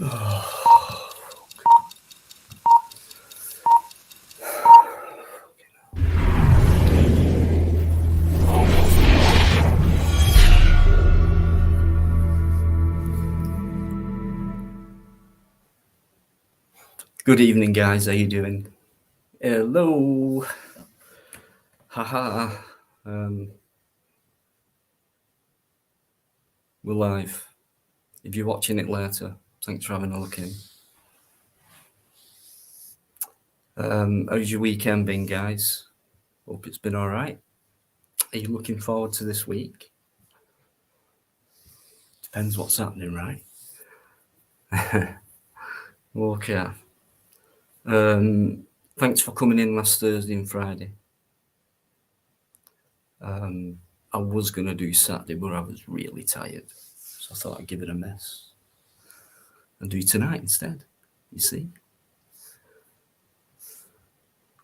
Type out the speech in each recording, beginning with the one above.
Good evening, guys. How you doing? Hello. Haha. We're live. If you're watching it later, thanks for having a look in. How's your weekend been, guys? Hope it's been all right. Are you looking forward to this week? Depends what's happening, right? Okay. Thanks for coming in last Thursday and Friday. I was going to do Saturday, but I was really tired. So I thought I'd give it a miss. And do tonight instead, you see?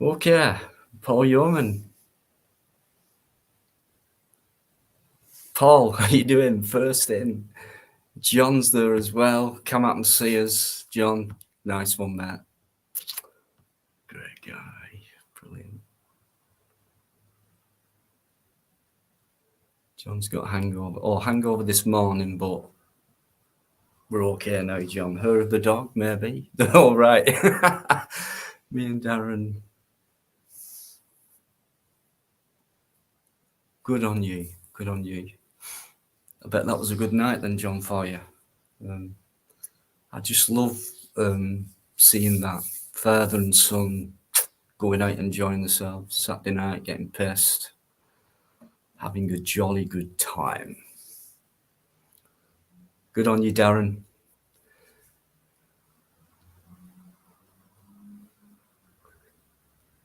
Okay. Paul Yeoman. Paul, how you doing? First in. John's there as well. Come up and see us. John, nice one, Matt. Great guy. Brilliant. John's got hangover. Oh, hangover this morning, but we're okay now, John. Her of the dog, maybe. All right. Me and Darren. Good on you. Good on you. I bet that was a good night then, John, for you. I just love seeing that father and son going out and enjoying themselves Saturday night, getting pissed, having a jolly good time. Good on you, Darren.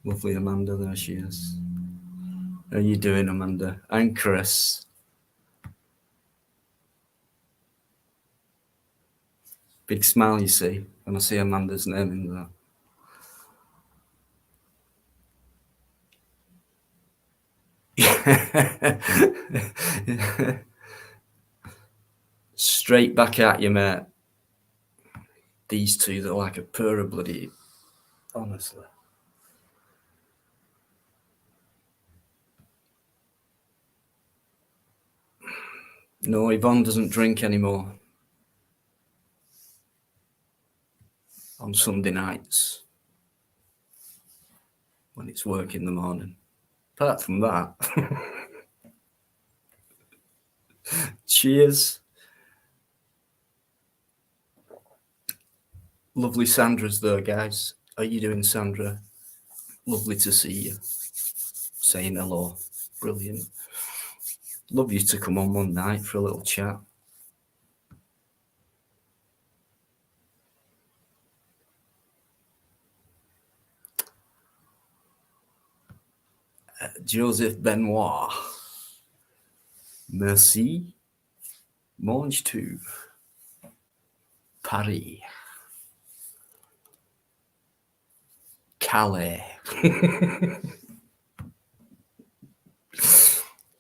Lovely Amanda, there she is. How you doing, Amanda? And Chris. Big smile, you see, when I see Amanda's name in there. Straight back at you, mate. These two, they're like a pair of bloody... Honestly. No, Yvonne doesn't drink anymore. On Sunday nights. When it's work in the morning. Apart from that. Cheers. Lovely Sandra's there, guys. How you doing, Sandra? Lovely to see you. Saying hello. Brilliant. Love you to come on one night for a little chat. Joseph Benoit. Merci. Mange tu. Paris. Calais.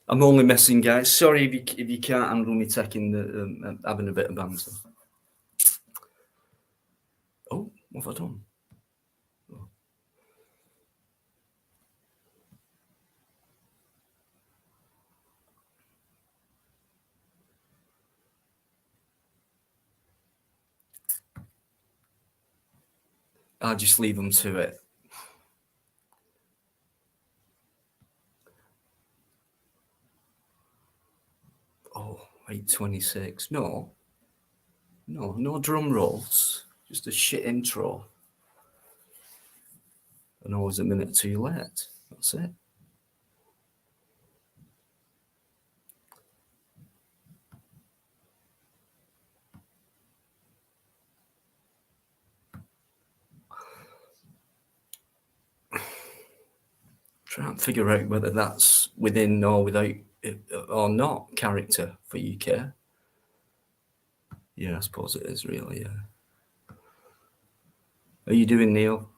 I'm only messing, guys. Sorry if you can't handle me taking the having a bit of banter. Oh, what have I done? Oh. I'll just leave them to it. Oh, 8:26. No drum rolls. Just a shit intro. And always a minute too late. That's it. Try and figure out whether that's within or without or not character for UK. Yeah, I suppose it is really, yeah. How you doing, Neil?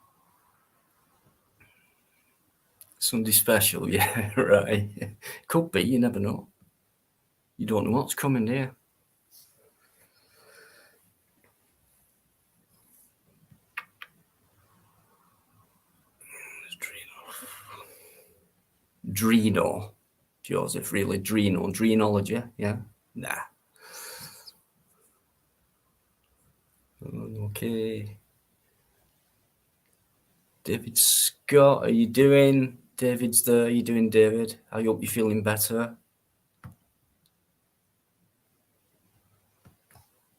Sunday special, yeah, right. Could be, you never know. You don't know what's coming here. Dreno. Joseph, really? Dreanology? Yeah? Nah. Okay. David Scott, are you doing? David's there. Are you doing, David? I hope you're feeling better.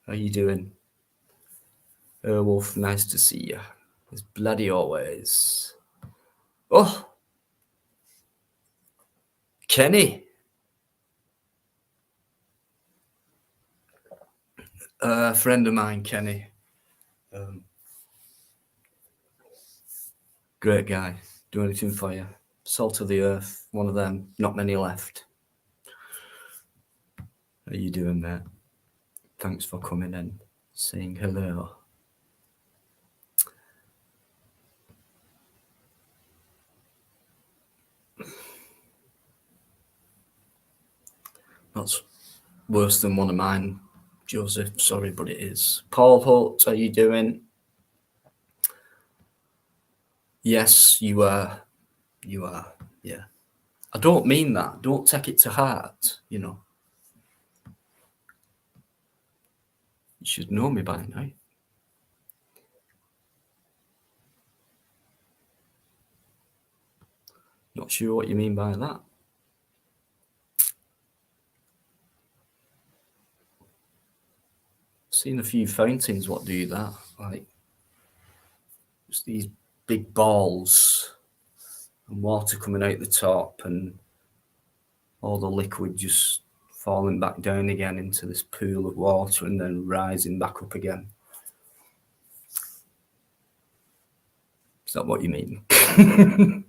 How are you doing? Wolf, nice to see you. As bloody always. Oh! Kenny! A friend of mine, Kenny. Great guy. Do anything for you. Salt of the earth. One of them. Not many left. How you doing, mate? Thanks for coming in. Saying hello. That's worse than one of mine, Joseph. Sorry, but it is. Paul Holt, how you doing? Yes, you are. You are. Yeah. I don't mean that. Don't take it to heart, you know. You should know me by now. Not sure what you mean by that. Seen a few fountains what do that. Like, just these big balls and water coming out the top and all the liquid just falling back down again into this pool of water and then rising back up again. Is that what you mean?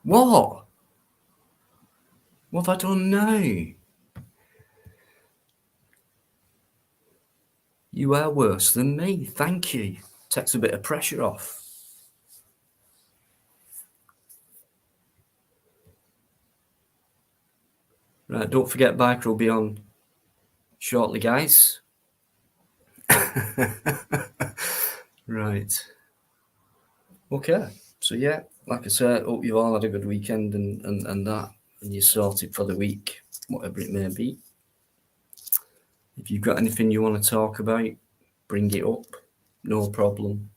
What? What have I done now? You are worse than me. Thank you. Takes a bit of pressure off. Right, don't forget Biker will be on shortly, guys. Right. Okay. So yeah, like I said, hope you all had a good weekend and that, and you're sorted for the week, whatever it may be. If you've got anything you want to talk about, bring it up. No problem.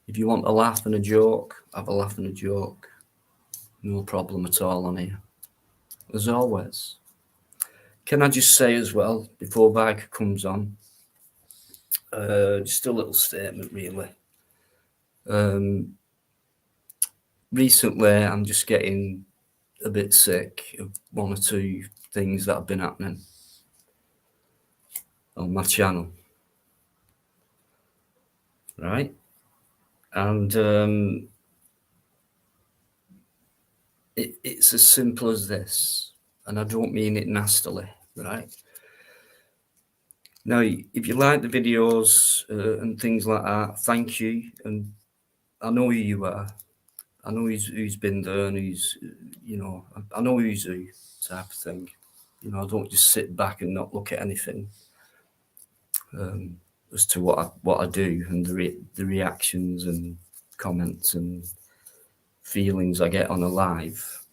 If you want a laugh and a joke, have a laugh and a joke. No problem at all on here. As always. Can I just say as well, before Biker comes on, just a little statement really. Recently, I'm just getting a bit sick of one or two things that have been happening on my channel. Right? And it's as simple as this, and I don't mean it nastily, right? Now, if you like the videos and things like that, thank you. And I know who you are. I know who's been there and who's, you know, I know who's who type of thing. You know, I don't just sit back and not look at anything as to what I do and the reactions and comments and feelings I get on a live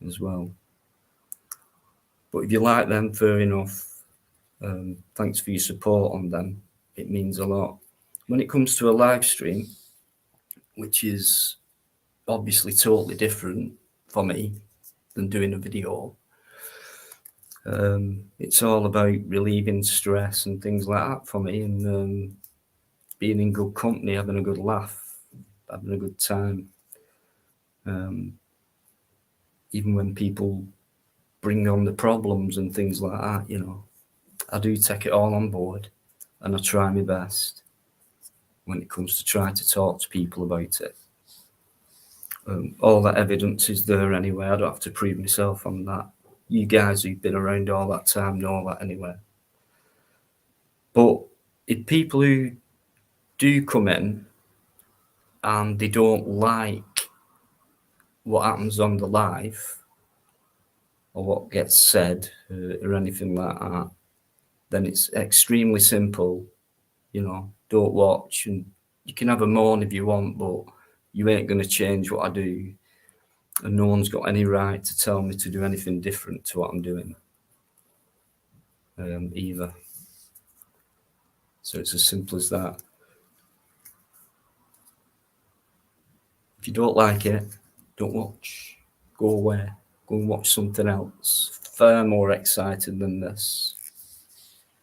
as well. But if you like them, fair enough. Thanks for your support on them. It means a lot. When it comes to a live stream, which is obviously totally different for me than doing a video, it's all about relieving stress and things like that for me, and being in good company, having a good laugh, having a good time. Even when people bring on the problems and things like that, you know, I do take it all on board and I try my best when it comes to try to talk to people about it. All that evidence is there anyway. I don't have to prove myself on that. You guys who've been around all that time know that anyway. But if people who do come in and they don't like what happens on the live or what gets said or anything like that, then it's extremely simple. You know, don't watch and You can have a moan if you want, but you ain't going to change what I do. And no one's got any right to tell me to do anything different to what I'm doing either. So it's as simple as that. If you don't like it, don't watch. Go away. Go and watch something else. Far more exciting than this.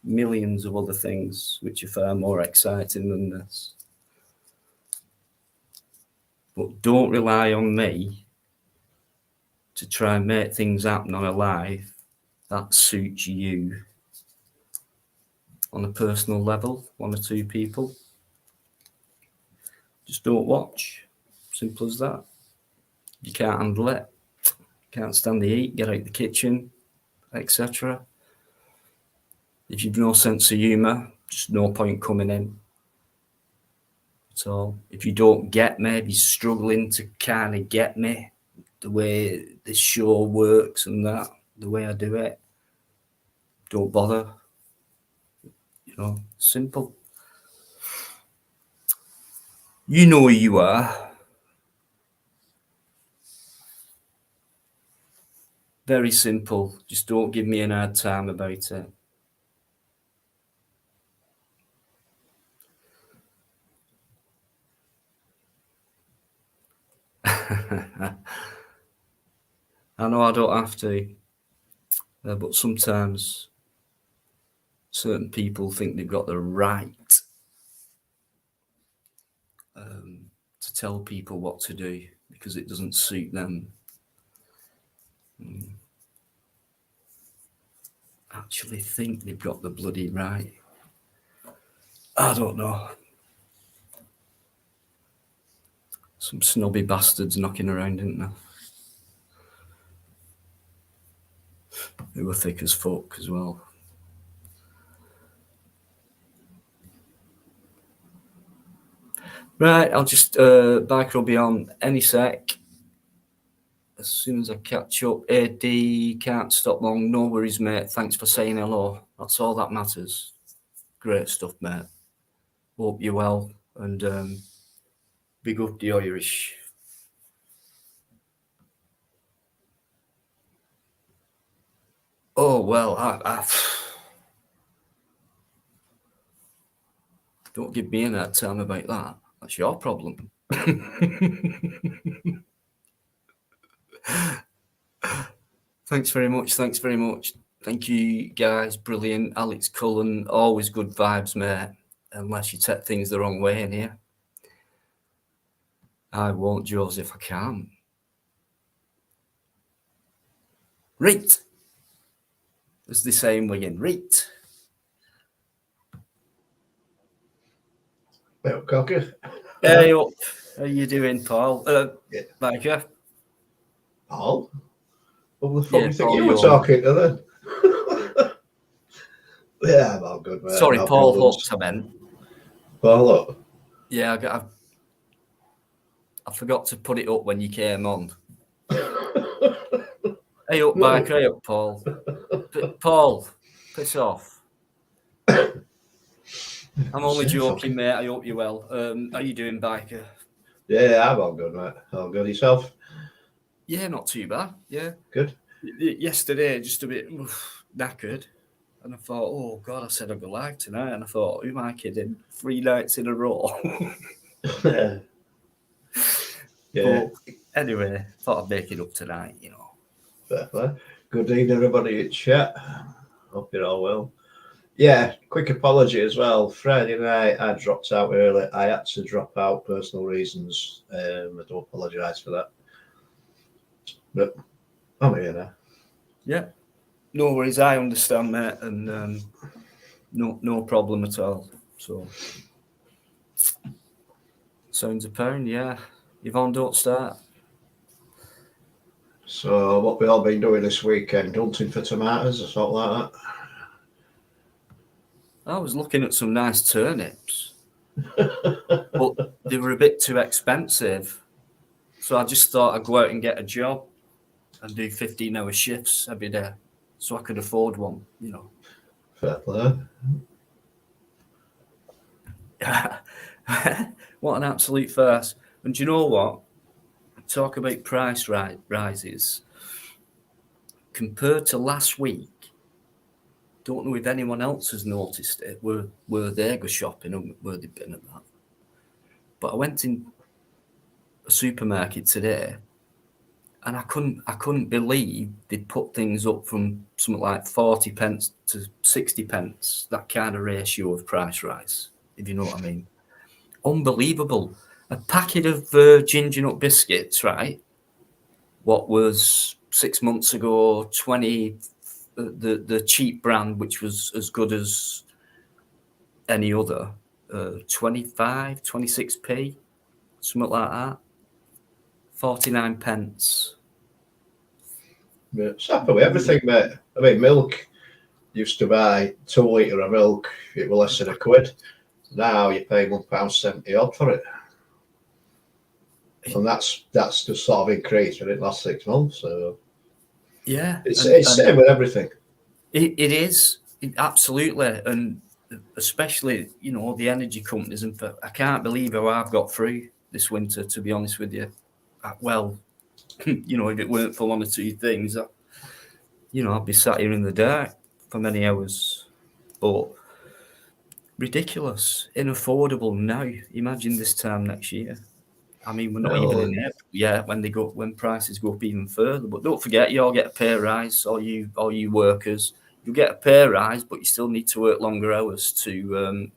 Millions of other things which are far more exciting than this. But don't rely on me to try and make things happen on a life that suits you on a personal level, 1 or 2 people. Just don't watch. Simple as that. You can't handle it. Can't stand the heat, get out the kitchen, etc. If you've no sense of humour, just no point coming in. So if you don't get me, if you're struggling to kind of get me, the way this show works and that, the way I do it, don't bother. You know, simple. You know who you are. Very simple. Just don't give me an hard time about it. I know I don't have to, but sometimes certain people think they've got the right to tell people what to do because it doesn't suit them. Actually think they've got the bloody right. I don't know. Some snobby bastards knocking around, isn't there? Who were thick as fuck as well. Right, I'll just Biker will be on any sec. As soon as I catch up. AD can't stop long. No worries, mate. Thanks for saying hello. That's all that matters. Great stuff, mate. Hope you're well, and big up the Irish. Oh well, I don't give me any time about that. That's your problem. Thanks very much. Thanks very much. Thank you, guys. Brilliant. Alex Cullen, always good vibes, mate. Unless you take things the wrong way in here. I won't, Joseph, I can't. Right. As they say in Wigan, right. Well, cocky. Hey up. How you doing, Paul? Biker. Paul? What the fuck Yeah, do you think Paul, you were talking to then? Yeah, I'm all good, mate. Sorry, no Paul problems. Hooks, I meant. Paul, look. Yeah, I forgot to put it up when you came on. Hey up, No. Biker. Hey up, Paul. Paul, piss off. I'm only joking, mate. I hope you're well. How you doing, Biker? Yeah, I'm all good, mate. All good. Yourself? Yeah, not too bad. Yeah. Good. Yesterday, just a bit knackered. And I thought, oh, God, I said I'd go live tonight. And I thought, who am I kidding? 3 nights in a row. Yeah. But anyway, thought I'd make it up tonight, you know. Fair play. Good evening, everybody in chat. Hope you're all well. Yeah, quick apology as well. Friday night, I dropped out early. I had to drop out, personal reasons. I do apologise for that. But I'm here now. Yeah. No worries. I understand, mate. And no problem at all. So, sounds a pound, yeah. Yvonne, don't start. So, what we all been doing this weekend? Hunting for tomatoes or something like that? I was looking at some nice turnips, but they were a bit too expensive. So I just thought I'd go out and get a job and do 15-hour shifts every day so I could afford one, you know. Fair play. What an absolute farce. And do you know what? Talk about price rises. Compared to last week, don't know if anyone else has noticed it, where they go shopping and where they've been at that. But I went in a supermarket today and I couldn't believe they'd put things up from something like 40 pence to 60 pence, that kind of ratio of price rise, if you know what I mean. Unbelievable. A packet of ginger nut biscuits, right? What was 6 months ago 20, the cheap brand, which was as good as any other, 25, 26p, something like that. 49 pence. Yeah, it's happened with everything, mate. I mean, milk used to buy 2 litre of milk, it was less than £1. Now you pay £1.70 odd for it. And that's just sort of increased in the last 6 months. So yeah, it's same with everything. It is absolutely, and especially the energy companies. And I can't believe how I've got through this winter. To be honest with you, well, if it weren't for one or two things, I'd be sat here in the dark for many hours. But ridiculous, unaffordable now. Imagine this time next year. I mean, we're not even in there yet when prices go up even further. But don't forget, you all get a pay rise, all you workers. You get a pay rise, but you still need to work longer hours to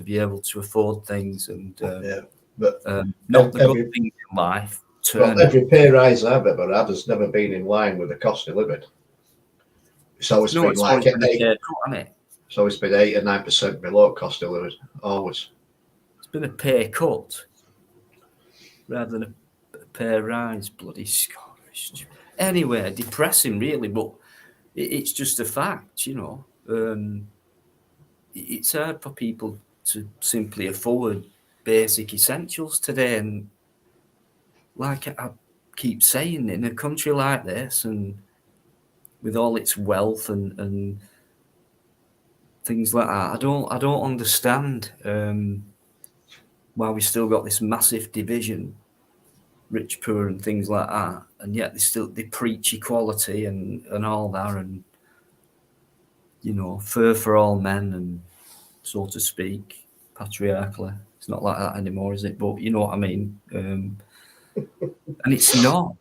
be able to afford things. And but not the good things in life. Well, every pay rise I've ever had has never been in line with the cost of living. It's always been like it's always been 8 or 9% below cost of living. Always. It's been a pay cut rather than a pay rise. Bloody Scottish. Anyway, depressing really, but it's just a fact, It's hard for people to simply afford basic essentials today, and like I keep saying, in a country like this and with all its wealth and things like that, I don't understand why we still got this massive division, rich, poor, and things like that, and yet they preach equality and all that, and fur for all men, and so to speak, patriarchally. It's not like that anymore, is it? But you know what I mean. And it's not.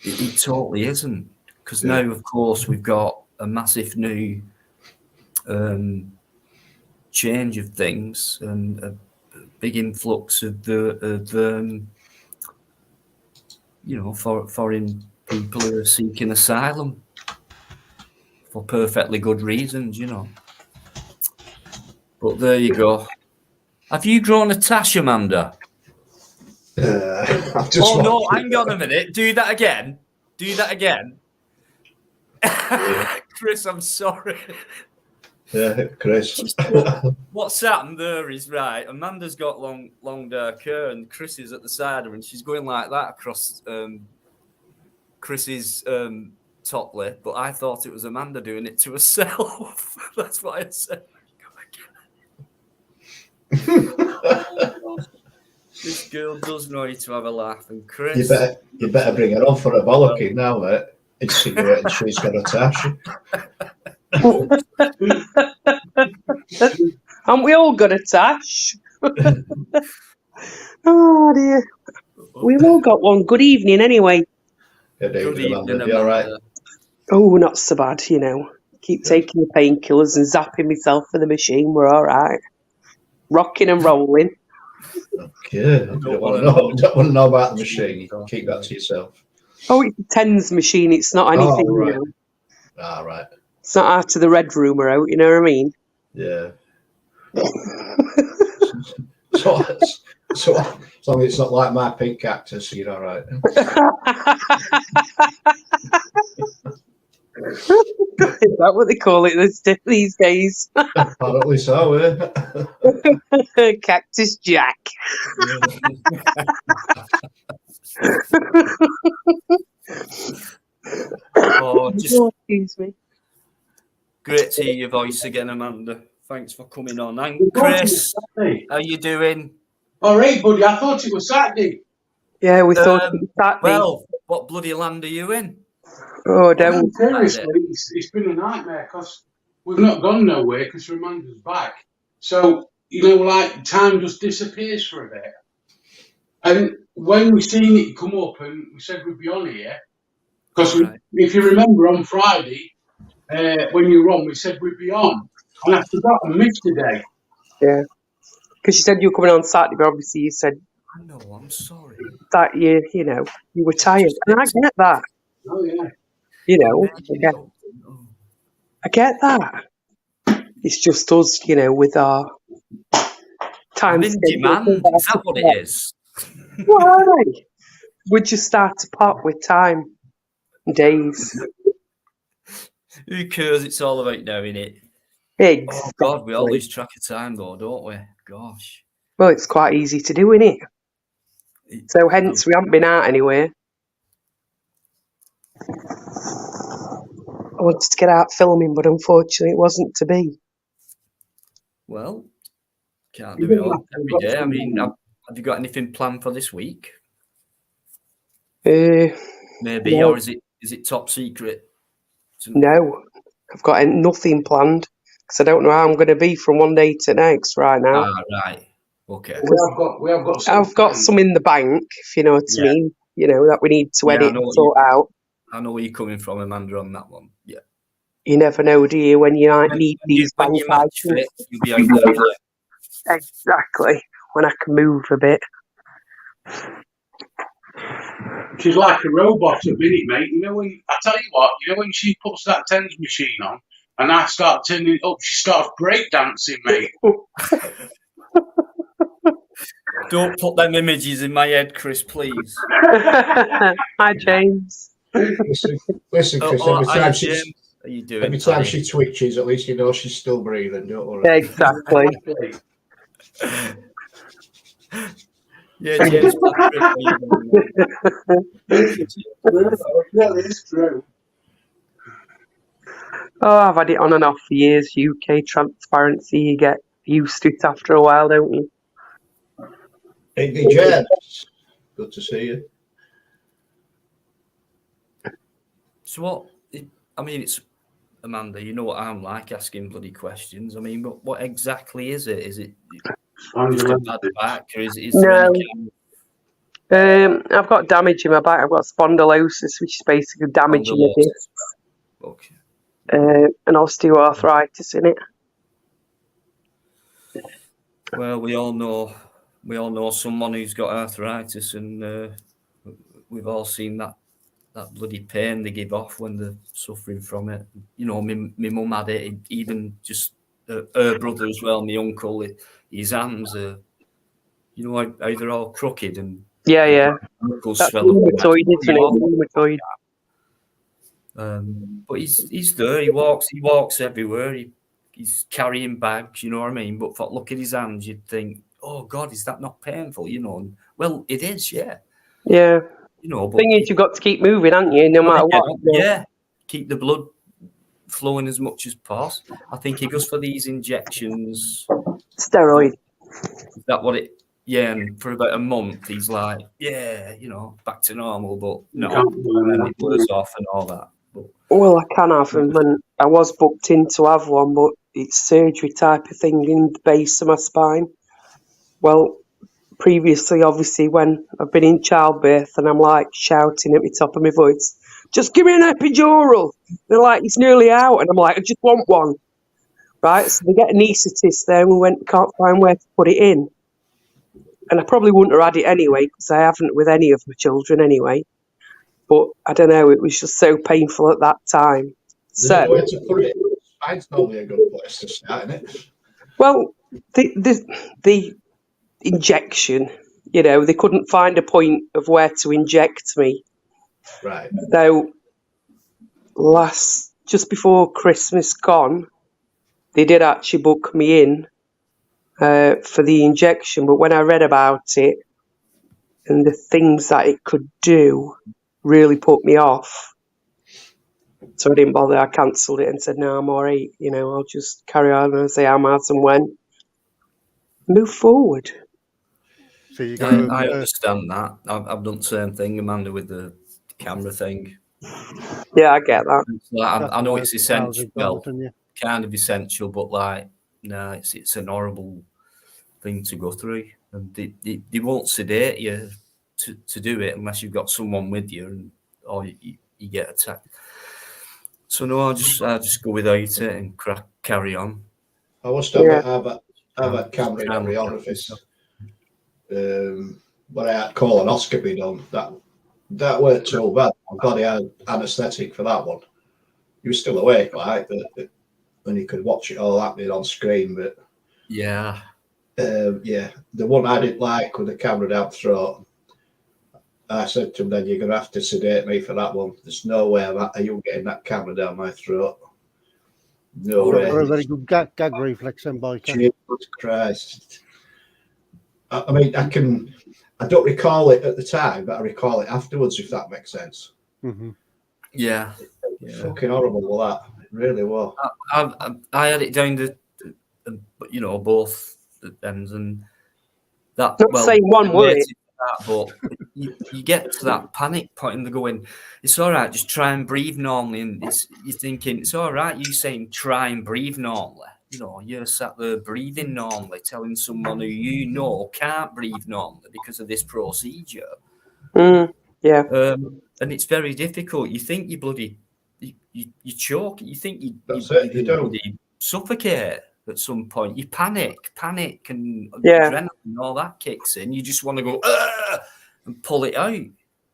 It totally isn't. Because now, of course, we've got a massive new change of things and a big influx of foreign people who are seeking asylum for perfectly good reasons, But there you go. Have you drawn a tash, Amanda? No, hang on a minute. Do that again. Chris, I'm sorry. Yeah, Chris. What's happened there is right. Amanda's got long dark hair, and Chris is at the side of her, and she's going like that across Chris's top lip. But I thought it was Amanda doing it to herself. That's what I said. This girl does know you to have a laugh, and Chris, you better bring her on for a bollocking now, mate. Insinuating she's got a tash. Haven't we all got a tash? Oh dear. We've all got one. Good evening, anyway. Good evening, Amanda. You all right? Oh, not so bad, Keep taking the painkillers and zapping myself for the machine. We're all right. Rocking and rolling. Okay. I don't want to know about the machine. Keep that to yourself. Oh, it's a TENS machine. It's not anything. Right. Right. It's not out of the red room or out, you know what I mean? Yeah. so as long as it's not like my pink cactus, you're all right. Is that what they call it these days? Apparently so, yeah. Cactus Jack. excuse me. Great to hear your voice again, Amanda. Thanks for coming on. And We thought it Chris, was Saturday. how you doing? All right, buddy. I thought it was Saturday. Yeah, we thought it was Saturday. Well, what bloody land are you in? Oh, I don't. mean, seriously, it's been a nightmare because we've not gone nowhere because Ramanda's back. So, like time just disappears for a bit. And when we seen it come up and we said we'd be on here, because Right. if you remember on Friday, when you were on, we said we'd be on. And I forgot and missed a day. Yeah. Because you said you were coming on Saturday, but obviously you said I know, I'm sorry. that you were tired. And I get that. Oh, yeah. I get that. It's just us, with our time I'm in demand. Is that what it is? Why? We just start to pop with time and days. Who cares? It's all about now, innit? Exactly. Oh, God, we all lose track of time, though, don't we? Gosh. Well, it's quite easy to do, innit? So hence we haven't been out anywhere. I wanted to get out filming, but unfortunately it wasn't to be. Well, can't do it all every day. I mean, have you got anything planned for this week? Maybe, no. or is it top secret? No, I've got nothing planned because I don't know how I'm going to be from one day to next right now. Ah, right. Okay. We have got some. I've got some in the bank, if you know what I mean. That we need to edit and sort out. I know where you're coming from, Amanda, on that one. Yeah. You never know, do you, when you need these bank items. You'll be out there. Exactly. When I can move a bit. She's like a robot at minute, mate. I tell you what, when she puts that tens machine on and I start turning it up, she starts breakdancing, mate. Don't put them images in my head, Chris, please. Hi, James. Listen, Chris, every time she twitches, at least you know she's still breathing, don't worry. Exactly. Yeah, James. Yeah, it's true. Oh, I've had it on and off for years. UK transparency, you get used to it after a while, don't you? Hey, James. Good to see you. So it's Amanda, you know what I'm like, asking bloody questions. I mean, but what exactly is it? Is it just a bad back, or is there any I've got damage in my back. I've got spondylosis, which is basically damage in the discs. Okay. And osteoarthritis in it. Well, we all know someone who's got arthritis, and we've all seen that bloody pain they give off when they're suffering from it. My mum had it, even just her brother as well, my uncle, his hands are, how they're all crooked and That's rheumatoid, isn't it? Rheumatoid. But he's there. He walks everywhere. He's carrying bags. You know what I mean? But look at his hands, you'd think, oh God, is that not painful? And, well, it is, yeah. Yeah. But the thing is, you've got to keep moving, haven't you? No matter what. Yeah. Keep the blood flowing as much as possible. I think he goes for these injections. Steroid. Is that what it? Yeah, and for about a month, he's like, back to normal, but no, and it wears off and all that. But, well, I can have them, and I was booked in to have one, but it's surgery type of thing in the base of my spine. Well, previously, obviously, when I've been in childbirth and I'm like shouting at the top of my voice, just give me an epidural. They're like, it's nearly out. And I'm like, I just want one. Right? So they get an anaesthetist there and we can't find where to put it in. And I probably wouldn't have had it anyway because I haven't with any of my children anyway. But I don't know, it was just so painful at that time. So, where to put it? Spine's probably a good place to start, isn't it? Well, the injection, they couldn't find a point of where to inject me. Right. So just before Christmas gone, they did actually book me in for the injection, but when I read about it and the things that it could do really put me off. So I didn't bother. I cancelled it and said, no, I'm all right. You know, I'll just carry on and say I'm as and when. Move forward. So you I go. understand that. I've done the same thing, Amanda, with the camera thing. Yeah, I get that. It's like, I know it's essential. Well, Yeah. kind of essential, but like, no, it's an horrible thing to go through, and they won't sedate you to do it unless you've got someone with you, and or you get attacked. So no, I just go without it and carry on. I must admit, I've had camera in every Camera. orifice. But I had colonoscopy done. That weren't too bad. I'm glad I had anaesthetic for that one. You were still awake, like, but and you could watch it all happening on screen. But Yeah. yeah, the one I didn't like with the camera down throat, I said to him, then you're going to have to sedate me for that one. There's no way are you getting that camera down my throat. No way. Or a very good gag reflex, then, Biker. Jesus Christ. I mean, I don't recall it at the time, but I recall it afterwards, if that makes sense. Mm-hmm. Yeah. Fucking horrible with that. It really was. I had it down to, you know, both ends, and that. Not saying one word. But you get to that panic point, and they're going, "It's all right, just try and breathe normally." And you're thinking, "It's all right." You saying, "Try and breathe normally." You know, you're sat there breathing normally, telling someone who you know can't breathe normally because of this procedure. Yeah. And it's very difficult. You think you bloody, you choke. You think you bloody suffocate at some point. You panic, and adrenaline and all that kicks in. You just want to go and pull it out.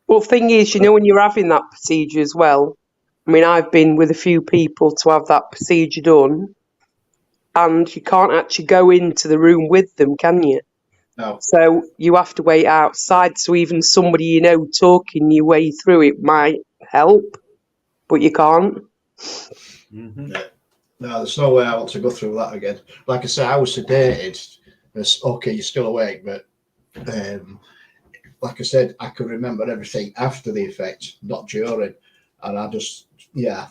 Well, thing is, you know, when you're having that procedure as well, I mean, I've been with a few people to have that procedure done, and you can't actually go into the room with them, can you? No. So you have to wait outside. So even somebody you know talking your way through it might help, but you can't. Mm-hmm. No, there's no way I want to go through that again. Like I say, I was sedated. It's okay, you're still awake, but like I said, I could remember everything after the effect, not during. And I just, yeah.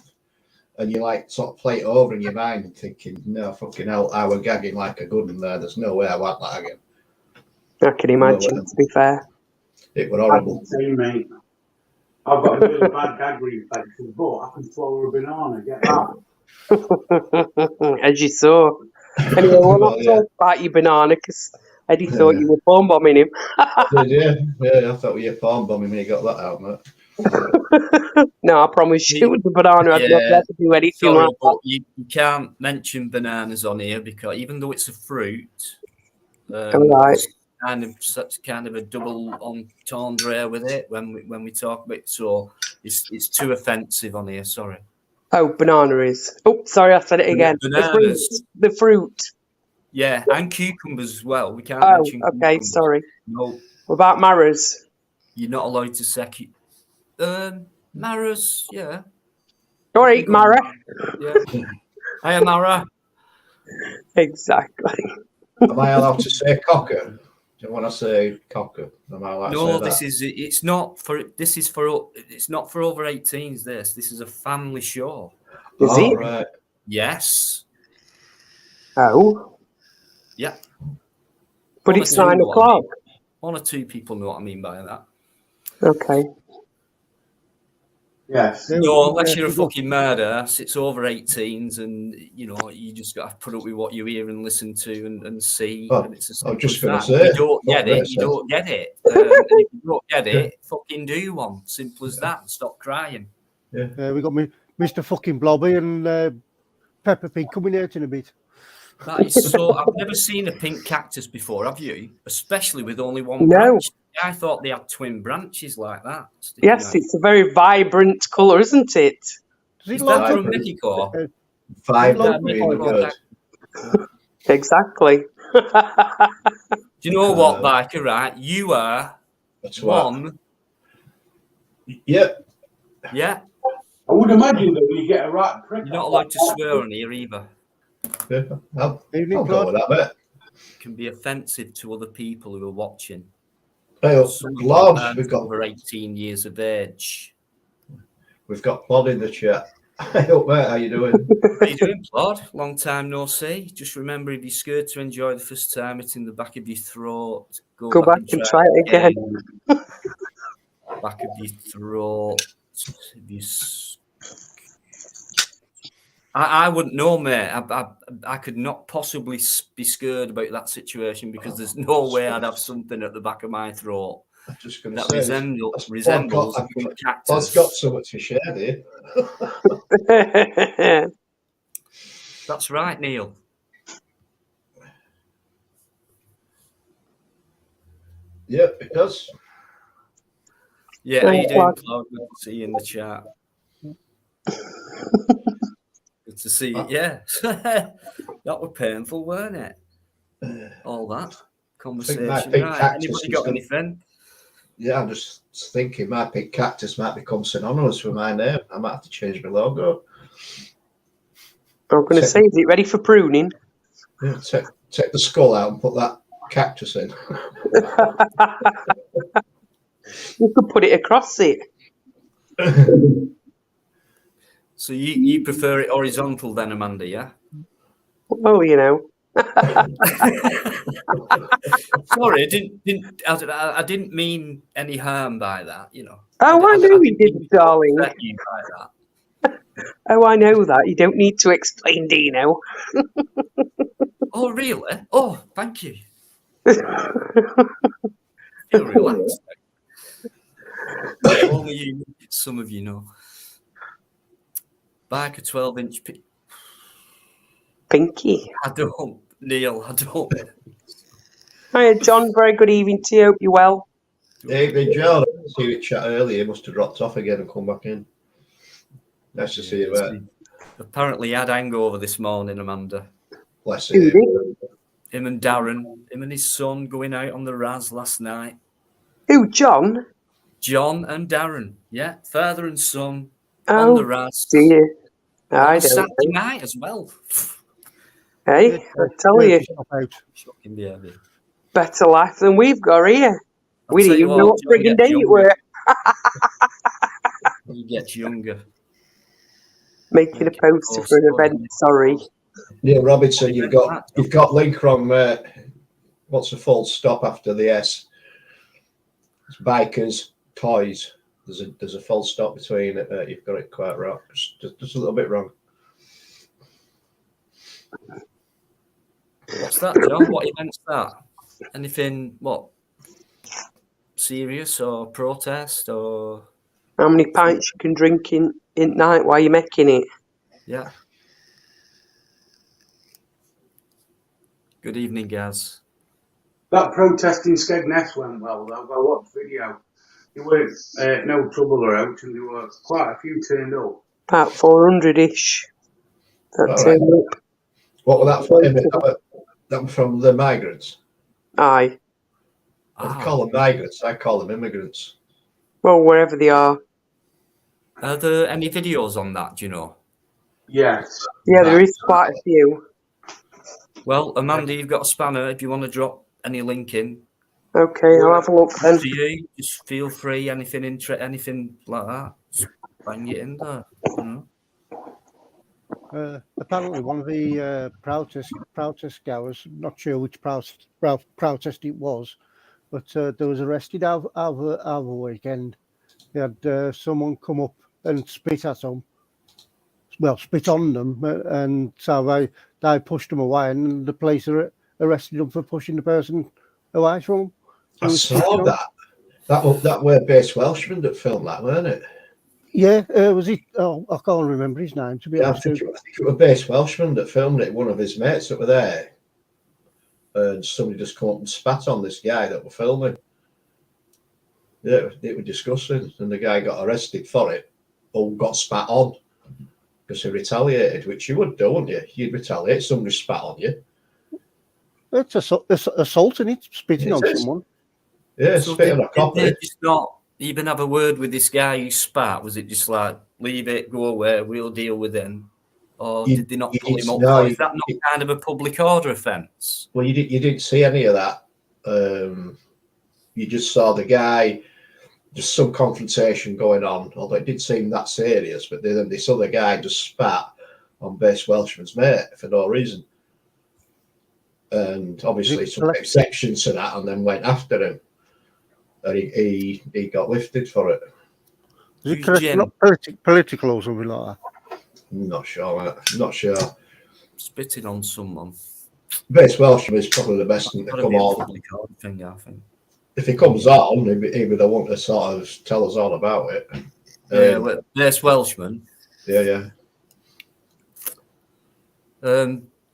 And you like sort of play it over in your mind and thinking, no, fucking hell, I was gagging like a good one there. There's no way I want that again. I can imagine, to be fair. It was horrible. Same, mate. I've got a really bad gag reflex, but I can swallow a banana, get that. As you saw. Anyway, we'll not talk about your banana because Eddie thought you were phone bombing him. Yeah, I thought we were phone bombing when you got that out, mate. No, I promise you, with the banana, I'd never do anything like that. You can't mention bananas on here because even though it's a fruit, Right. it's kind of a double entendre with it when we talk about it. So it's too offensive on here. Sorry. Oh, banana is. Oh, sorry, I said it again. Bananas. The fruit. Yeah, and cucumbers as well. We can't Oh, mention okay, cucumbers. sorry. No. What about maras? You're not allowed to say maras, yeah. All right, Mara. Yeah. Hiya, Mara. Exactly. Am I allowed to say cocker? Do you want to say cocker? Am I allowed to say that? It's not for over 18s. This is a family show. Is it? Right. Yes. Oh. Yeah. But it's 9 o'clock. One or two people know what I mean by that. Okay. Yes. No, unless you're a fucking murderer, it's over 18s, and you know you just got to put up with what you hear and listen to and see. Oh, and it's I was just going to say, you don't get it. You don't get it. And if you don't get it, fucking do one. Simple as that. Stop crying. Yeah. We got Mr. fucking Blobby and Peppa Pig coming out in a bit. That is so. I've never seen a pink cactus before, have you? Especially with only one branch. I thought they had twin branches like that. Yes, it's a very vibrant colour, isn't it? Is that from Mexico? Vibrant, really good. Exactly. Do you know what, Biker? Right, you are one. Yep. Yeah. I would imagine that when you get a right prick. You're not allowed to swear on here either. Yeah, I'll go with that bit. It can be offensive to other people who are watching. Hey, Lord, we've got over 18 years of age. We've got Plod in the chat. Hey up, mate, how you doing? How you doing, Claude? Long time no see. Just remember, if you're scared to enjoy the first time, it's in the back of your throat. Go back and try it again. Back of your throat. I wouldn't know, mate. I could not possibly be scared about that situation because there's no way I'd have something at the back of my throat I'm just going to that say resembles a cactus. I've got so much to share here. That's right, Neil. Yep, it does. Yeah, how you doing, Claude? Good to see you in the chat. Good to see you. Yeah, that was painful, weren't it? All that conversation. Right. Anybody got anything? Yeah, I'm just thinking my pink cactus might become synonymous with my name. I might have to change my logo. I'm going to say, is it ready for pruning? Yeah, take the skull out and put that cactus in. You could put it across it. So you prefer it horizontal then, Amanda? Yeah. Oh, you know. Sorry, I didn't mean any harm by that. You know. Oh, I know you didn't, darling. You by that. Oh, I know that. You don't need to explain, Dino. Oh, really? Oh, thank you. Feel relaxed. Only you, some of you know. Bike a 12-inch Pinky. I don't, Neil. I don't. Hiya, John. Very good evening to you. Hope you're well. Evening, John. I see you chat earlier. You must have dropped off again and come back in. Nice to see you, mate. Apparently, he had hangover this morning, Amanda. Bless him. Him and Darren, him and his son going out on the Raz last night. Who, John? John and Darren, yeah, father and son on the Raz. Dear. I don't Saturday know. night as well. Hey, I tell you, Shocking behaviour. better life than we've got here. We didn't even know what friggin' day it were. He gets younger. Making a poster for an event, sorry. Neil Robinson, you've got link from what's the full stop after the S? It's bikers, toys. There's a full stop between it. You've got it quite wrong. Just a little bit wrong. What's that, John? What event's that? Anything, what? Serious or protest or? How many pints you can drink in night while you're making it? Yeah. Good evening, Gaz. That protest in Skegness went well, though. I watched video. There weren't no trouble out, and there were quite a few turned up. About 400-ish. That turned up. What was that for? That was from the migrants? Aye. I call them migrants. I call them immigrants. Well, wherever they are. Are there any videos on that, do you know? Yes. Yeah, there is quite a few. Well, Amanda, you've got a spanner. If you want to drop any link in. Okay, I'll have a look then. To you, just feel free. Anything like that, just bang it in there. You know? Apparently, one of the protest goers, not sure which protest it was, but there was arrested over the weekend. They had someone come up and spit at them. Well, spit on them, and so they pushed them away, and the police arrested them for pushing the person away from them. I saw that. That were Base Welshman that filmed that, weren't it? Yeah, was it? Oh, I can't remember his name, to be honest. I think it was Base Welshman that filmed it. One of his mates that were there, and somebody just come up and spat on this guy that were filming. Yeah, it was disgusting, and the guy got arrested for it, or got spat on because he retaliated, which you would do, wouldn't you? You'd retaliate. Somebody spat on you. It's assault, isn't it? Spitting on someone. Yeah, so spitting on a cop. Did they just not even have a word with this guy who spat? Was it just like, leave it, go away, we'll deal with him? Or did they not pull him up? No, is that not kind of a public order offence? Well, you didn't see any of that. You just saw the guy just some confrontation going on, although it did seem that serious. But then this other guy just spat on base Welshman's mate for no reason. And obviously some exceptions to that, and then went after him. And he got lifted for it. Is it political or something like that? I'm not sure, mate. Not sure. Spitting on someone. Base Welshman is probably the best thing to come on. Thing, I think. If he comes on, he would want to sort of tell us all about it. Yeah, well, Base Welshman. Yeah.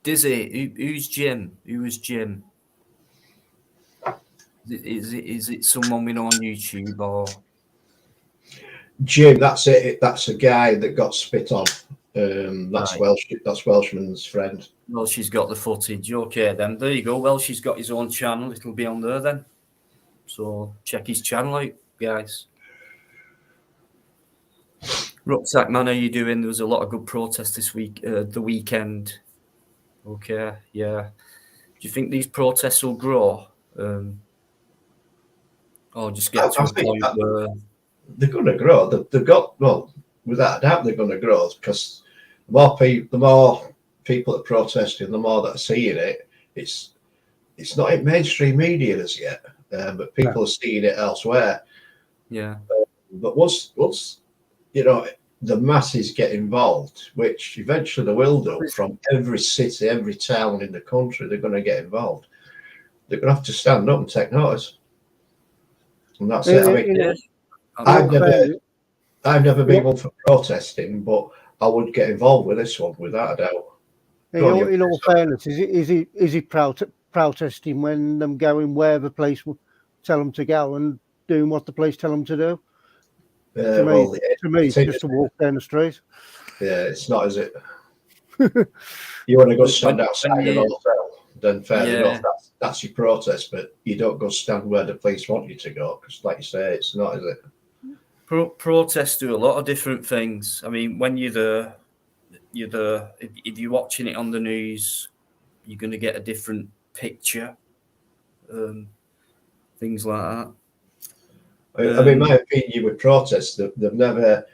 Dizzy, who's Jim? Who was Jim? Is it someone we know on YouTube or? Jim, that's it. That's a guy that got spit on. That's right. Welsh. That's Welshman's friend. Well, she's got the footage. Okay, then there you go. Well, she's got his own channel. It'll be on there then. So check his channel out, guys. Rucksack Man, how you doing? There was a lot of good protests this week. The weekend. Okay, yeah. Do you think these protests will grow? Or just get to a point where they're going to grow? They've got, well, without a doubt, they're going to grow, because the more people that are protesting, the more that are seeing it. It's not in mainstream media as yet, but people are seeing it elsewhere. Yeah. But once the masses get involved, which eventually they will do, from every city, every town in the country, they're going to get involved. They're going to have to stand up and take notice. And that's it. I mean, I've never been one for protesting, but I would get involved with this one without a doubt. In all fairness, is he protesting when them going where the police will tell them to go and doing what the police tell them to do? To me, it's just to walk down the street. Yeah, it's not, is it? You want to go stand outside an hotel, then fair enough. That's your protest, but you don't go stand where the police want you to go, because, like you say, it's not, is it? Protests do a lot of different things. I mean, when you're there, if you're watching it on the news, you're going to get a different picture. Things like that. I mean, my opinion with protests, they've never.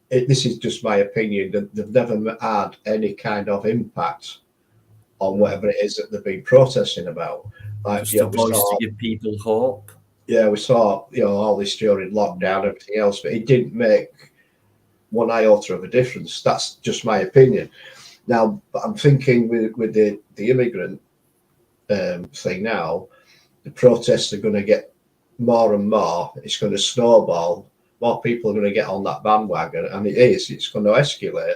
This is just my opinion. They've never had any kind of impact on whatever it is that they've been protesting about. Like, just a voice to give people hope. Yeah, we saw all this during lockdown and everything else, but it didn't make one iota of a difference. That's just my opinion. Now, I'm thinking with the immigrant thing now, the protests are going to get more and more. It's going to snowball. More people are going to get on that bandwagon, and it's going to escalate,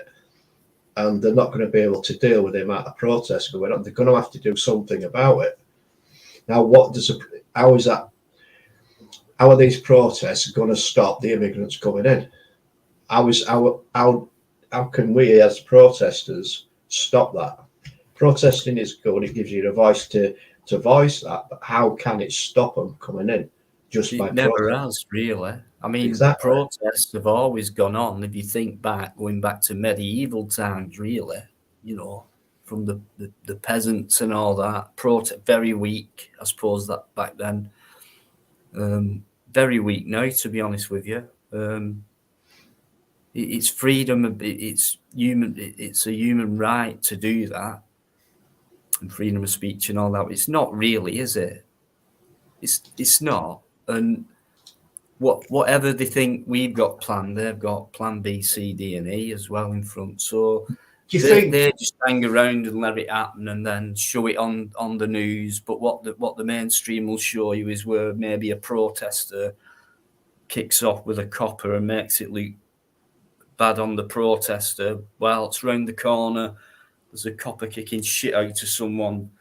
and they're not going to be able to deal with the amount of protests going on. They're going to have to do something about it. Now, how are these protests going to stop the immigrants coming in? How can we as protesters stop that? Protesting is good. It gives you the voice to voice that, but how can it stop them coming in? It never has, really. I mean, protests have always gone on. If you think back, going back to medieval times, really, from the peasants and all that, very weak, I suppose, that back then. Very weak now, to be honest with you. It's freedom. It's human. It's a human right to do that, and freedom of speech and all that. It's not really, is it? It's not. And whatever they think we've got planned, they've got plan B, C, D, and E as well in front. So they just hang around and let it happen, and then show it on the news. But what the mainstream will show you is where maybe a protester kicks off with a copper and makes it look bad on the protester. Well, it's round the corner. There's a copper kicking shit out of someone,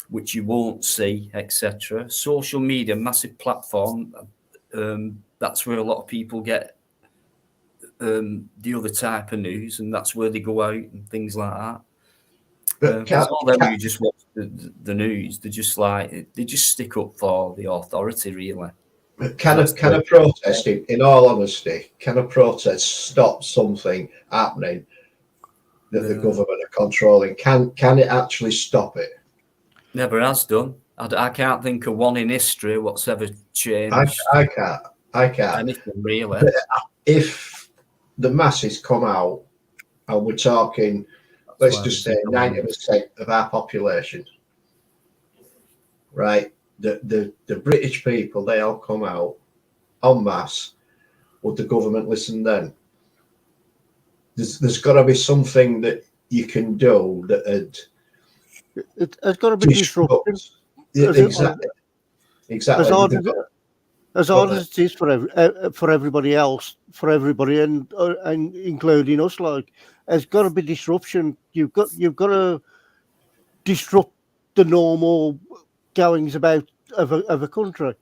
which you won't see, etc. Social media, massive platform. That's where a lot of people get the other type of news, and that's where they go out and things like that. Because all them who just watch the news, they just stick up for the authority, really. Can a protest, in all honesty, can a protest stop something happening that the government are controlling? Can it actually stop it? Never has done. I can't think of one in history what's ever changed. I can't. I can't. Anything really. If the masses come out, and we're talking, let's why just we say keep 90% of our population, right? The British people, they all come out en masse. Would the government listen then? There's got to be something that you can do that It's got to be disruptive. Yeah, As it- exactly. As hard as it is for everybody else, for everybody, and including us, like, there's got to be disruption. You've got to disrupt the normal goings about of a country.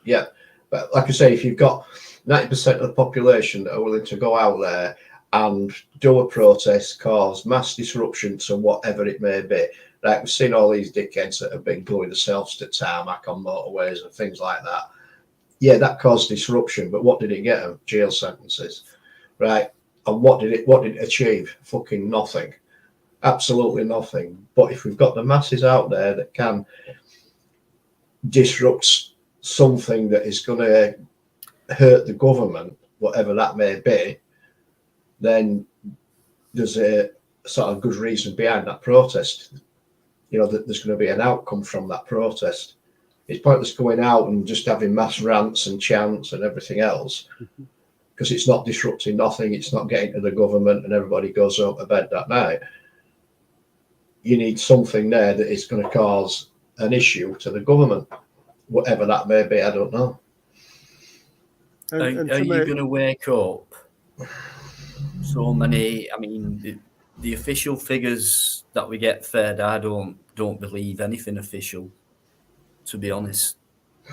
Yeah, but like I say, if you've got 90% of the population that are willing to go out there and do a protest, cause mass disruption to whatever it may be, like we've seen all these dickheads that have been gluing themselves to tarmac on motorways and things like that. Yeah, that caused disruption, but what did it get them? Jail sentences, right? And what did it achieve? Fucking nothing, absolutely nothing. But if we've got the masses out there that can disrupt something that is going to hurt the government, whatever that may be, then there's a sort of good reason behind that protest. You know, that there's going to be an outcome from that protest. It's pointless going out and just having mass rants and chants and everything else, because it's not disrupting nothing. It's not getting to the government and everybody goes home to bed that night. You need something there that is going to cause an issue to the government, whatever that may be. I don't know. Are you going to wake up? So many. I mean, the official figures that we get fed, I don't believe anything official. To be honest,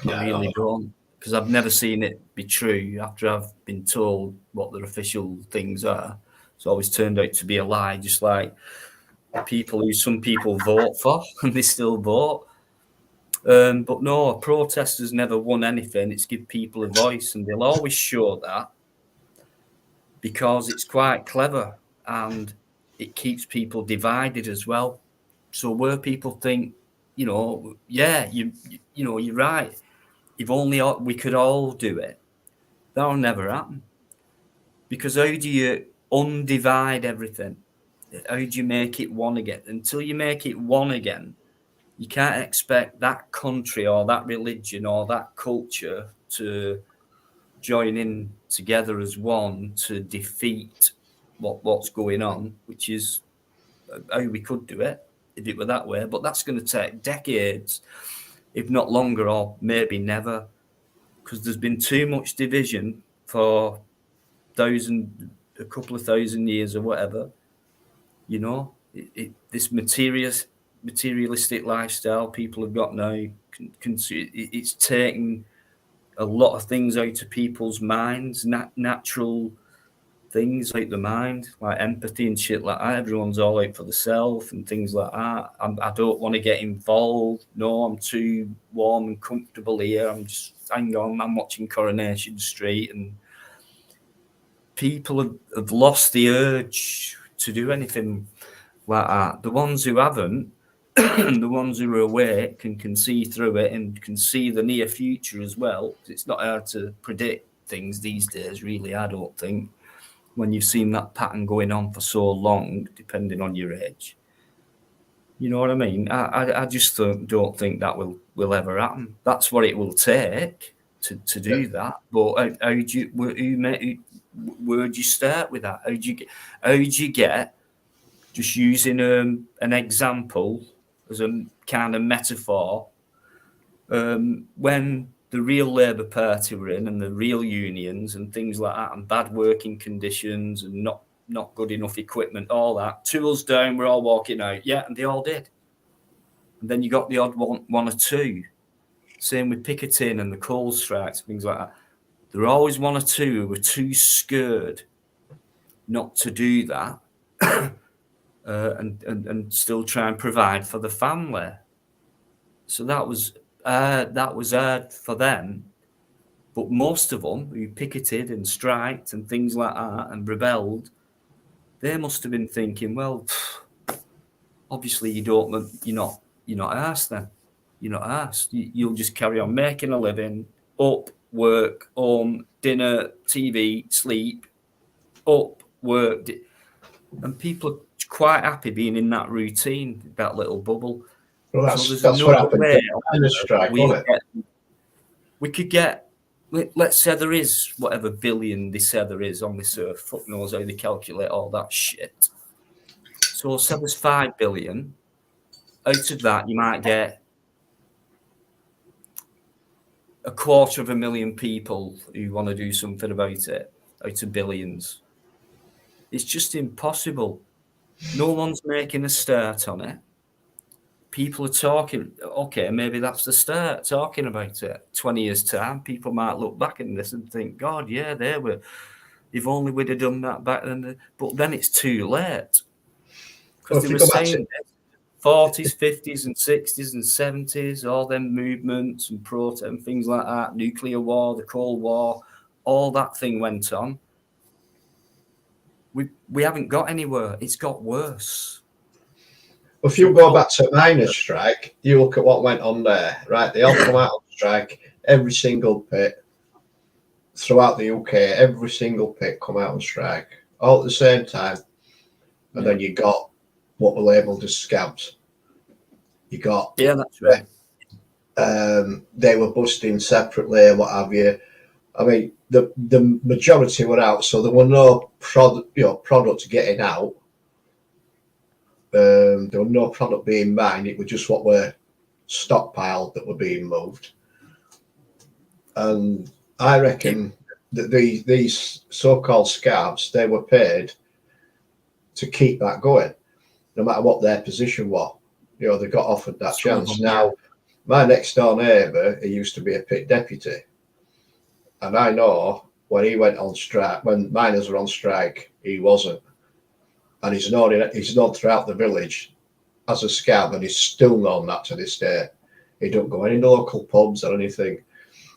I really don't, because I've never seen it be true after I've been told what the official things are. It's always turned out to be a lie, just like people who some people vote for and they still vote. But no, protesters never won anything. It's give people a voice, and they'll always show that because it's quite clever and it keeps people divided as well. So where people think, you know, yeah, you know, you're right. If only we could all do it, that'll never happen. Because how do you undivide everything? How do you make it one again? Until you make it one again, you can't expect that country or that religion or that culture to join in together as one to defeat what's going on, which is how we could do it if it were that way. But that's going to take decades, if not longer, or maybe never, because there's been too much division for a couple of thousand years or whatever. You know, this materialistic lifestyle people have got now, it's taking a lot of things out of people's minds, natural things like the mind, like empathy and shit like that. Everyone's all out for the self and things like that. I don't want to get involved. No, I'm too warm and comfortable here. I'm just hang on. I'm watching Coronation Street, and people have lost the urge to do anything like that. The ones who haven't, the ones who are awake and can see through it and can see the near future as well. It's not hard to predict things these days, really, I don't think, when you've seen that pattern going on for so long, depending on your age. You know what I mean? I just don't think that will ever happen. That's what it will take to do that. But where'd you start with that? How'd you get, just using an example as a kind of metaphor, when the real Labour Party were in and the real unions and things like that, and bad working conditions and not good enough equipment, all that, tools down, we're all walking out. Yeah, and they all did. And then you got the odd one or two. Same with picketing and the coal strikes, things like that. There were always one or two who were too scared not to do that and still try and provide for the family. So that was hard for them. But most of them who picketed and striked and things like that and rebelled, they must have been thinking, well, obviously you're not asked then. You're not asked. You'll just carry on making a living up work, home, dinner, TV, sleep, up, work. And people are quite happy being in that routine, that little bubble. Well, So there's that's no what happened way in the strike, wasn't it? we could get, let's say there is whatever billion they say there is on this earth. Fuck knows how they calculate all that shit. So say there's 5 billion. Out of that, you might get 250,000 people who want to do something about it out of billions. It's just impossible. No one's making a start on it. People are talking, okay, maybe that's the start, talking about it. 20 years' time, people might look back at this and think, God, yeah, if only we'd have done that back then. But then it's too late. Because they were saying 40s, 50s and 60s and 70s, all them movements and protest and things like that, nuclear war, the Cold War, all that thing went on. We haven't got anywhere. It's got worse. If you go back to miners' strike, you look at what went on there, right? They all come out on strike, every single pit throughout the UK, every single pit come out on strike, all at the same time. And then you got what were labelled as scabs. You got that's right. They were busting separately and what have you. I mean, the majority were out, so there were no product getting out. There were no product being mined. It was just what were stockpiled that were being moved. And I reckon that these so-called scabs, they were paid to keep that going, no matter what their position was. They got offered that chance. Now, my next door neighbour, he used to be a pit deputy. And I know when he went on strike, when miners were on strike, he wasn't. And he's known throughout the village as a scab, and he's still known that to this day. He don't go in the local pubs or anything.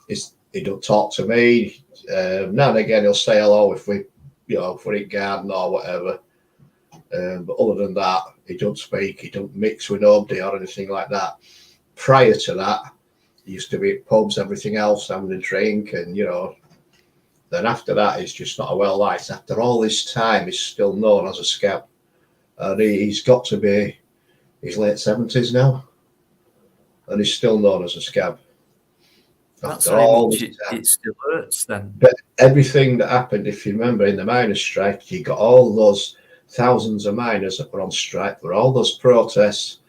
He don't talk to me. Now and again, he'll say hello if we're in garden or whatever. But other than that, he don't speak. He don't mix with nobody or anything like that. Prior to that, he used to be at pubs, everything else, having a drink, and then after that, he's just not a well liked. After all this time, he's still known as a scab. And he's got to be his late 70s now. And he's still known as a scab. That's how much it still hurts then. But everything that happened, if you remember, in the miners' strike, you got all those thousands of miners that were on strike, there were all those protests,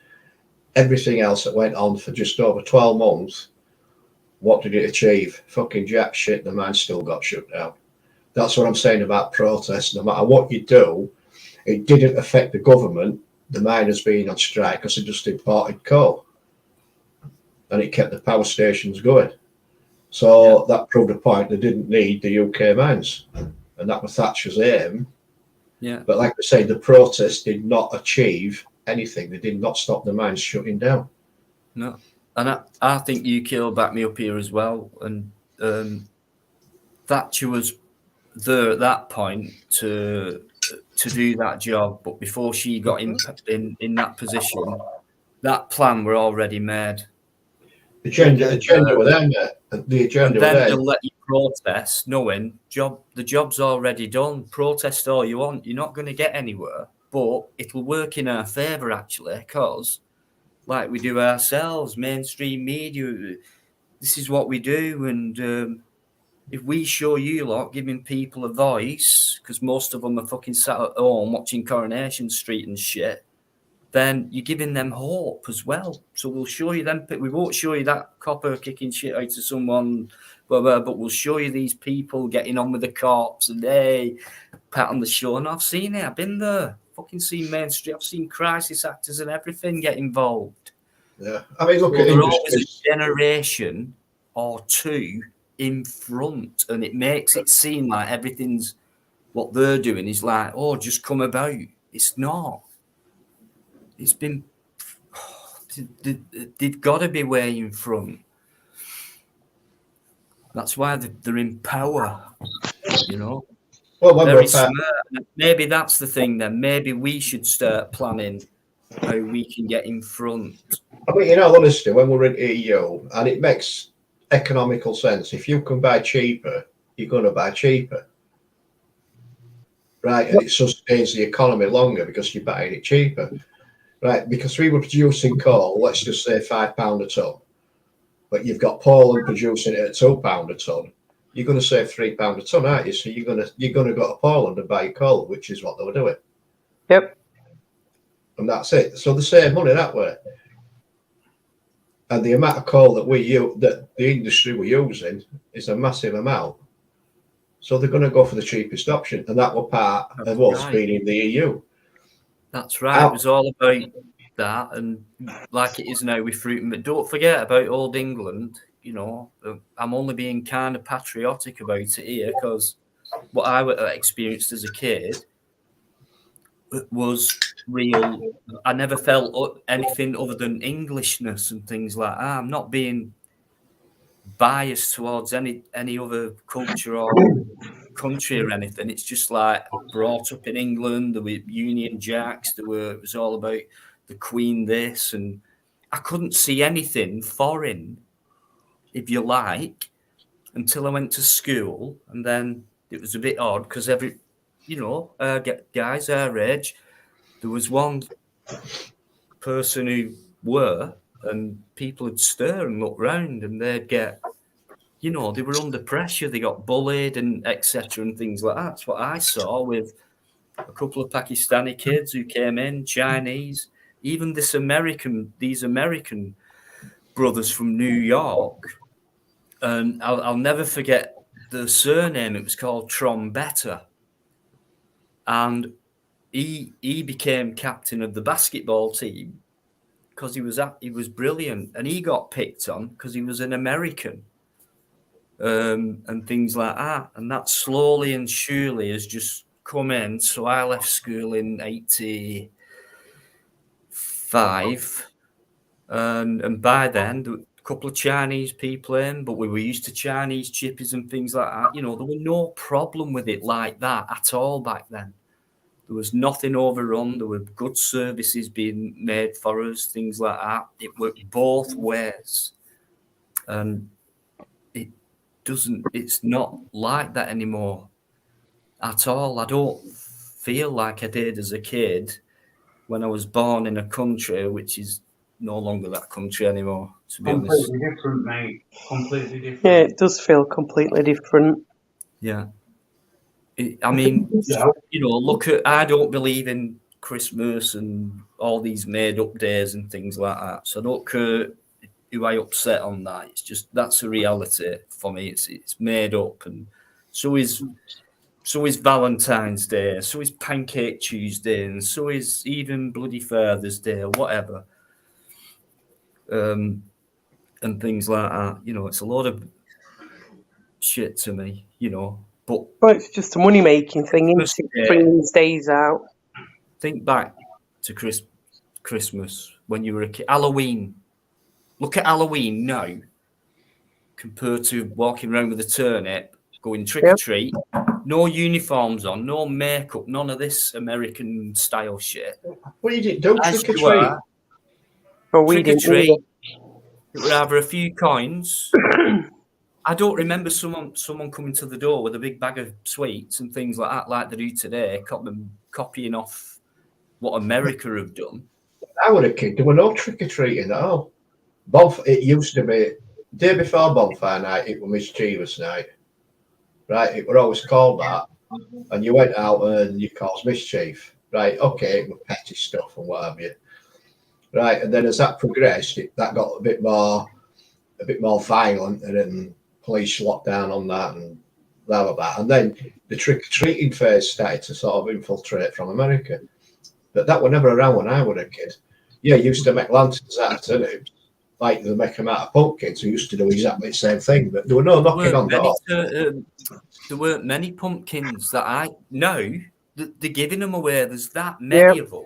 everything else that went on for just over 12 months. What did it achieve? Fucking jack shit, the mine still got shut down. That's what I'm saying about protests. No matter what you do, it didn't affect the government, the miners being on strike, because it just imported coal. And it kept the power stations going. So that proved a point, they didn't need the UK mines. And that was Thatcher's aim. Yeah. But like I say, the protests did not achieve anything. They did not stop the mines shutting down. No. And I think UK will back me up here as well. And Thatcher was there at that point to do that job. But before she got in that position, that plan were already made. The agenda were there, mate. The agenda were there. Then they'll let you protest, knowing the job's already done. Protest all you want. You're not going to get anywhere. But it'll work in our favour, actually, because like we do ourselves, mainstream media, this is what we do. And if we show you lot giving people a voice, because most of them are fucking sat at home watching Coronation Street and shit, then you're giving them hope as well. So we'll show you them. We won't show you that copper kicking shit out to someone, but we'll show you these people getting on with the cops and they pat on the shoulder. And I've seen it. I've been there. Fucking seen mainstream. I've seen crisis actors and everything get involved. Yeah, I mean, look so at they're always a generation or two in front, and it makes it seem like everything's what they're doing is like, oh, just come about. It's not. It's been. They've got to be way in front. That's why they're in power. Well, very smart. Maybe that's the thing then. Maybe we should start planning how we can get in front. I mean, in all honesty, when we're in EU, and it makes economical sense. If you can buy cheaper, you're going to buy cheaper. Right, and it sustains the economy longer because you're buying it cheaper. Right, because we were producing coal, let's just say £5 a tonne, but you've got Poland producing it at £2 a tonne. You're going to save £3 a tonne, aren't you? So you're going to go to Poland and buy coal, which is what they were doing. Yep. And that's it. So they save money that way. And the amount of coal that that the industry were using is a massive amount. So they're going to go for the cheapest option, and that was part of what's been in the EU. That's right. It was all about that, and like it is now with fruit. But don't forget about old England. You know, I'm only being kind of patriotic about it here because what I experienced as a kid was real. I never felt anything other than Englishness and things like that. I'm not being biased towards any other culture or country or anything. It's just like brought up in England. There were Union Jacks. It was all about the Queen this, and I couldn't see anything foreign, if you like, until I went to school, and then it was a bit odd because guys our age, there was one person who were, and people would stare and look round, and they'd get, they were under pressure. They got bullied and etc. and things like that. That's what I saw with a couple of Pakistani kids who came in, Chinese, even these American brothers from New York. And I'll never forget the surname. It was called Trombetta. And he became captain of the basketball team because he was brilliant. And he got picked on because he was an American. And things like that. And that slowly and surely has just come in. So I left school in 85. And by then, there were a couple of Chinese people in, but we were used to Chinese chippies and things like that. There were no problem with it like that at all back then. There was nothing overrun. There were good services being made for us, things like that. It worked both ways. And it's not like that anymore at all. I don't feel like I did as a kid when I was born in a country which is no longer that country anymore, to be honest. Completely different, mate. Completely different. Yeah, it does feel completely different. Yeah. Look at, I don't believe in Christmas and all these made up days and things like that. So I don't care who I upset on that. It's just, that's a reality for me. It's made up, and so is Valentine's Day, so is Pancake Tuesday, and so is even bloody Father's Day or whatever. And things like that. It's a lot of shit to me, But it's just a money making thing, isn't it? Bringing these days out. Think back to Christmas when you were a kid. Halloween. Look at Halloween now compared to walking around with a turnip, going trick or treat. No uniforms on, no makeup, none of this American style shit. What you did? Don't trick or treat. Well, we trick or didn't. treat. It would have a few coins. I don't remember someone coming to the door with a big bag of sweets and things like that, like they do today, copying off what America have done. I was a kid. There were no trick or treating at all. It used to be day before bonfire night. It was mischievous night, right? It was always called that, and you went out and you caused mischief, right? Okay, it was petty stuff and what have you, right? And then as that progressed, that got a bit more violent, and then police locked down on that and blah blah blah. And then the trick or treating phase started to sort of infiltrate from America, but that was never around when I was a kid. Yeah, used to make lanterns out of turnips, like they make them out of pumpkins, who used to do exactly the same thing, but there were no knocking on doors. There weren't many pumpkins that I know. They're giving them away. There's that many of them.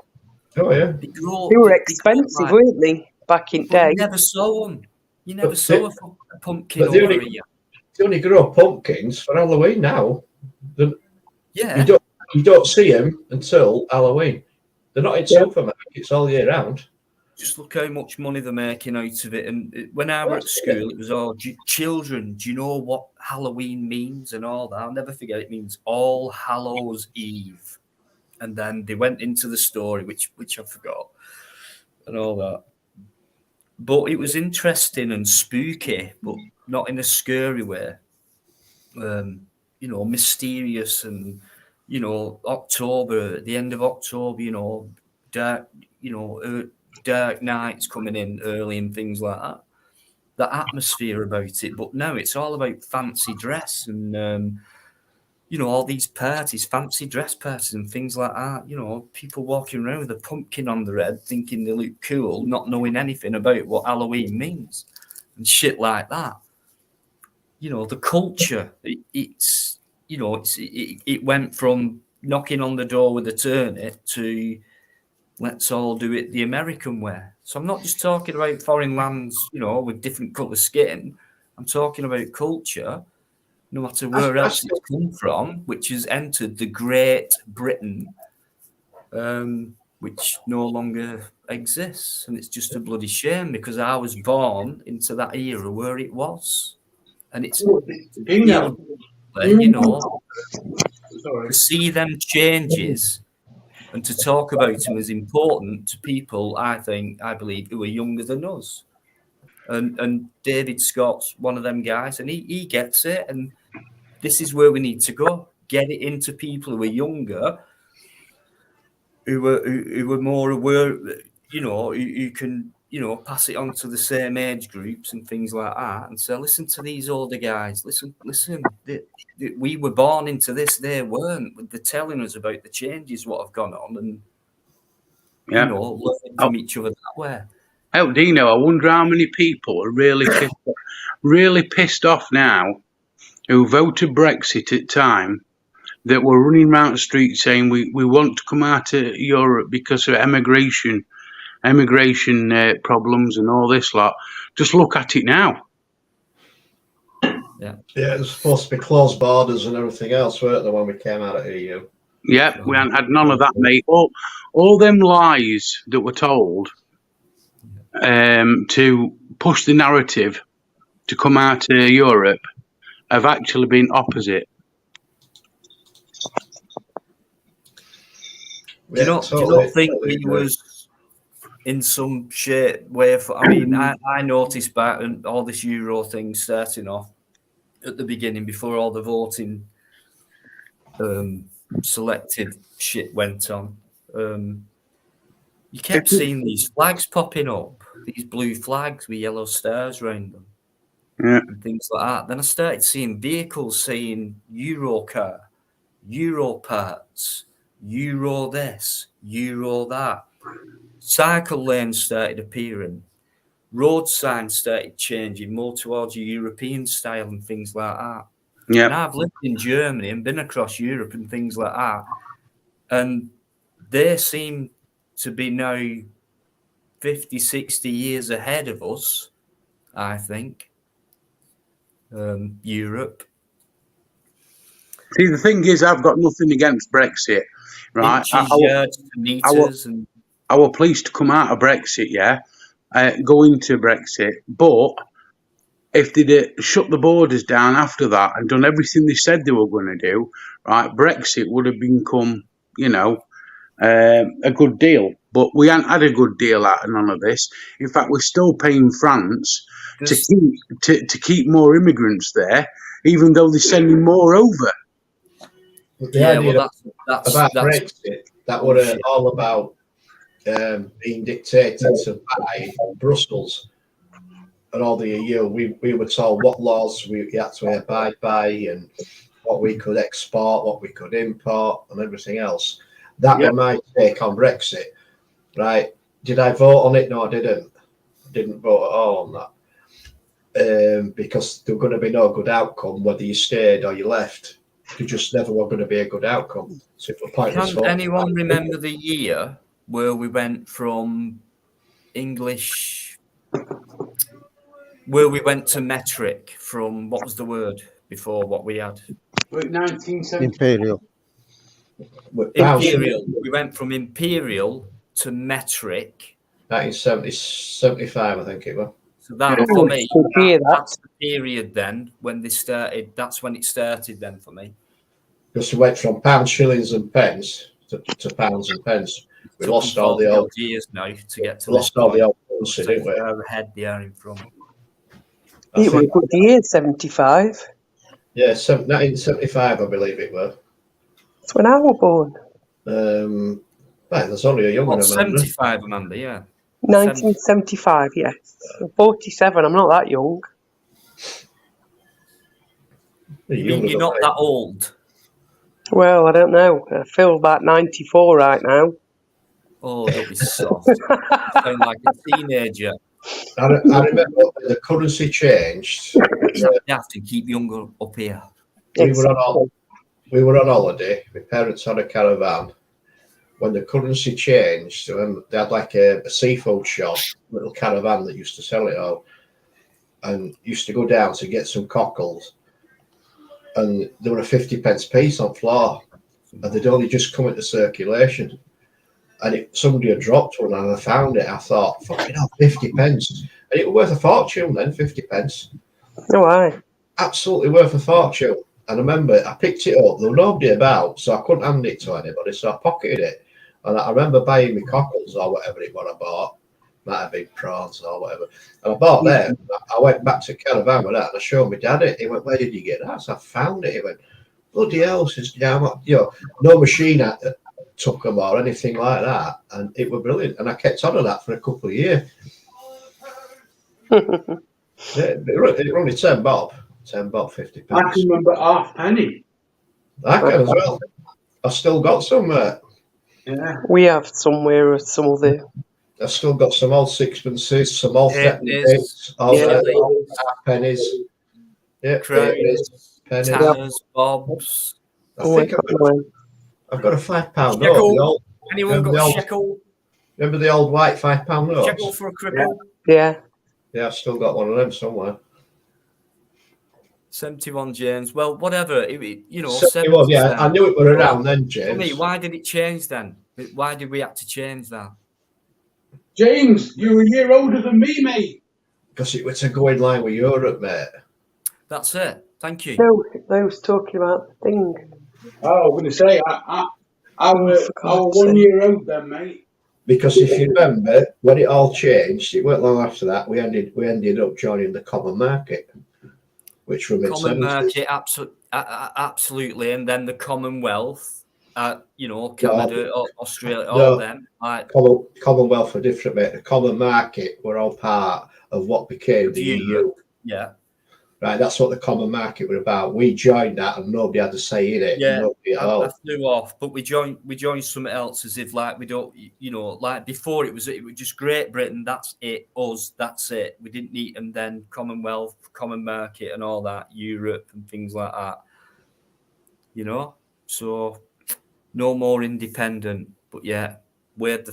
Oh yeah, they were expensive, weren't they, back in day? You never saw them. You never saw a pumpkin over a year. They only grow pumpkins for Halloween now. Yeah, you don't see them until Halloween. They're not in supermarkets all year round. just look how much money they're making out of it. And when I were at school, it was all children. Do you know what Halloween means and all that? I'll never forget. It means All Hallows Eve. And then they went into the story, which I forgot, and all that. But it was interesting and spooky, but not in a scary way. Mysterious and, October, at the end of October, dark, dark nights coming in early and things like that. The atmosphere about it. But now it's all about fancy dress and, all these parties, fancy dress parties and things like that. People walking around with a pumpkin on their head thinking they look cool, not knowing anything about what Halloween means and shit like that. The culture, it went from knocking on the door with a turnip to let's all do it the American way. So I'm not just talking about foreign lands, with different colour skin. I'm talking about culture, no matter where else it's come from, which has entered the Great Britain, which no longer exists. And it's just a bloody shame because I was born into that era where it was. And it's, to see them changes and to talk about them is important to people, I believe, who are younger than us. And David Scott's one of them guys, and he gets it. And this is where we need to go. Get it into people who are younger, who are more aware, who can, pass it on to the same age groups and things like that. And so listen to these older guys. Listen. We were born into this. They weren't. They're telling us about the changes, what have gone on, and learning from each other that way. Oh, Dino, I wonder how many people are really pissed off now who voted Brexit at time that were running around the street saying we want to come out of Europe because of immigration problems and all this lot. Just look at it now. Yeah, it was supposed to be closed borders and everything else, weren't there, when we came out of EU? Yeah, we hadn't had none of that, mate. All them lies that were told to push the narrative to come out of Europe have actually been opposite. Do you not think he was in some shape way? I noticed back and all this Euro thing starting off at the beginning before all the voting selected shit went on. You kept seeing these flags popping up, these blue flags with yellow stars around them, and things like that. Then I started seeing vehicles saying Euro car, Euro parts, Euro this, Euro that. Cycle lanes started appearing. Road signs started changing more towards your European style and things like that. Yeah. And I've lived in Germany and been across Europe and things like that. And they seem to be now 50, 60 years ahead of us, I think. Europe. See, the thing is, I've got nothing against Brexit, right? I were pleased to come out of Brexit, go into Brexit, but if they'd shut the borders down after that and done everything they said they were going to do, right, Brexit would have become, a good deal. But we haven't had a good deal out of none of this. In fact, we're still paying France to keep more immigrants there, even though they're sending more over. That's Brexit. That was all about being dictated to by Brussels and all the EU. We were told what laws we had to abide by and what we could export, what we could import, and everything else. That was my take on Brexit. Right? Did I vote on it? No, I didn't. I didn't vote at all on that because there was going to be no good outcome whether you stayed or you left. There just never was going to be a good outcome. So can anyone remember the year where we went from English, where we went to metric from, what was the word before what we had? 1970. Imperial. Imperial. We went from imperial to metric 1970, 75, I think it was. So that Yeah. for me, Good year, that. that's the period then when they started. That's when it started then for me. Because we went from pounds, shillings, and pence to pounds and pence. We Took lost them all the 40 old, odd years now to get to this lost all point. the old currency, So didn't we? far ahead they are in front. I It was a think, good year, 75. yeah, 1975, I believe it was. That's when I was born. Right, there's only a young What, one, Amanda. 75, Amanda? Yeah. 1975, yes. I'm 47, I'm not that young. You're You younger mean you're than not me. that old? Well, I don't know. I feel about 94 right now. Oh, don't be soft. You sound like a teenager. I remember when the currency changed. You have to keep younger up here. We were on Exactly. we were on holiday. My parents had a caravan. When the currency changed, they had like a seafood shop, little caravan that used to sell it all, and used to go down to get some cockles. And there were a 50p piece on floor, and they'd only just come into circulation. And somebody had dropped one, and I found it. I thought, fucking hell, 50p. And it was worth a fortune then, 50p. No, I. Absolutely worth a fortune. And I remember I picked it up. There was nobody about, so I couldn't hand it to anybody. So I pocketed it. And I remember buying me cockles or whatever it was I bought. Might have been prawns or whatever. And I bought them. I went back to caravan with that and I showed my dad it. He went, "Where did you get that?" So I found it. He went, "Bloody hell, says, no machine took them or anything like that." And it was brilliant. And I kept on of that for a couple of years. It only 10 bob. 10 bob, 50p. I can remember halfpenny. I can as well. I've still got some. Yeah. We have somewhere or some other. I've still got some old sixpences, some old Halfpennies, bits, old Yeah. pennies. Yeah, crowns, pennies. tanners, bobs. I Oh, I think got mine. I've got a £5 note. Shekel. The old, Anyone remember got the a old- shekel? remember the old white £5 notes? Shekel for a cripple? Yeah. Yeah, I've still got one of them somewhere. 71 James. Well, whatever. You know, 71, yeah, I knew it were around then, For James. me, why did it change then? Why did we have to change that? James, you're a year older than me, mate. Because it was to go in line with Europe, mate. That's it. Thank you. No, I was talking about the thing. Oh, I'm going to say, I was 1 year old then, mate. Because if you remember, when it all changed, it weren't long after that, we ended up joining the common market, which were Common mid-70s. market, absolutely. And then the Commonwealth, Canada, Australia, all them. Commonwealth were different, mate. The common market were all part of what became the EU. Yeah. Right, that's what the common market were about. We joined that and nobody had a say in it. Yeah, Nobody at all. I flew off, but we joined something else as if like we don't, like before it was just Great Britain, that's it, us, that's it. We didn't need them then, Commonwealth, common market and all that, Europe and things like that. So no more independent, but yeah, where'd the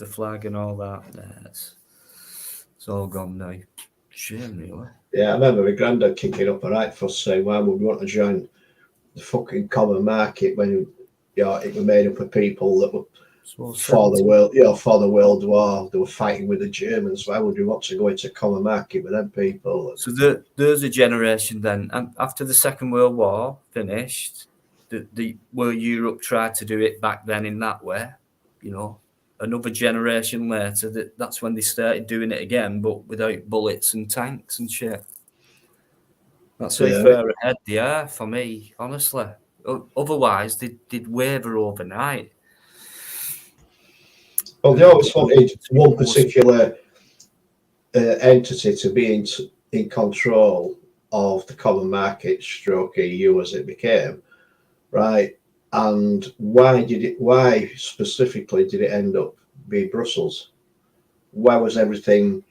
flag and all that. It's all gone now. Shame, really. Yeah, I remember my granddad kicking up a right fuss saying, "Why would we want to join the fucking common market when it was made up of people that were for the World War, they were fighting with the Germans. Why would we want to go into common market with them people?" So there's a generation then, and after the Second World War finished, where Europe tried to do it back then in that way, another generation later, that's when they started doing it again, but without bullets and tanks and shit. That's how far ahead they are for me, honestly. Otherwise, they'd waver overnight. Well, they always wanted one particular entity to be in control of the common market stroke EU as it became, right? And why specifically did it end up being Brussels? Why was everything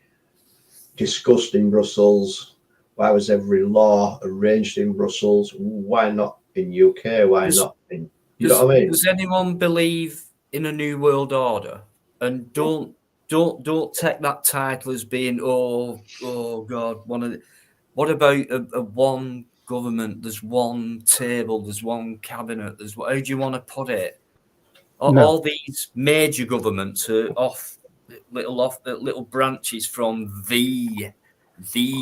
discussed in Brussels? Why was every law arranged in Brussels? Why not in UK? Why not in, you know what I mean? Does anyone believe in a new world order? And don't take that title as being oh God, what about a one government? There's one table, there's one cabinet, how do you want to put it? All these major governments are off little branches from the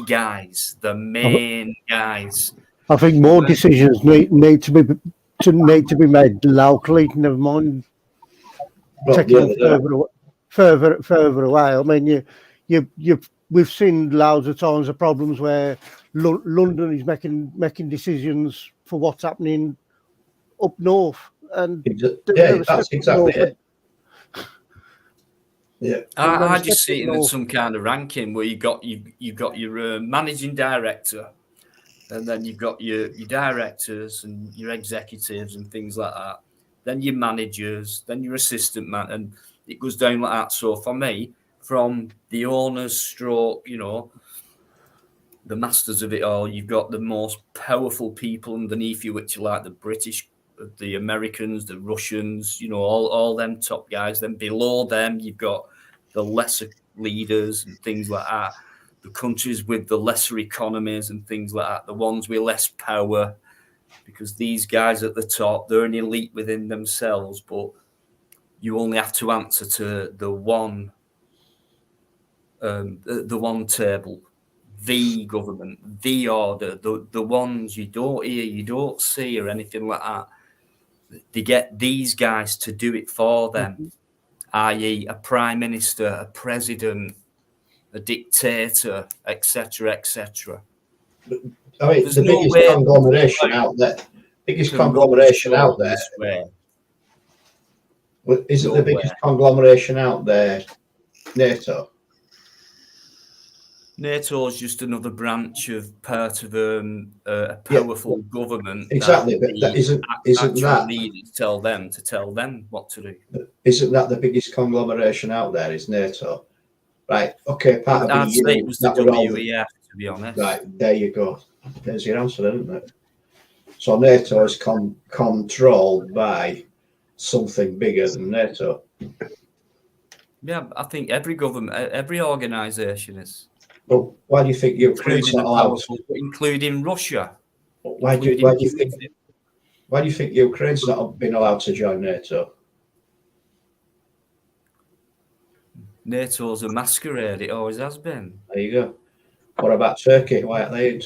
guys, the main guys. I think more decisions need to be made locally. Never mind taking them further away. I mean, we've seen loads of times of problems where London is making decisions for what's happening up north, and that's exactly it. Yeah, I just see it in some kind of ranking where you've got your managing director, and then you've got your directors and your executives and things like that. Then your managers, then your assistant man, and it goes down like that. So for me, from the owners stroke, the masters of it all, you've got the most powerful people underneath you, which are like the British, the Americans, the Russians, all them top guys. Then below them, you've got the lesser leaders and things like that. The countries with the lesser economies and things like that. The ones with less power, because these guys at the top, they're an elite within themselves, but you only have to answer to the one table, the government, the order, the ones you don't hear, you don't see, or anything like that. They get these guys to do it for them, i.e. a prime minister, a president, a dictator, etc., etc. I mean, the biggest conglomeration out there. Isn't the biggest conglomeration out there NATO? NATO is just another branch of part of a powerful government. Exactly, but that isn't that leaders tell them what to do. Isn't that the biggest conglomeration out there? Is NATO? Right. Okay. Part of I'd say it was the WEF, to be honest. Right. There you go. There's your answer, isn't it? So NATO is controlled by something bigger than NATO. Yeah, I think every government, every organisation is. Well, why do you think Ukraine's not allowed? Including Russia. Why do you think Ukraine's not been allowed to join NATO? NATO's a masquerade. It always has been. There you go. What about Turkey? Why aren't they?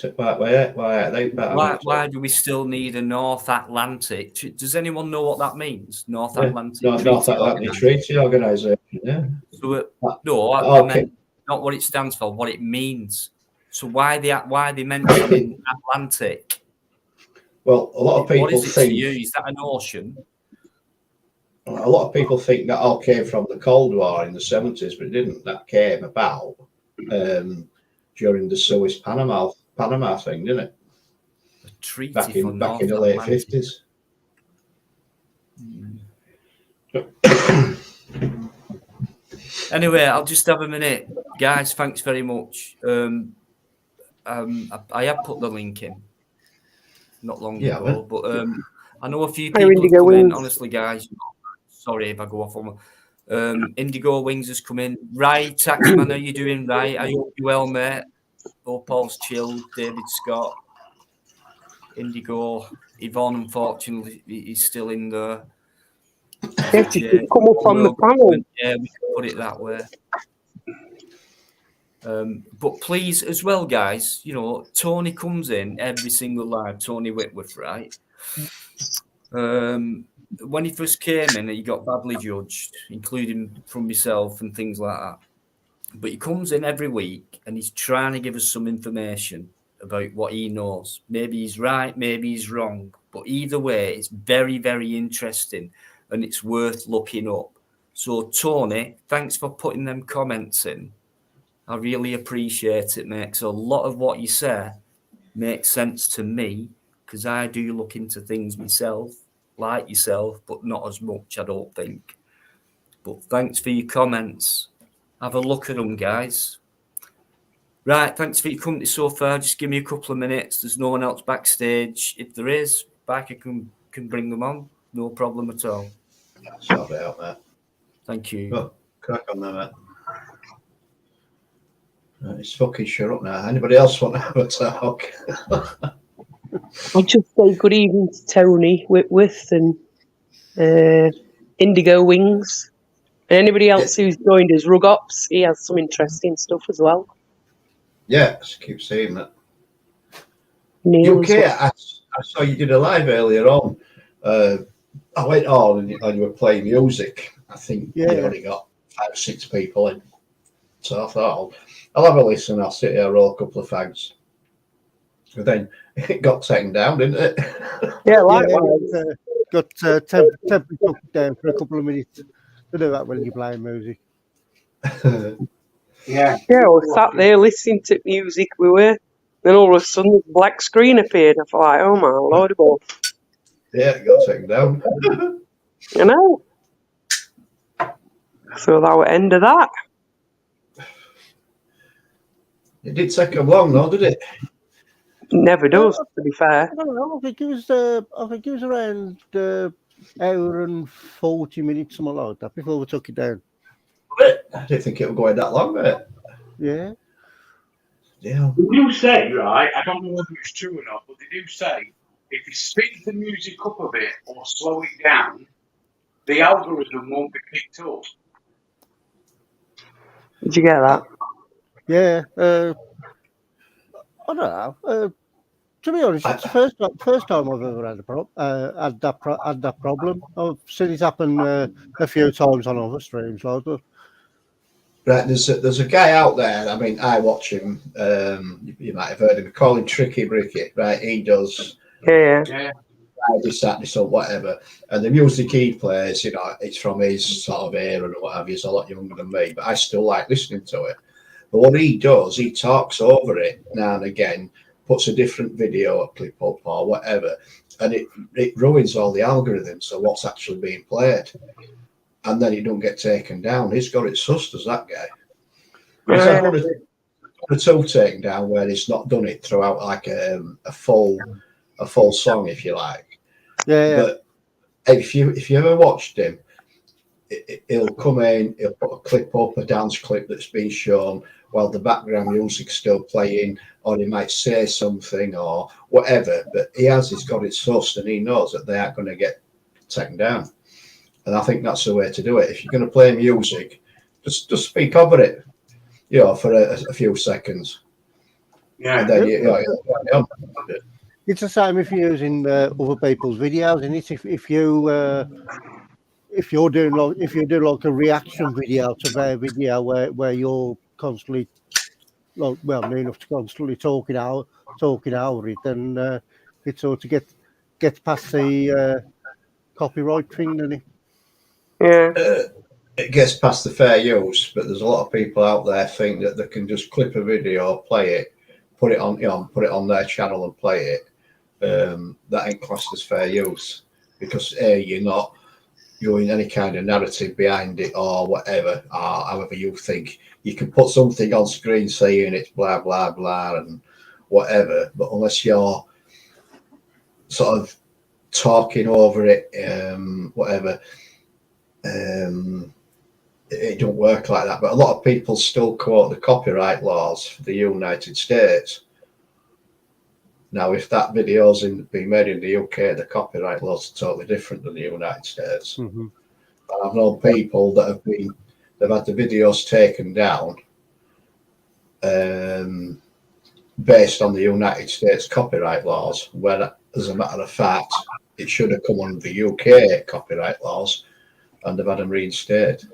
Why do we still need a North Atlantic? Does anyone know what that means? North Atlantic. North Atlantic Treaty Organisation. Yeah. So I meant not what it stands for, what it means. So why are they mentioning Atlantic? Well, a lot of people what is it think. To you? Is that an ocean? A lot of people think that all came from the Cold War in the 70s, but it didn't. That came about during the Suez Panama thing, didn't it? A treaty back in the late 50s. Anyway, I'll just have a minute, guys. Thanks very much. I have put the link in not long ago, but I know a few people have come in. Honestly, guys, sorry if I go off on. Indigo Wings has come in. Right, Taxman, how you doing? Right, I hope you well, mate. Hope all's chill. David Scott, Indigo, Yvonne. Unfortunately, he's still in there. Yes, you could come up on the panel. Yeah, we can put it that way. But please, as well, guys, Tony comes in every single live. Tony Whitworth, right? When he first came in, he got badly judged, including from myself and things like that. But he comes in every week and he's trying to give us some information about what he knows. Maybe he's right, maybe he's wrong. But either way, it's very, very interesting and it's worth looking up. So, Tony, thanks for putting them comments in. I really appreciate it, mate. So a lot of what you say makes sense to me because I do look into things myself, like yourself, but not as much, I don't think. But thanks for your comments. Have a look at them, guys. Right, thanks for your company so far. Just give me a couple of minutes. There's no one else backstage. If there is, Biker can bring them on. No problem at all. Sort it out, mate. Thank you. Oh, crack on there, mate. It's fucking shut up now. Anybody else want to have a talk? I'll just say good evening to Tony Whitworth and Indigo Wings. And anybody else who's joined us, Rug Ops, he has some interesting stuff as well. Yeah, I keep saying that. Neil as UK, well. I saw you did a live earlier on. I went on and you were playing music. I think you only got 5 or 6 people in. So I thought, I'll have a listen. I'll sit here, roll a couple of fags. But then it got taken down, didn't it? Yeah, likewise. Yeah, got temporarily took down for a couple of minutes. To do that when you're playing music. Yeah. Yeah, we sat there listening to music, we were. Then all of a sudden, the black screen appeared. I thought, like, oh my lord above. Yeah, it got taken down. I know. So that was the end of that. It did take them long, though, did it? Never does, to be fair. I don't know. I think it was around hour and 40 minutes, something like that, before we took it down. I didn't think it would go in that long, mate. Yeah. Yeah. They do say, right, I don't know whether it's true or not, but they do say if you speed the music up a bit or slow it down, the algorithm won't be picked up. Did you get that? Yeah. I don't know. To be honest, it's the first time I've ever had that problem. I've seen it happen a few times on other streams like that. Right, there's a guy out there. I mean, I watch him. You might have heard him. We call him Tricky Bricky. Right, he does. Yeah. This, or whatever. And the music he plays, you know, it's from his sort of era and what have you. He's a lot younger than me, but I still like listening to it. But what he does, he talks over it now and again, puts a different video clip up or whatever, and it ruins all the algorithms of what's actually being played. And then it don't get taken down. He's got it sussed as that guy. He's had one or two taken down where he's not done it throughout like a full song, if you like. Yeah. But if you ever watched him, he'll come in, he'll put a clip up, a dance clip that's been shown while the background music's still playing, or he might say something or whatever. But he's got it sussed, and he knows that they aren't going to get taken down. And I think that's the way to do it. If you're going to play music, just speak over it, you know, for a few seconds. Yeah. And then It's the same if you're using other people's videos, and it's if you're doing like a reaction video to their video where you're constantly near enough to constantly talking over it, then it sort of gets past the copyright thing, doesn't it? Yeah. It gets past the fair use, but there's a lot of people out there think that they can just clip a video, play it, put it on their channel and play it. That ain't classed as fair use because you're not doing any kind of narrative behind it or whatever, or however you think. You can put something on screen saying it's blah blah blah and whatever, but unless you're sort of talking over it, whatever, it don't work like that. But a lot of people still quote the copyright laws for the United States. Now, if that video's being made in the UK, the copyright laws are totally different than the United States. Mm-hmm. And I've known people that they've had the videos taken down based on the United States copyright laws, where, as a matter of fact, it should have come under the UK copyright laws, and they've had them reinstated.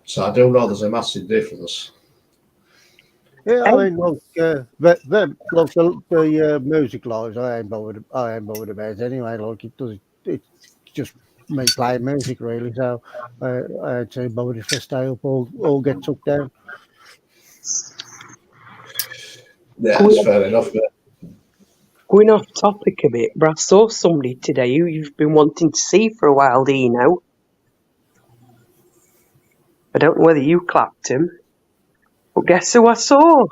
So I do know there's a massive difference. Yeah, I mean, the music laws, I ain't bothered about anyway. Like it's just me playing music really. So I ain't too bothered if they stay up or get took down. Yeah, that's fair enough. Going off topic a bit, but I saw somebody today who you've been wanting to see for a while, do you know? I don't know whether you clapped him, but guess who I saw?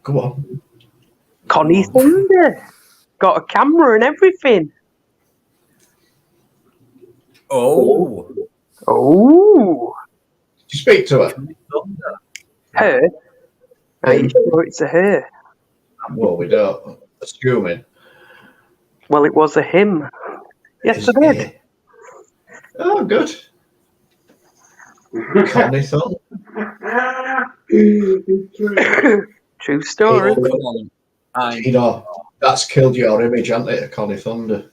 Come on. Connie Thunder. Got a camera and everything. Oh. Oh. Did you speak to her? Her? Are you sure it's a her? Well, we don't. Assuming. Well, it was a him. Yes, I did. Oh, good. Connie Thunder. True story. Oh, come on. You know, that's killed your image, hasn't it, Connie Thunder?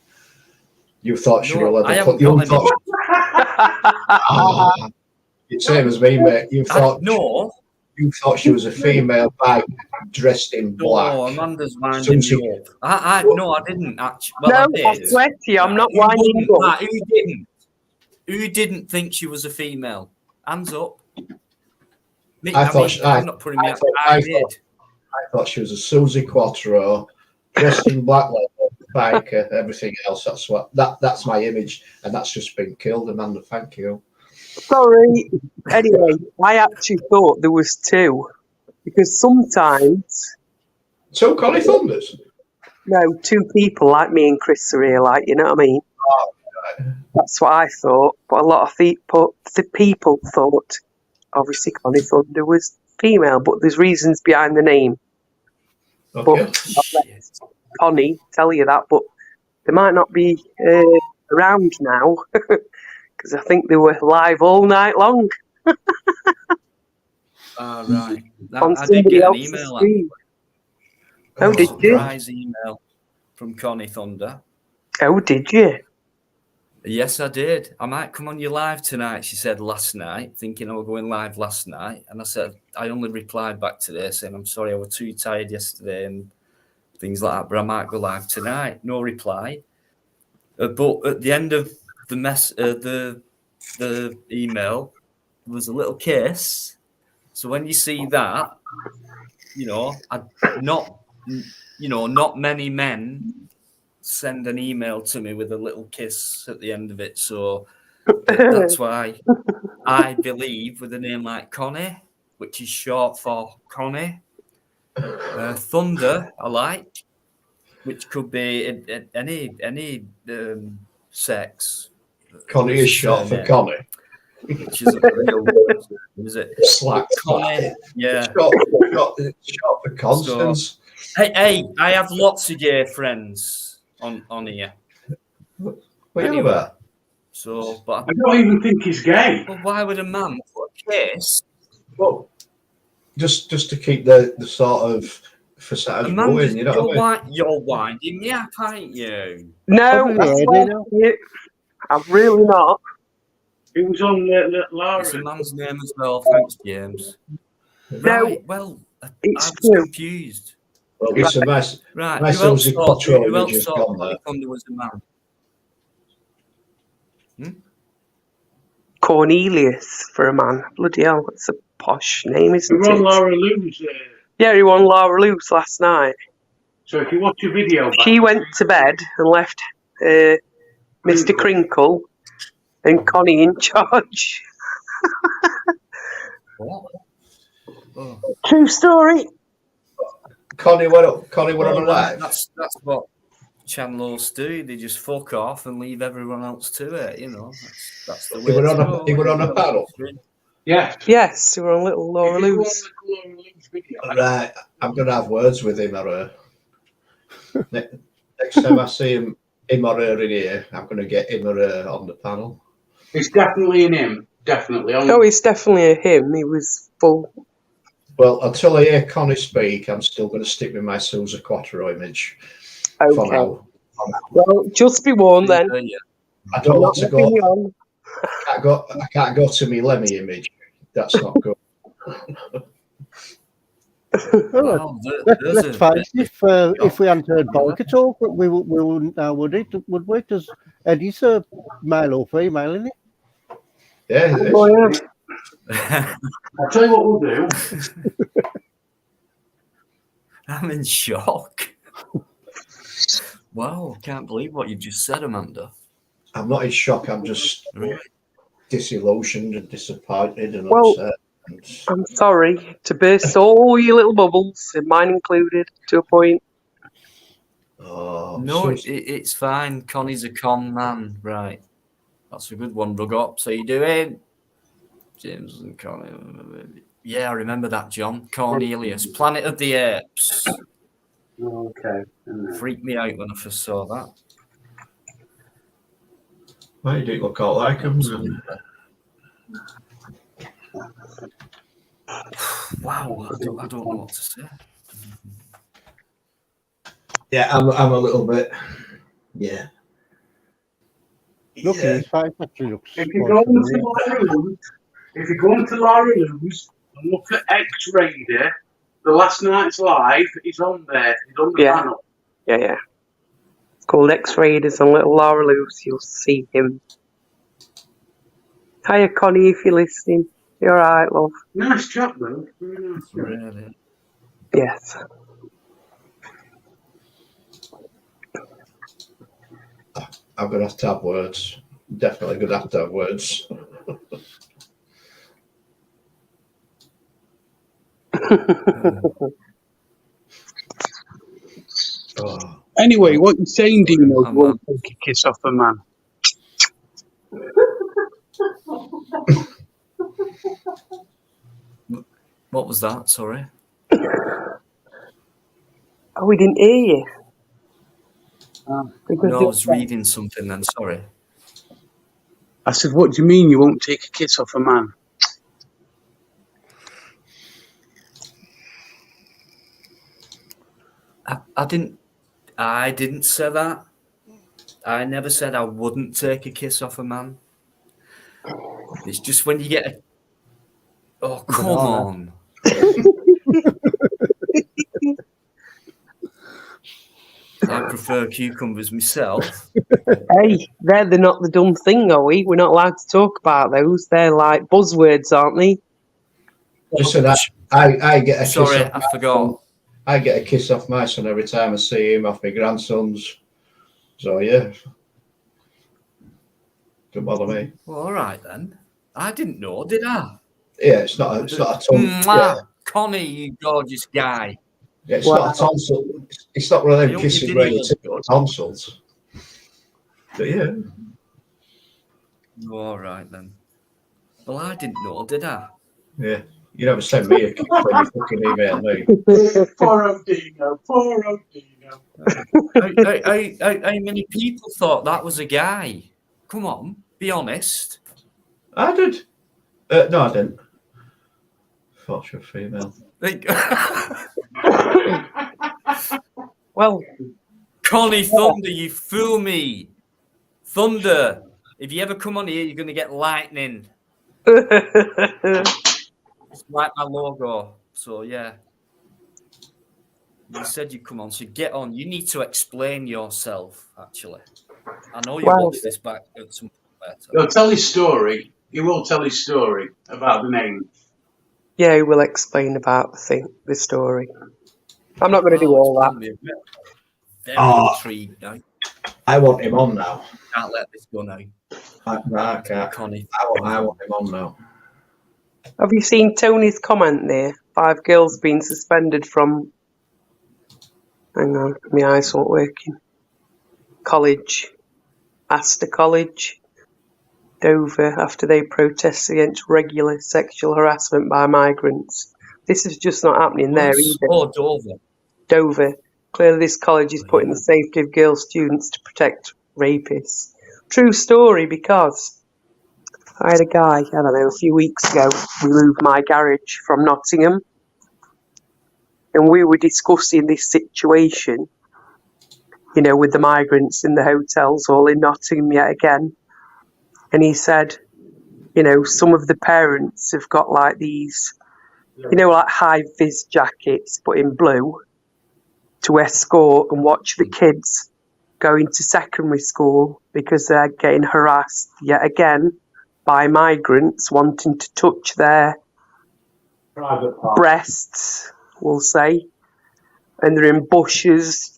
You thought she No, was I a haven't you got thought it's same as me, mate. You thought she was a female bike dressed in black. No, Amanda's winding Susie. me up. No, I didn't actually. Well, No, I I did. swear to you, I'm not Who winding wouldn't, you up. Matt, who didn't? Who didn't think she was a female? Hands up. Me, I'm not putting me up. I did. I thought she was a Susie Quattro, dressed in black leather, biker, everything else. That's my image, and that's just been killed. Amanda, thank you. Sorry. Anyway, I actually thought there was two. Because sometimes... Two Connie Thunders? No, two people like me and Chris are here, like, you know what I mean? Oh, right. That's what I thought. But a lot of people thought, obviously, Connie Thunder was female, but there's reasons behind the name. Okay. But I'll let Connie tell you that, but they might not be around now, because I think they were live all night long. Right. On I did somebody get an else's email. screen. Oh, did you? Surprise email from Connie Thunder. Oh, did you? Yes, I did. I might come on your live tonight, she said last night, thinking I was going live last night. And I said, I only replied back today saying, I'm sorry, I was too tired yesterday and things like that, but I might go live tonight. No reply. But at the end of the email, there was a little kiss. So when you see that, not many men send an email to me with a little kiss at the end of it. So that's why I believe with a name like Connie, which is short for Connie, Thunder, I like, which could be any sex. Connie is short for Connie. Which isn't real word, is it? Slack. Connie, yeah. Short for Constance. So, hey, I have lots of gay friends on here. What anyway. So, but I don't even think he's gay. Well, why would a man put a kiss? Well, just to keep the sort of facade going, you know what I mean? You're winding me up, ain't you? No, I'm really not. He was on Laura. It's a man's name as well. Thanks, James. No, right. Well, I was confused. Well, it's a nice. Right. Nice who else thought gone Thunder was a man? Cornelius for a man. Bloody hell, that's a posh name, isn't it? He won Laura Lou's. Yeah, he won Laura Lou's last night. So if you watch your video, she went to bed and left Mr. Crinkle and Connie in charge. What? Oh. True story. Connie went on live. That's what channels do. They just fuck off and leave everyone else to it. That's the way. He went on a panel. Yeah. Yes, we were on little Laura Lou's. Right, I'm gonna have words with him or her. Next time I see him or her in here, I'm gonna get him or her on the panel. It's definitely an him. Definitely. Oh, it's definitely a him. He was full. Well, until I hear Connie speak, I'm still going to stick with my Susie Quattro image. Okay. For now. Well, just be warned then. I don't want to go. I can't go to my Lemmy image. That's not good. Well, let's face it, if we hadn't heard Biker talk, we wouldn't now, would it? Would we? Because Eddie's a male or female, isn't he? Yeah, it is. I'll tell you what we'll do. I'm in shock. Wow, can't believe what you just said, Amanda. I'm not in shock. I'm just disillusioned and disappointed and well, upset. I'm sorry to burst all your little bubbles, and mine included, to a point. Oh, no, it's fine. Connie's a con man, right? That's a good one, Rug Up. So you doing? James and Connie. Yeah, I remember that, John. Cornelius, Planet of the Apes. Okay. Freaked me out when I first saw that. Why you didn't look out like him? Absolutely. Wow, I don't know what to say. Yeah, I'm a little bit. Yeah. Look, his face actually looks If you quite go into familiar. Laura Lou's and look at X-Raider, the last night's live is on there. It's on the Yeah. panel. Yeah. It's called X-Raiders and Little Laura Loose. You'll see him. Hiya, Connie, if you're listening. You alright, love? Nice chap, though. Very nice chap. Really. Yes. I'm going to have words. Definitely going to have words. Oh. Anyway, what you're saying, Dino, I'm won't take a kiss off a man. What was that? Sorry. Oh, we didn't hear you. Because No, I was reading something then. Sorry. I said, what do you mean you won't take a kiss off a man? I didn't say that. I never said I wouldn't take a kiss off a man. It's just when you get a... Oh, come on. I prefer cucumbers myself. Hey, they're not the dumb thing, are we? We're not allowed to talk about those. They're like buzzwords, aren't they? Just so that I get a kiss. Sorry, off I my forgot. son. I get a kiss off my son every time I see him off my grandsons. So yeah, don't bother me. Well, all right then. I didn't know, did I? Yeah, it's not a tongue. Yeah, Connie, you gorgeous guy. yeah, it's not a tonsil. It's not one of I them hope kisses you where did you it. tip your tonsils. But yeah, All right then. Well, I didn't know, did I? yeah. You never send me a kiss when you fucking email me. Poor old Dino. Poor old Dino. How many people thought that was a guy? Come on, be honest. I did. No, I didn't. Thought you were female. Well, Connie Thunder, you fool me. Thunder, if you ever come on here, you're going to get lightning. It's like my logo. So, yeah. You said you'd come on, so get on. You need to explain yourself, actually. I know you watch this back at some point later. He'll tell his story. He will tell his story about the name. yeah, he will explain about the story. I'm not going to do all that. Very intrigued now. I want him on now. Can't let this go now. I can't. Connie. I want him on now. Have you seen Tony's comment there? 5 girls being suspended from... Hang on, my eyes weren't working. College. Astor College. Dover, after they protest against regular sexual harassment by migrants. This is just not happening there either. Oh, Dover. Dover. Clearly this college is putting the safety of girl students to protect rapists. True story, because I had a guy, I don't know, a few weeks ago, we moved my garage from Nottingham, and we were discussing this situation, you know, with the migrants in the hotels all in Nottingham yet again. And he said, you know, some of the parents have got like these, you know, like high-vis jackets, but in blue, to escort and watch the kids go into secondary school because they're getting harassed yet again by migrants wanting to touch their breasts, we'll say. And they're in bushes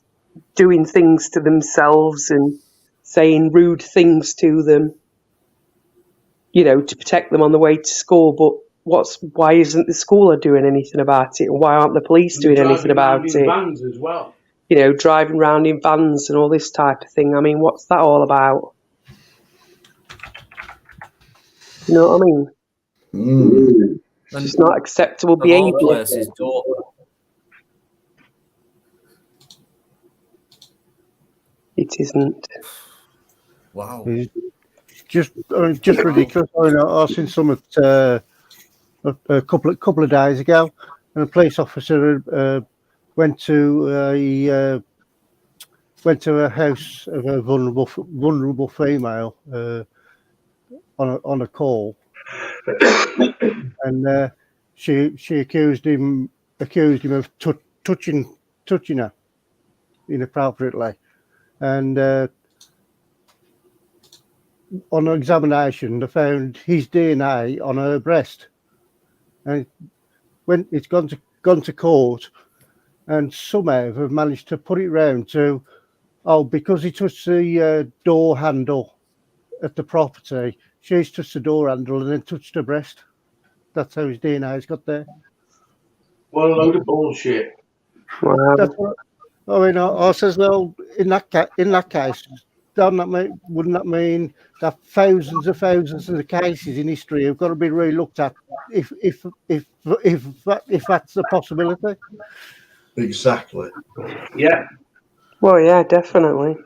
doing things to themselves and saying rude things to them, you know, to protect them on the way to school. But why isn't the school doing anything about it? And why aren't the police doing anything about it? Vans as well. You know, driving around in vans and all this type of thing. I mean, what's that all about? You know what I mean? It's just not acceptable Of all behaviour. places, Dover. It isn't. Wow. just ridiculous. I mean, I've seen some a couple of days ago, and a police officer went to a house of a vulnerable female on a call, and she accused him of touching her inappropriately, and on examination they found his DNA on her breast, and when it's gone to court, and somehow have managed to put it round to, because he touched the door handle at the property, she's touched the door handle and then touched her breast. That's how his DNA's got there. What a load of bullshit. Wow. That's what I mean. I says, well, in that case, wouldn't that mean that thousands of cases in history have got to be re-looked at if that's a possibility? Exactly. Yeah. Well, yeah, definitely.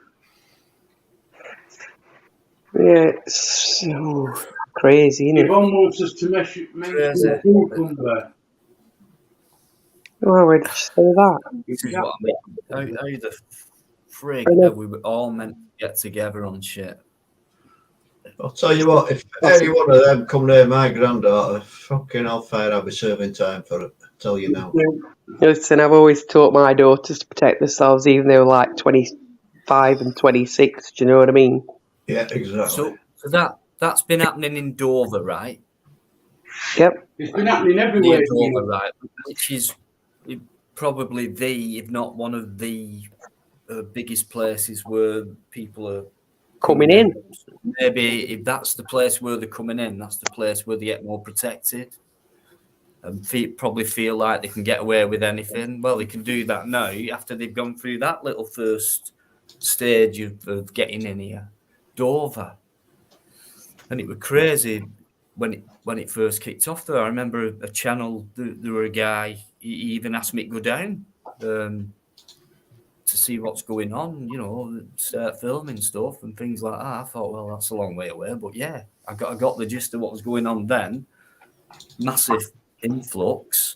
Yeah, it's so crazy, isn't it? Yvonne wants us to mention Crazy. cucumber. Why would you say that? This is what I mean. How the frig I know. are we all meant to get together on shit? I'll tell you what, if any one of them come near my granddaughter, fucking hellfire, I'll be serving time for it. I tell you now. Listen, I've always taught my daughters to protect themselves, even though they're like 25 and 26. Do you know what I mean? Yeah, exactly. So that's been happening in Dover, right? Yep. It's been happening everywhere. Near Dover, right? Which is probably if not one of the biggest places where people are Coming in. Maybe if that's the place where they're coming in, that's the place where they get more protected and probably feel like they can get away with anything. Well, they can do that now after they've gone through that little first stage of getting in here. Dover. And it was crazy when it first kicked off there. I remember a channel, there were a guy, he even asked me to go down to see what's going on, start filming stuff and things like that. I thought, well, that's a long way away, but yeah, I got the gist of what was going on then. Massive influx.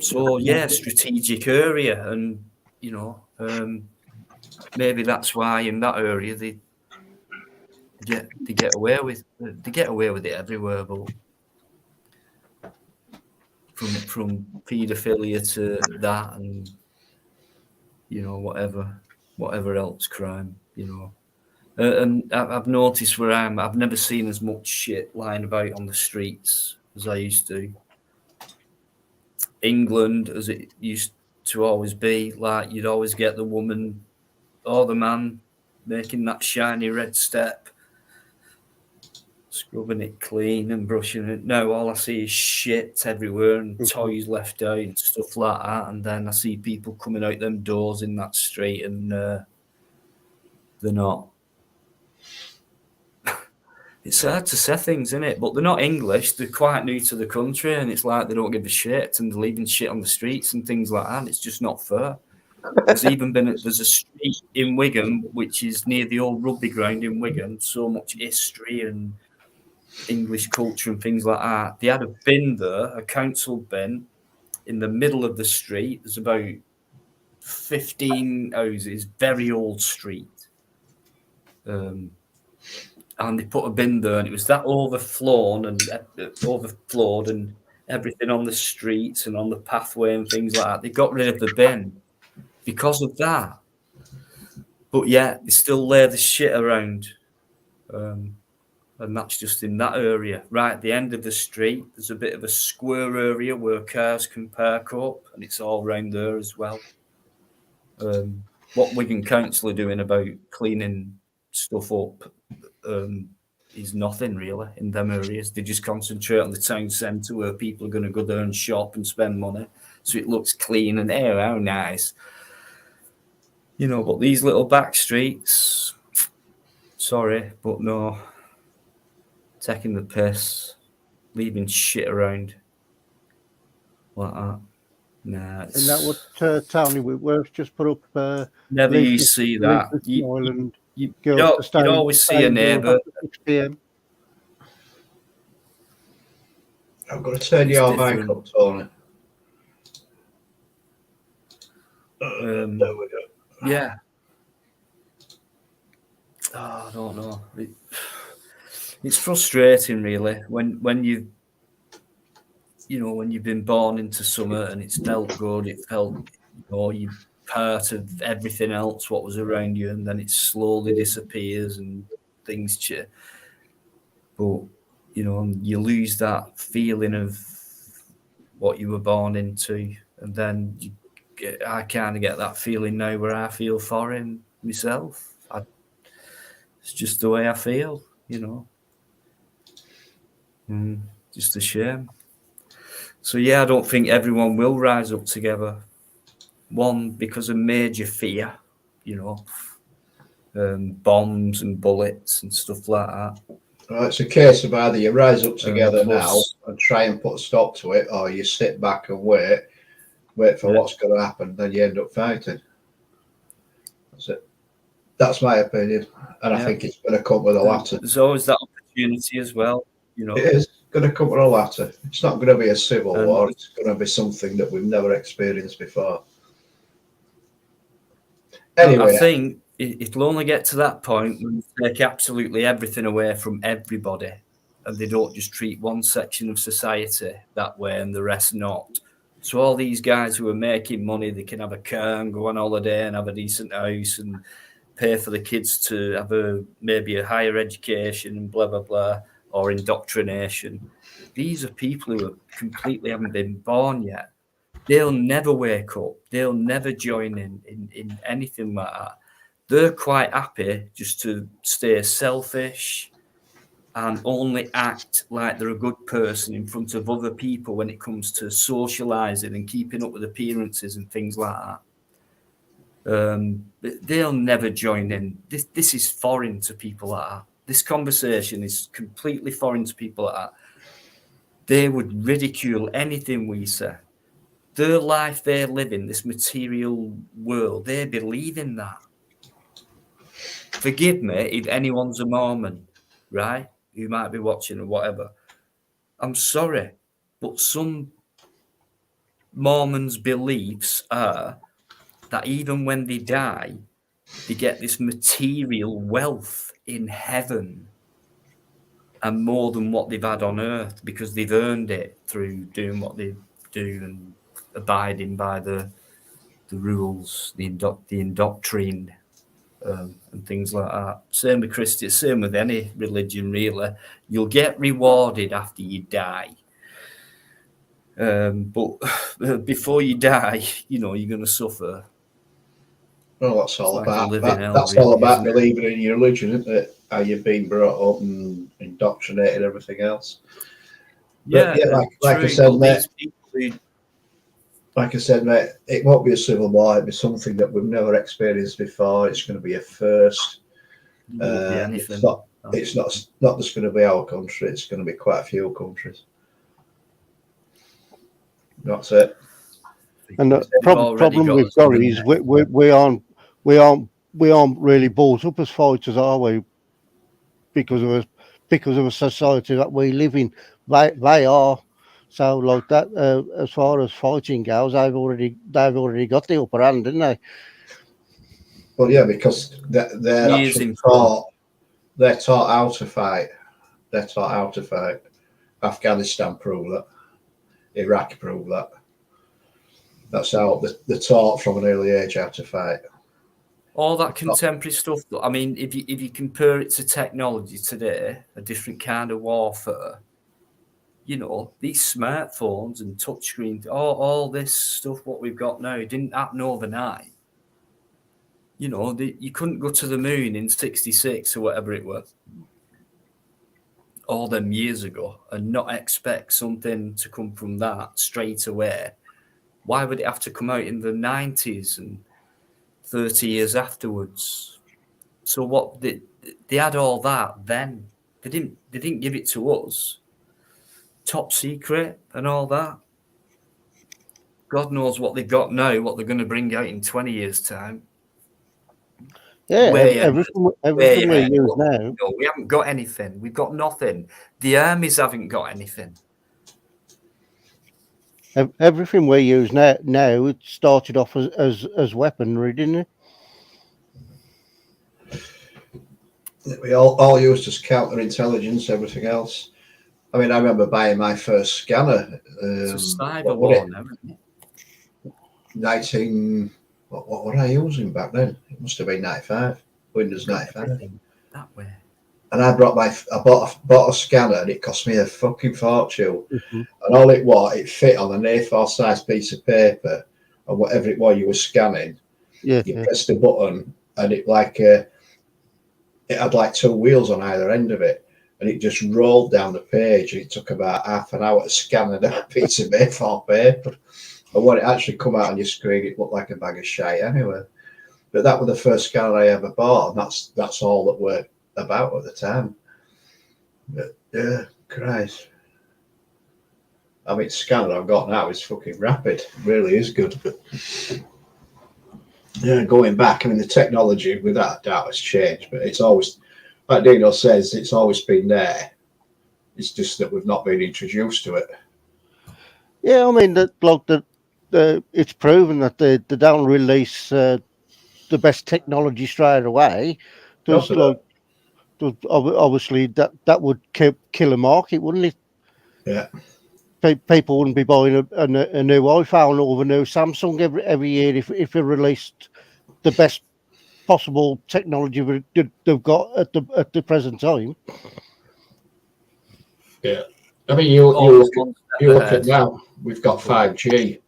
So yeah, strategic area, and maybe that's why in that area they get away with it everywhere, but from paedophilia to that, and whatever else crime, and I've noticed where I am, I've never seen as much shit lying about on the streets as I used to. England, as it used to always be, like you'd always get the woman or the man making that shiny red step, scrubbing it clean and brushing it. Now all I see is shit everywhere and toys left out and stuff like that. And then I see people coming out them doors in that street, and they're not. It's hard to say things, isn't it? But they're not English. They're quite new to the country, and it's like they don't give a shit, and they're leaving shit on the streets and things like that. And it's just not fair. There's a street in Wigan, which is near the old rugby ground in Wigan. So much history and English culture and things like that. They had a bin there, a council bin, in the middle of the street. There's about 15 houses, very old street. And they put a bin there, and it was that overflowed and everything on the streets and on the pathway and things like that. They got rid of the bin because of that. But yeah, they still lay the shit around. And that's just in that area. Right at the end of the street, there's a bit of a square area where cars can park up, and it's all around there as well. What Wigan Council are doing about cleaning stuff up is nothing really in them areas. They just concentrate on the town centre where people are going to go there and shop and spend money, so it looks clean and how nice. But these little back streets, sorry, but no. Taking the piss, leaving shit around like that. Nah, And that what Tony Whitworth just put up. Never you see that. Girls to You'd always see a stay indoors neighbour. after 6 p.m. I'm going to turn It's your mic different. up, Tony. There we go. Yeah. Oh, I don't know. It's frustrating, really, when when you've been born into summer and it's felt good. It felt, you're part of everything else what was around you, and then it slowly disappears and things change. But you lose that feeling of what you were born into, and then I kind of get that feeling now where I feel foreign myself. It's just the way I feel, just a shame. So yeah, I don't think everyone will rise up together. One, because of major fear, bombs and bullets and stuff like that. Well, it's a case of either you rise up together now Plus, and try and put a stop to it, or you sit back and wait for what's going to happen, then you end up fighting. That's it. That's my opinion, and I think it's going to come with a latter. There's always that opportunity as well, It is going to come with a latter. It's not going to be a civil war. It's going to be something that we've never experienced before. Anyway, I think it'll only get to that point when they take absolutely everything away from everybody, and they don't just treat one section of society that way and the rest not. So all these guys who are making money, they can have a car and go on holiday and have a decent house and pay for the kids to have maybe a higher education and blah, blah, blah, or indoctrination. These are people who completely haven't been born yet. They'll never wake up. They'll never join in anything like that. They're quite happy just to stay selfish and only act like they're a good person in front of other people when it comes to socializing and keeping up with appearances and things like that. They'll never join in. This is foreign to people like that. This conversation is completely foreign to people like that. They would ridicule anything we say. Their life they live in, this material world, they believe in that. Forgive me if anyone's a Mormon, right? You might be watching or whatever. I'm sorry, but some Mormons' beliefs are that even when they die, they get this material wealth in heaven and more than what they've had on earth because they've earned it through doing what they do and abiding by the rules, the indoctrine, and things like that. Same with Christian, same with any religion, really. You'll get rewarded after you die. But before you die, you're going to suffer. Well, that's all like about that's really, all about believing in your religion, isn't it? How you've been brought up and indoctrinated, everything else. But yeah, like I said, mate. Like I said, mate, it won't be a civil war. It'll be something that we've never experienced before. It's going to be a first. It's not just going to be our country. It's going to be quite a few countries. That's it. And the problem we've got is we aren't really brought up as fighters, are we? Because of a society that we live in, they are. So like that, as far as fighting goes, they've already got the upper hand, didn't they? Well, yeah, because they're actually taught. They're taught how to fight. They're taught how to fight. Afghanistan proved that. Iraq proved that. That's how they're taught from an early age how to fight. All that contemporary stuff. I mean, if you compare it to technology today, a different kind of warfare. These smartphones and touchscreens, all this stuff, what we've got now, didn't happen overnight. You couldn't go to the moon in 1966 or whatever it was, all them years ago, and not expect something to come from that straight away. Why would it have to come out in the 90s and 30 years afterwards? So what they had all that then. They didn't give it to us. Top secret and all that. God knows what they've got now, what they're going to bring out in 20 years' time. Yeah, way ahead. everything we ahead. use But, now. you know, we haven't got anything. We've got nothing. The armies haven't got anything. Everything we use now it started off as weaponry, didn't it? We all used as counterintelligence, everything else. I mean, I remember buying my first scanner. It's a What cyber was war it? now, isn't it? What were I using back then? It must have been 95, Windows 95. Everything that way. And I bought a scanner, and it cost me a fucking fortune. Mm-hmm. And all it was, it fit on an A4 size piece of paper, and whatever it was you were scanning, Yeah, you pressed a button, and it had like two wheels on either end of it, and it just rolled down the page. And it took about half an hour to scan that piece of A4 paper. And when it actually come out on your screen, it looked like a bag of shite anyway. But that was the first scanner I ever bought, and that's all that we're about at the time. But yeah, Christ. I mean, the scanner I've got now is fucking rapid. It really is good. But yeah, going back, I mean, the technology without doubt has changed, but it's always, like Dino says, it's always been there. It's just that we've not been introduced to it. yeah. I mean, it's proven that they don't release the best technology straight away. There's obviously that would kill a market, wouldn't it? Yeah. People wouldn't be buying a new iPhone or a new Samsung every year if they released the best possible technology they've got at the present time. Yeah. I mean, you look at now, we've got 5G,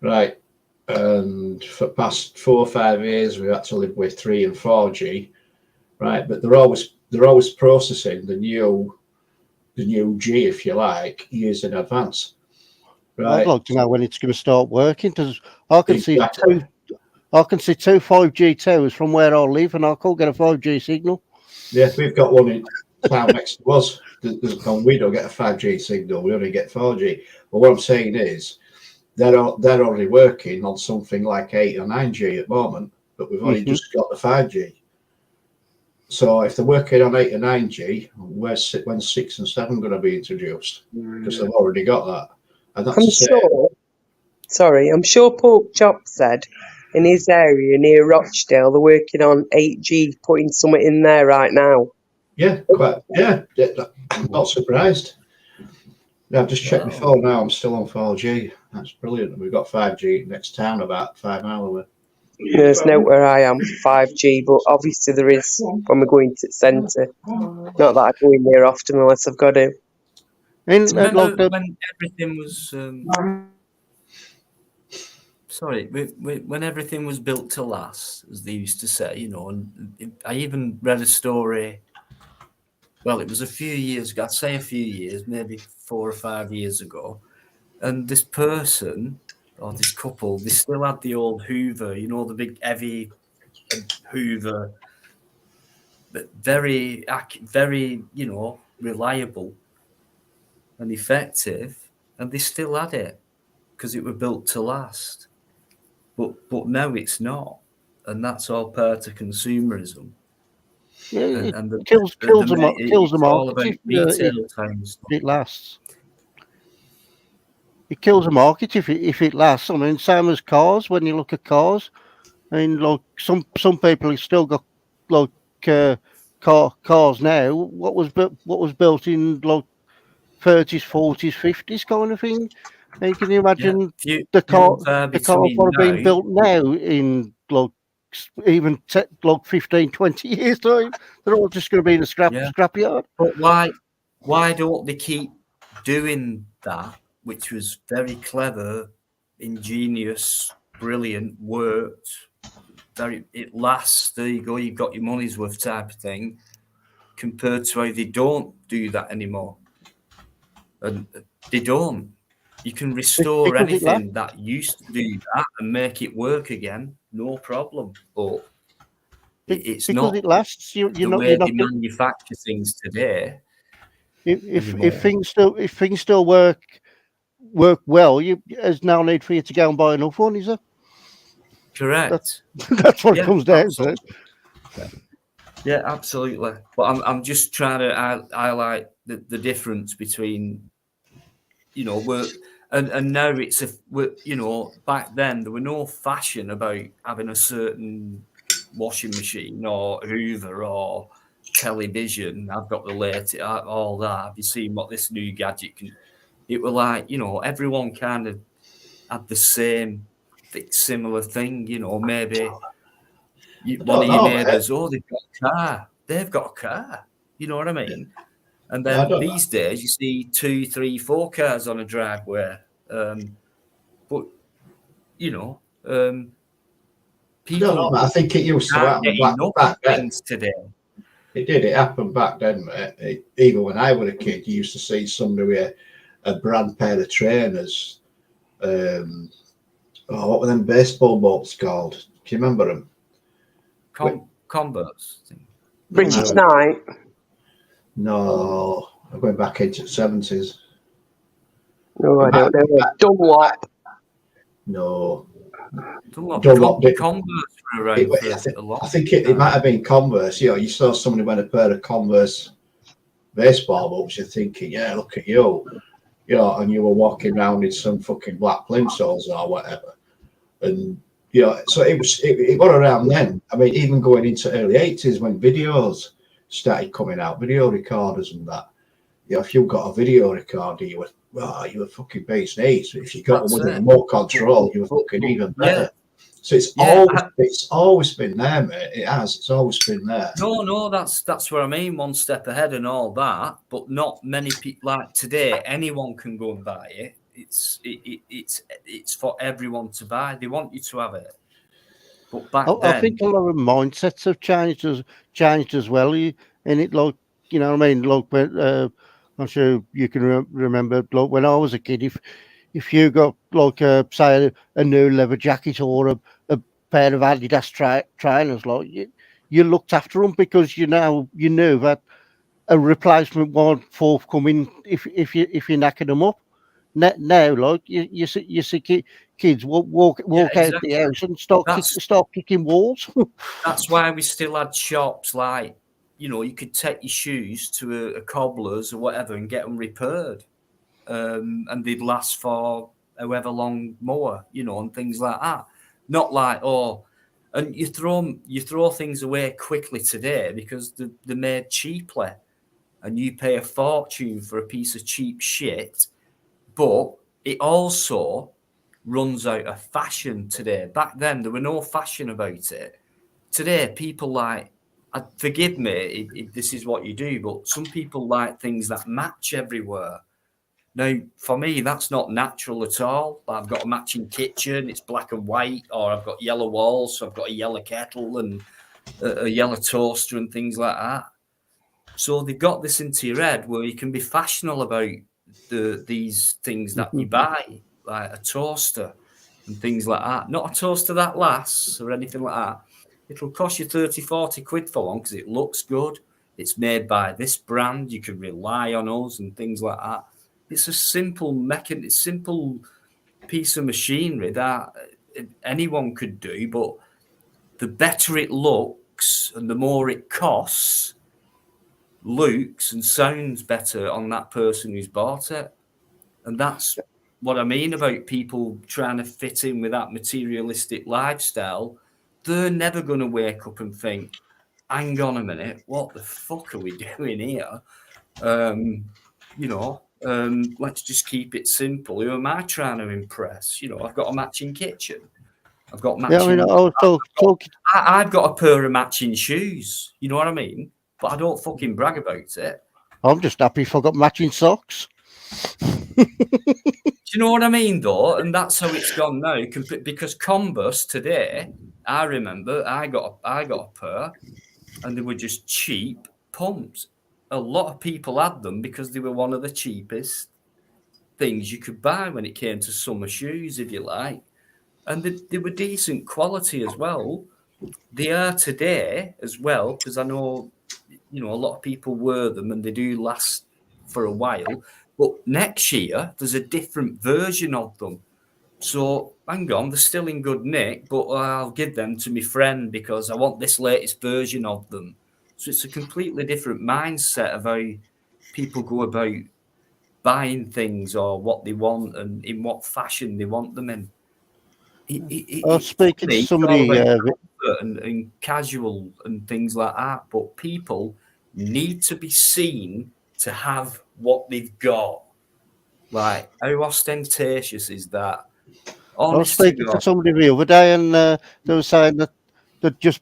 right? And for the past 4 or 5 years, we've had to live with 3 and 4G, right? But they're always processing the new G, if you like, years in advance. Right. I'd like to know when it's going to start working, because I can Exactly. see two 5G towers from where I live, and I can't get a 5G signal. Yeah, we've got one in town next to us. We don't get a 5G signal; we only get 4G. But what I'm saying is, they're already working on something like 8 or 9G at the moment, but we've only just got the 5G. So if they're working on 8 or 9G, when's 6 and 7 going to be introduced? Because they've already got that. And that's I'm sure Pork Chop said in his area near Rochdale they're working on 8G, putting something in there right now. Yeah, quite. Yeah, I'm not surprised. Yeah, I've just checked my phone now. I'm still on 4G. That's brilliant. We've got 5G next town about 5 miles away. There's no where I am 5G, but obviously there is when we're going to the centre. Not that I go in there often unless I've got to. Remember when everything was when everything was built to last, as they used to say, you know, and I even read a story. Well, it was a few years ago. I'd say a few years, maybe 4 or 5 years ago, and this person or this couple, they still had the old Hoover, you know, the big heavy Hoover, but very, you know, reliable and effective, and they still had it because it was built to last. But now it's not, and that's all part of consumerism. Yeah, And it kills the market if it lasts. It kills a market if it lasts. I mean, same as cars. When you look at cars, I mean, like some people have still got like cars now. What was built in like 30s, 40s, 50s kind of thing. And can you imagine the car being built now in like even like 15, 20 years time? They're all just going to be in a scrapyard. But why don't they keep doing that, which was very clever, ingenious, brilliant, worked, it lasts, there you go, you've got your money's worth type of thing, compared to how they don't do that anymore. And they don't. You can restore anything that used to do that and make it work again, no problem. But it's because not it lasts. the way they manufacture things today. If things still work well, there's no need for you to go and buy another one, is there? Correct. That's what it comes down to. Yeah, absolutely. But I'm just trying to highlight the difference between, and now it's back then there were no fashion about having a certain washing machine or Hoover or television. I've got the latest, all that. Have you seen what this new gadget can? It was like, everyone kind of had the same similar thing, maybe I one don't of your know, mate. neighbours, oh, they've got a car. They've got a car. You know what I mean? And Yeah, I then don't know. these days you see 2, 3, 4 cars on a driveway. But I people don't know, mate. I think it used to can't get happen enough back of then. things today. It did. It happened back then, mate. Even when I was a kid, you used to see somebody with a brand pair of trainers. What were them baseball boots called? Do you remember them? Converse. British No. Knight. No, I'm going back into the 70s. No, I don't know. Dunlop. No. Dunlop Converse were around for a long I think it might have been Converse. You saw somebody wearing a pair of Converse baseball boots, you're thinking, yeah, look at you. And you were walking around in some fucking black plimsolls or whatever. And, so it was around then. I mean, even going into early 80s when videos started coming out, video recorders and that. If you got a video recorder, you were fucking base knees. If you got one with a remote control, you were fucking even better. Yeah. So it's always been there, mate. It has. It's always been there. No, that's what I mean. One step ahead and all that, but not many people like today. Anyone can go and buy it. It's for everyone to buy. They want you to have it. But back then, I think a lot of mindsets have changed as well. And it, like, you know what I mean? Like, when, I'm sure you can remember, like, when I was a kid, if you got, like, say, a new leather jacket or a pair of Adidas trainers, like, you looked after them because you knew that a replacement wasn't forthcoming if you knackered them up. Now, like, you see kids walk out the house and start kicking walls. That's why we still had shops like, you could take your shoes to a cobbler's or whatever and get them repaired, and they'd last for however long more, and things like that. Not like, and you throw things away quickly today because they're made cheaply, and you pay a fortune for a piece of cheap shit. But it also runs out of fashion today. Back then, there were no fashion about it. Today, people like, forgive me if this is what you do, but some people like things that match everywhere. Now, for me, that's not natural at all. I've got a matching kitchen, it's black and white, or I've got yellow walls, so I've got a yellow kettle and a yellow toaster and things like that. So they've got this into your head where you can be fashionable about these things that you buy, like a toaster and things like that. Not a toaster that lasts or anything like that. It'll cost you 30, 40 quid for one because it looks good. It's made by this brand. You can rely on us and things like that. It's a simple simple piece of machinery that anyone could do, but the better it looks and the more it costs, looks and sounds better on that person who's bought it. And that's what I mean about people trying to fit in with that materialistic lifestyle. They're never going to wake up and think, hang on a minute, what the fuck are we doing here? Let's just keep it simple. Who am I trying to impress? I've got a matching kitchen. I've got matching. I've got a pair of matching shoes. You know what I mean? But I don't fucking brag about it. I'm just happy if I got matching socks. Do you know what I mean, though? And that's how it's gone now. Because Converse today, I remember I got a pair, and they were just cheap pumps. A lot of people had them because they were one of the cheapest things you could buy when it came to summer shoes, if you like. And they were decent quality as well. They are today as well, because I know, a lot of people wear them and they do last for a while. But next year, there's a different version of them. So hang on, they're still in good nick, but I'll give them to my friend because I want this latest version of them. So it's a completely different mindset of how people go about buying things or what they want and in what fashion they want them in. I was speaking to It's all about somebody. comfort and casual and things like that. But people need to be seen to have what they've got. Like, how ostentatious is that? I was Honest to speaking to God. somebody the other day, and they were saying that they'd just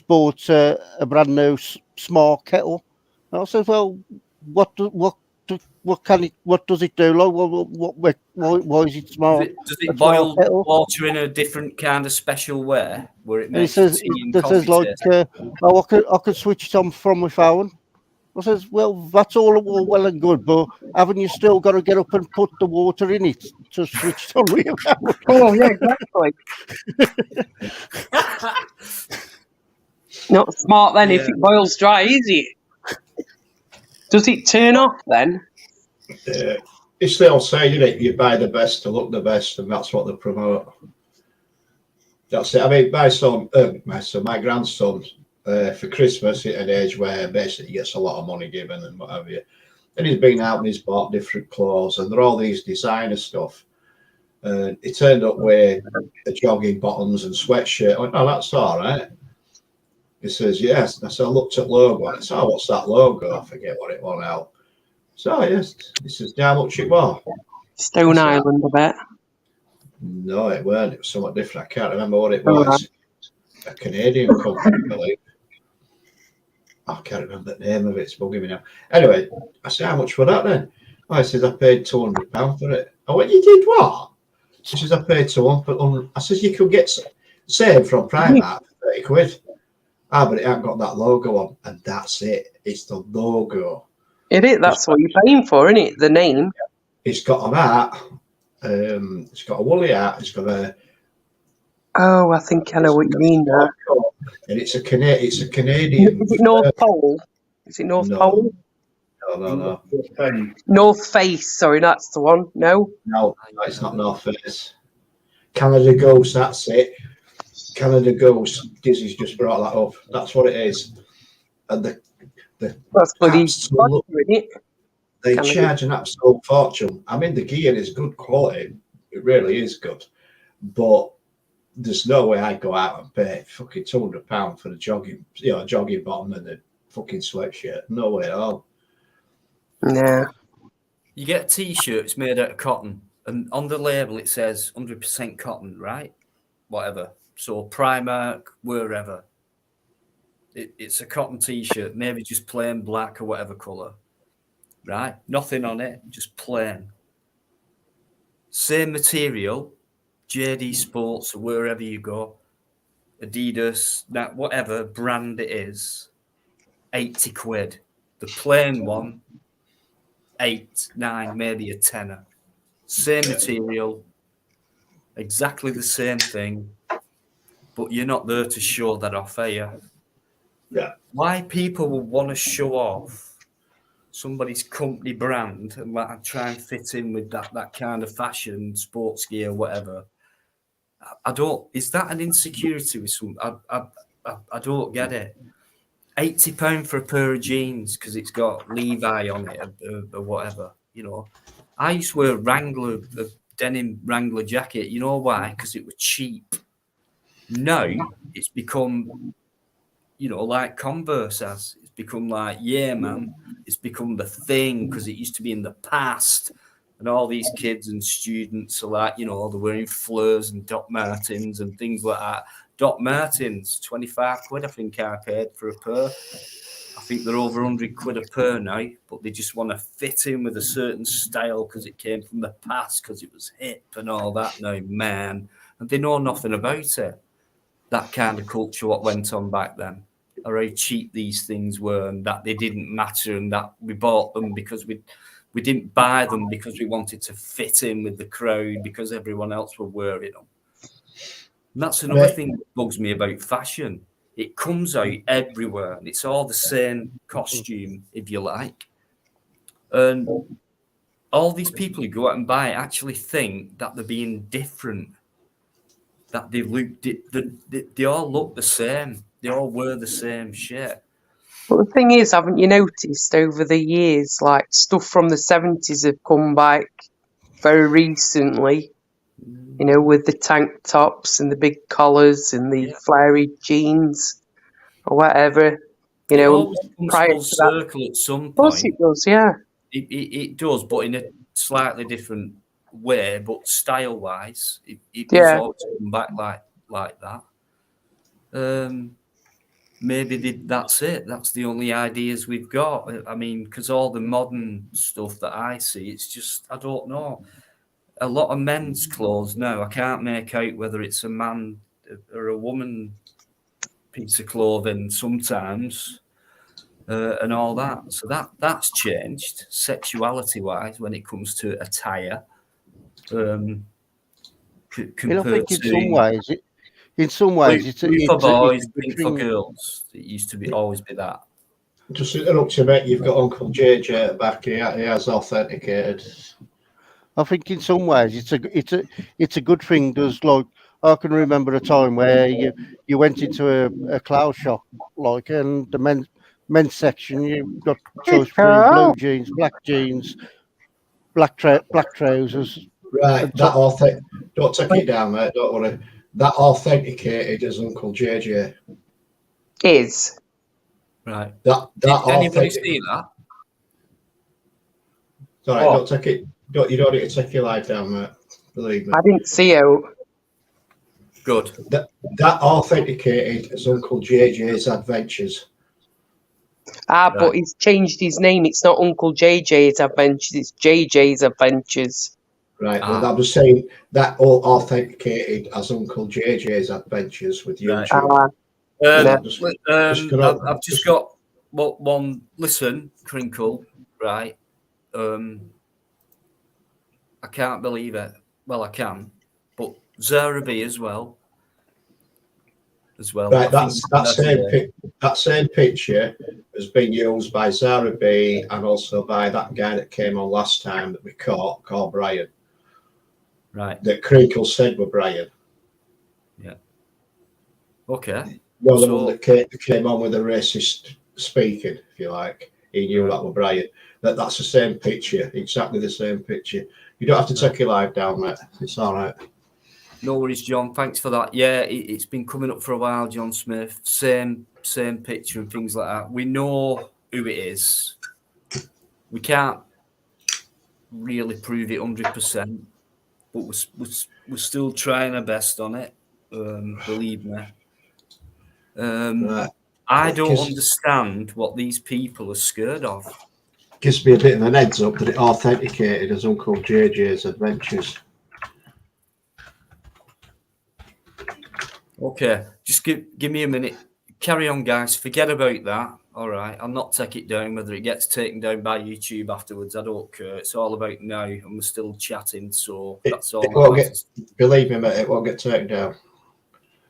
bought a brand new smart kettle. And I said, "Well, what does it do? Like, why is it smart? Does A it smart boil kettle?" water in a different kind of special way where it And he makes the says, tea and "That coffee says like, taste? oh, I could switch it on from my phone." I says, "Well, that's all well and good, but haven't you still got to get up and put the water in it to switch it on with your phone?" Oh, yeah, exactly. Not smart then if Yeah. it boils dry, is it? Does it turn off then? It's the old saying, isn't it? You buy the best to look the best, and that's what they promote. That's it. I mean, my grandson, for Christmas at an age where basically he gets a lot of money given and what have you. And he's been out and he's bought different clothes, and they're all these designer stuff. And he turned up with the jogging bottoms and sweatshirt. I went, "Oh, that's all right." He says, "Yes." And I said, "I looked at logo." I said, "Oh, what's that logo?" I forget what it was now. So, yes, this is how much it was. Stone So- Island, I bet. No, it weren't. It was somewhat different. I can't remember what it All was. A Canadian company, I believe. I can't remember the name of it. It's bugging me now. Anyway, I said, "How much for that then?" Oh, he says, "I paid £200 for it." I went, "You did what?" He says, "I paid 200. I says, "You could get same from Primark for 30 quid. Ah, but it ain't got that logo on." And that's it. It's the logo. That's what you're paying for, isn't it? The name. It's got a hat. It's got a woolly hat. It's got a. Oh, I think I know what you mean now. And it's a Canadian. Is it North Pole? Is it North No. Pole? No. North Face, sorry, that's the one. No? No, it's not North Face. Canada Goose, that's it. Canada Goose. Disney's just brought that up. That's what it is. And the That's bloody absolute, isn't it? they Canada. charge an absolute fortune. I mean, the gear is good quality. It really is good. But there's no way I'd go out and pay fucking £200 for the jogging bottom and the fucking sweatshirt. No way at all. Nah. You get a t-shirt, it's made out of cotton, and on the label it says 100% cotton, right? Whatever. So Primark, wherever. It's a cotton t-shirt, maybe just plain black or whatever colour, right? Nothing on it, just plain. Same material, JD Sports or wherever you go, Adidas, that whatever brand it is, 80 quid. The plain one, 8, 9, maybe a tenner. Same material, exactly the same thing, but you're not there to show that off, are you? Yeah. Why people would want to show off somebody's company brand and like try and fit in with that kind of fashion, sports gear, whatever. I don't. Is that an insecurity with some? I don't get it. £80 for a pair of jeans because it's got Levi on it or whatever. You know, I used to wear a denim Wrangler jacket. You know why? Because it was cheap. Now it's become, like Converse has. It's become like, yeah, man. It's become the thing because it used to be in the past. And all these kids and students are like, they're wearing Fleurs and Doc Martens and things like that. Doc Martens, 25 quid, I think I paid for a pair. I think they're over 100 quid a pair now, but they just want to fit in with a certain style because it came from the past, because it was hip and all that now, man. And they know nothing about it. That kind of culture, what went on back then, or how cheap these things were and that they didn't matter and that we bought them because we didn't buy them because we wanted to fit in with the crowd because everyone else were wearing them. And that's another thing that bugs me about fashion. It comes out everywhere and it's all the same costume, if you like. And all these people who go out and buy it actually think that they're being different, that they all look the same. They all wear the same shit. But the thing is, haven't you noticed over the years, like stuff from the 70s have come back very recently, you know, with the tank tops and the big collars and the flary jeans or whatever, you It know, always comes prior full to that. circle at some Of course point. it does, yeah. It does, but in a slightly different way. But style-wise, it does Yeah. always come back like that. Maybe that's it. That's the only ideas we've got. I mean, because all the modern stuff that I see, it's just, I don't know. A lot of men's clothes now, I can't make out whether it's a man or a woman piece of clothing sometimes, and all that. So that's changed sexuality-wise when it comes to attire. And I Compared think to in some ways, blue for boys, good pink for thing. girls. It used to always be that. Just interrupt you, mate. You've got Uncle JJ at the back here. He has authenticated. I think in some ways it's a good thing. There's like, I can remember a time where you went into a clothes shop, like, and the men's section, you got choice between blue jeans, black trousers. Right, And that don't take it down, mate. Don't worry. That authenticated as Uncle JJ. Is. Right. That Did anybody authentic. see that? Sorry, don't take it. You don't need to take your life down, mate. Believe me. I didn't see it. Good. That authenticated as Uncle JJ's Adventures. But he's changed his name. It's not Uncle JJ's Adventures, it's JJ's Adventures. Right. Well, I'm just saying that all authenticated as Uncle JJ's Adventures with YouTube. I've just got one. Listen, Crinkle. Right. I can't believe it. Well, I can, but Zara B as well. Right. That same picture has been used by Zara B and also by that guy that came on last time that we caught, called Brian. Right. That Crinkle said were Brian. Yeah. Okay. You're the one that came on with the racist speaking, if you like. He knew that were Brian. That's the same picture, exactly the same picture. You don't have to take your life down, mate. It's all right. No worries, John. Thanks for that. Yeah, it's been coming up for a while, John Smith. Same picture and things like that. We know who it is. We can't really prove it 100%, but we're still trying our best on it. Believe me. Right. I don't understand what these people are scared of. Gives me a bit of an heads up that it authenticated as Uncle JJ's Adventures. Okay, just give me a minute. Carry on, guys. Forget about that. All right, I'll not take it down. Whether it gets taken down by YouTube afterwards, I don't care. It's all about now, and we're still chatting, so that's all. Believe me, mate, it won't get taken down.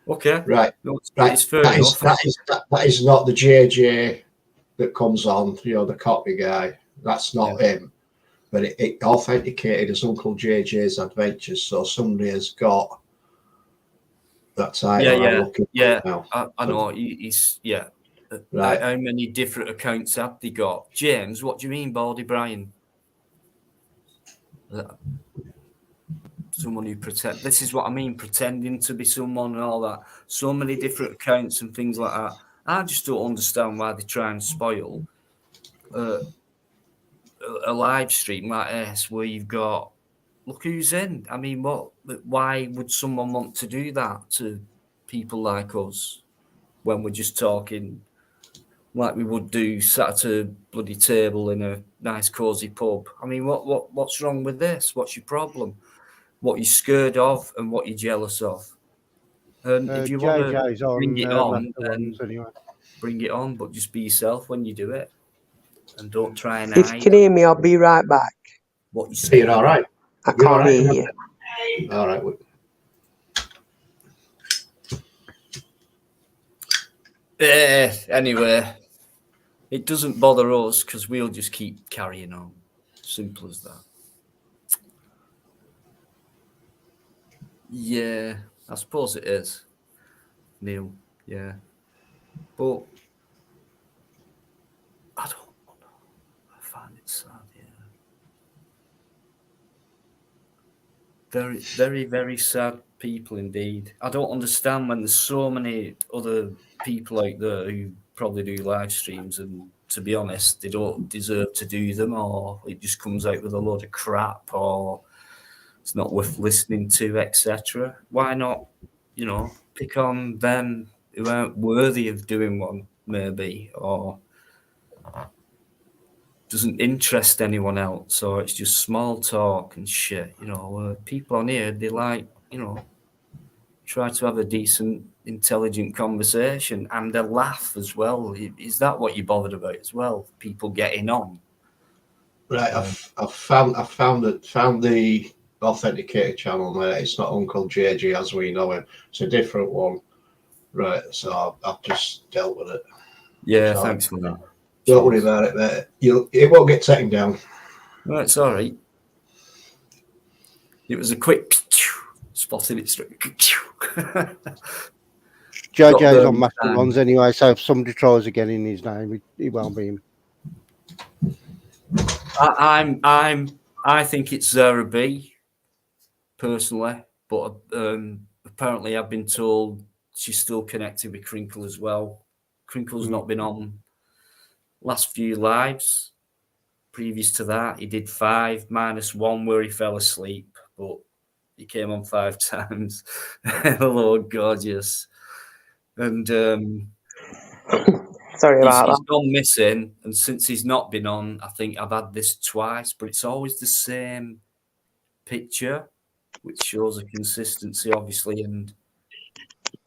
Okay. Right. No, right. It's fair enough. That is not the JJ that comes on, the copy guy. That's not him. But it authenticated as Uncle JJ's Adventures, so somebody has got that title. I know. He's Right. How many different accounts have they got? James, what do you mean, Baldy Brian? Someone who pretend. This is what I mean, pretending to be someone and all that. So many different accounts and things like that. I just don't understand why they try and spoil a live stream like this where you've got, look who's in. I mean, why would someone want to do that to people like us when we're just talking like we would do sat at a bloody table in a nice cozy pub? I mean, what's wrong with this? What's your problem? What you're scared of and what you're jealous of? And if you want to bring it on, then bring it on, but just be yourself when you do it. And don't try and hide. If you can hear me, I'll be right back. What you say? You're all right. I can't hear you. All right. Anyway, it doesn't bother us because we'll just keep carrying on. Simple as that. Yeah, I suppose it is, Neil. Yeah, but I don't know. I find it sad. Yeah, very, very, very sad people indeed. I don't understand when there's so many other people out there who probably do live streams, and to be honest, they don't deserve to do them, or it just comes out with a load of crap, or it's not worth listening to, etc. Why not, pick on them who aren't worthy of doing one, maybe, or doesn't interest anyone else, or it's just small talk and shit. People on here, they like, try to have a decent, intelligent conversation and a laugh as well. Is that what you're bothered about as well? People getting on. Right, I've found the authenticated channel there. It's not Uncle JG as we know him. It's a different one. Right, so I've just dealt with it. Yeah, So thanks for that. Don't worry about it, mate. It won't get taken down. No, it's all right. It was a quick spotted it straight. JJ's on master ones anyway, so if somebody tries again in his name, it won't be him. I think it's Zara B, personally, but apparently I've been told she's still connected with Crinkle as well. Crinkle's not been on last few lives. Previous to that, he did 5 minus 1 where he fell asleep, but he came on 5 times. Hello, gorgeous. And sorry about he's that. gone missing, and since he's not been on, I think I've had this twice, but it's always the same picture, which shows a consistency, obviously, and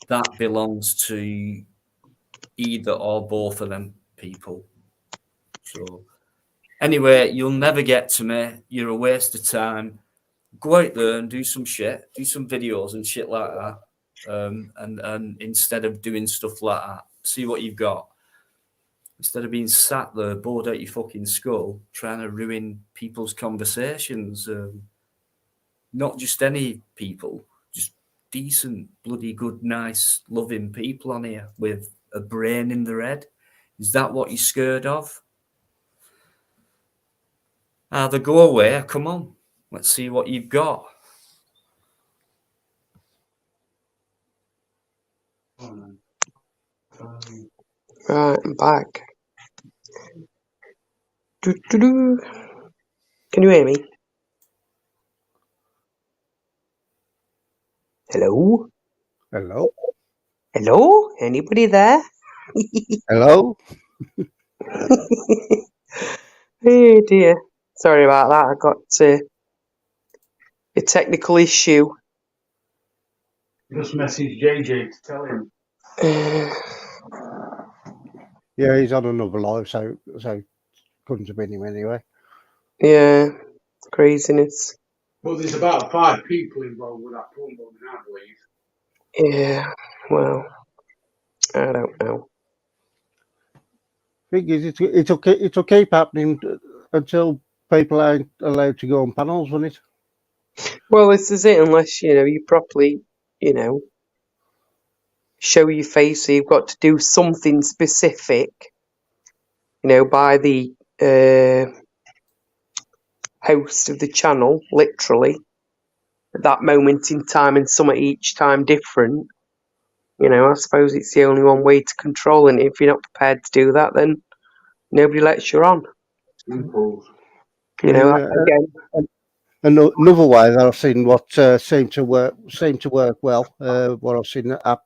that belongs to either or both of them people. So anyway, you'll never get to me. You're a waste of time. Go out there and do some shit, do some videos and shit like that. And instead of doing stuff like that, see what you've got. Instead of being sat there bored out your fucking skull, trying to ruin people's conversations. Not just any people, just decent, bloody good, nice, loving people on here with a brain in their head. Is that what you're scared of? Either go away or come on. Let's see what you've got. Right, I'm back. Doo-doo-doo. Can you hear me? Hello? Hello? Hello? Anybody there? Hello? Oh dear. Sorry about that. I got a technical issue. Just message JJ to tell him. Yeah, he's on another live, so couldn't have been him anyway. Yeah, craziness. But there's about 5 people involved with that program, I believe. Yeah, well, I don't know. Thing is, it'll keep happening until people aren't allowed to go on panels, won't it? Well, this is it, unless, you properly, show your face, so you've got to do something specific, by the host of the channel, literally, at that moment in time, and some at each time different. I suppose it's the only one way to control it. If you're not prepared to do that, then nobody lets you on. Simple. Again. Another way that I've seen what seemed to work well, what I've seen that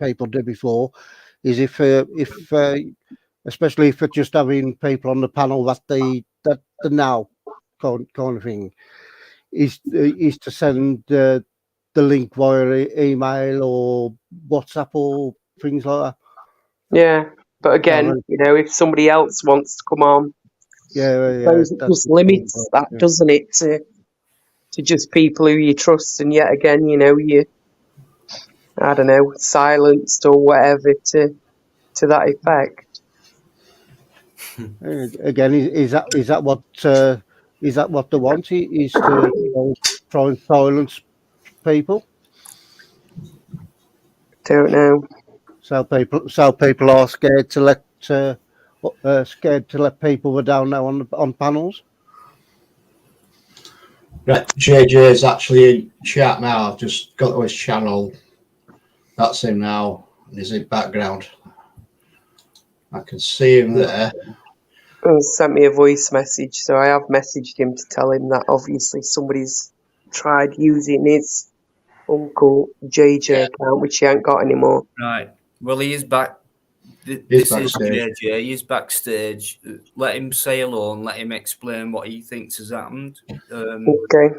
people do before, is if especially if it's just having people on the panel that the now kind of thing, is to send the link via email or WhatsApp or things like that. Yeah, but again, if somebody else wants to come on, it just limits that, doesn't it, to just people who you trust, and yet again, you, I don't know, silenced or whatever to that effect. Again, is that what they want? Is to try and silence people? Don't know. So people are scared to let people were down now on panels. Right, JJ's actually in chat now. I've just got to his channel. That's him now. He's in background. I can see him there. He sent me a voice message, so I have messaged him to tell him that obviously somebody's tried using his Uncle JJ account, which he ain't got anymore. Right. Well, he is back. He's This backstage. is JJ. He's backstage. Let him say hello and let him explain what he thinks has happened. Okay.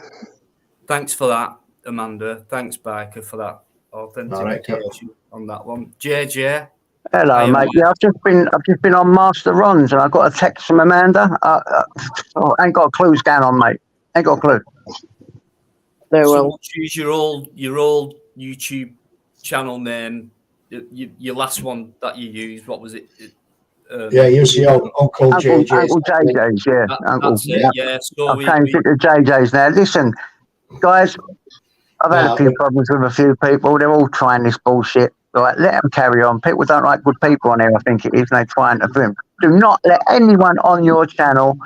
Thanks for that, Amanda. Thanks, Biker, for that authentication on that one. JJ. Hello, mate. Yeah, I've just been on Master Ron's and I got a text from Amanda. Ain't got a clue what's going on, mate. Ain't got a clue. No, So well, choose your old YouTube channel name. Your last one that you used. What was it? Yeah, use the old Uncle JJ's. Uncle JJ's, yeah. That's it. Yeah. So I've changed it to JJ's now. Listen, guys, I've had a few problems with a few people. They're all trying this bullshit. Right, let them carry on. People don't like good people on here, I think it is, and they try and film. Do not let anyone on your channel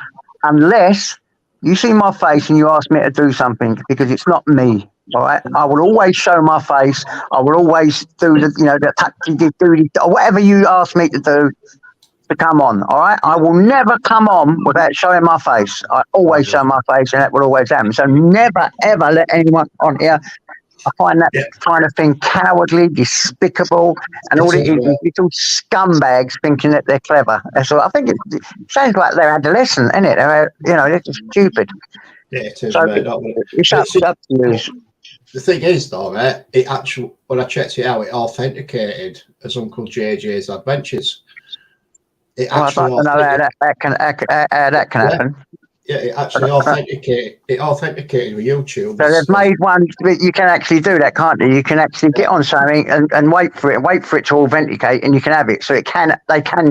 unless you see my face and you ask me to do something, because it's not me. All right, I will always show my face. I will always do or whatever you ask me to do to come on. All right, I will never come on without showing my face. I always show my face, and that will always happen. So never ever let anyone on here. I find that kind of thing cowardly, despicable, and all it is little scumbags thinking that they're clever. So I think it sounds like they're adolescent, isn't it? They're just stupid. Yeah, it is, so mate. It's up to you. The thing is, though, mate, it actually, when I checked it out, it authenticated as Uncle JJ's Adventures. It actually I don't know how that can happen. Yeah, it actually authenticated. It authenticated with YouTube. So they've made one. You can actually do that, can't you? You can actually get on something and wait for it to authenticate, and you can have it. So they can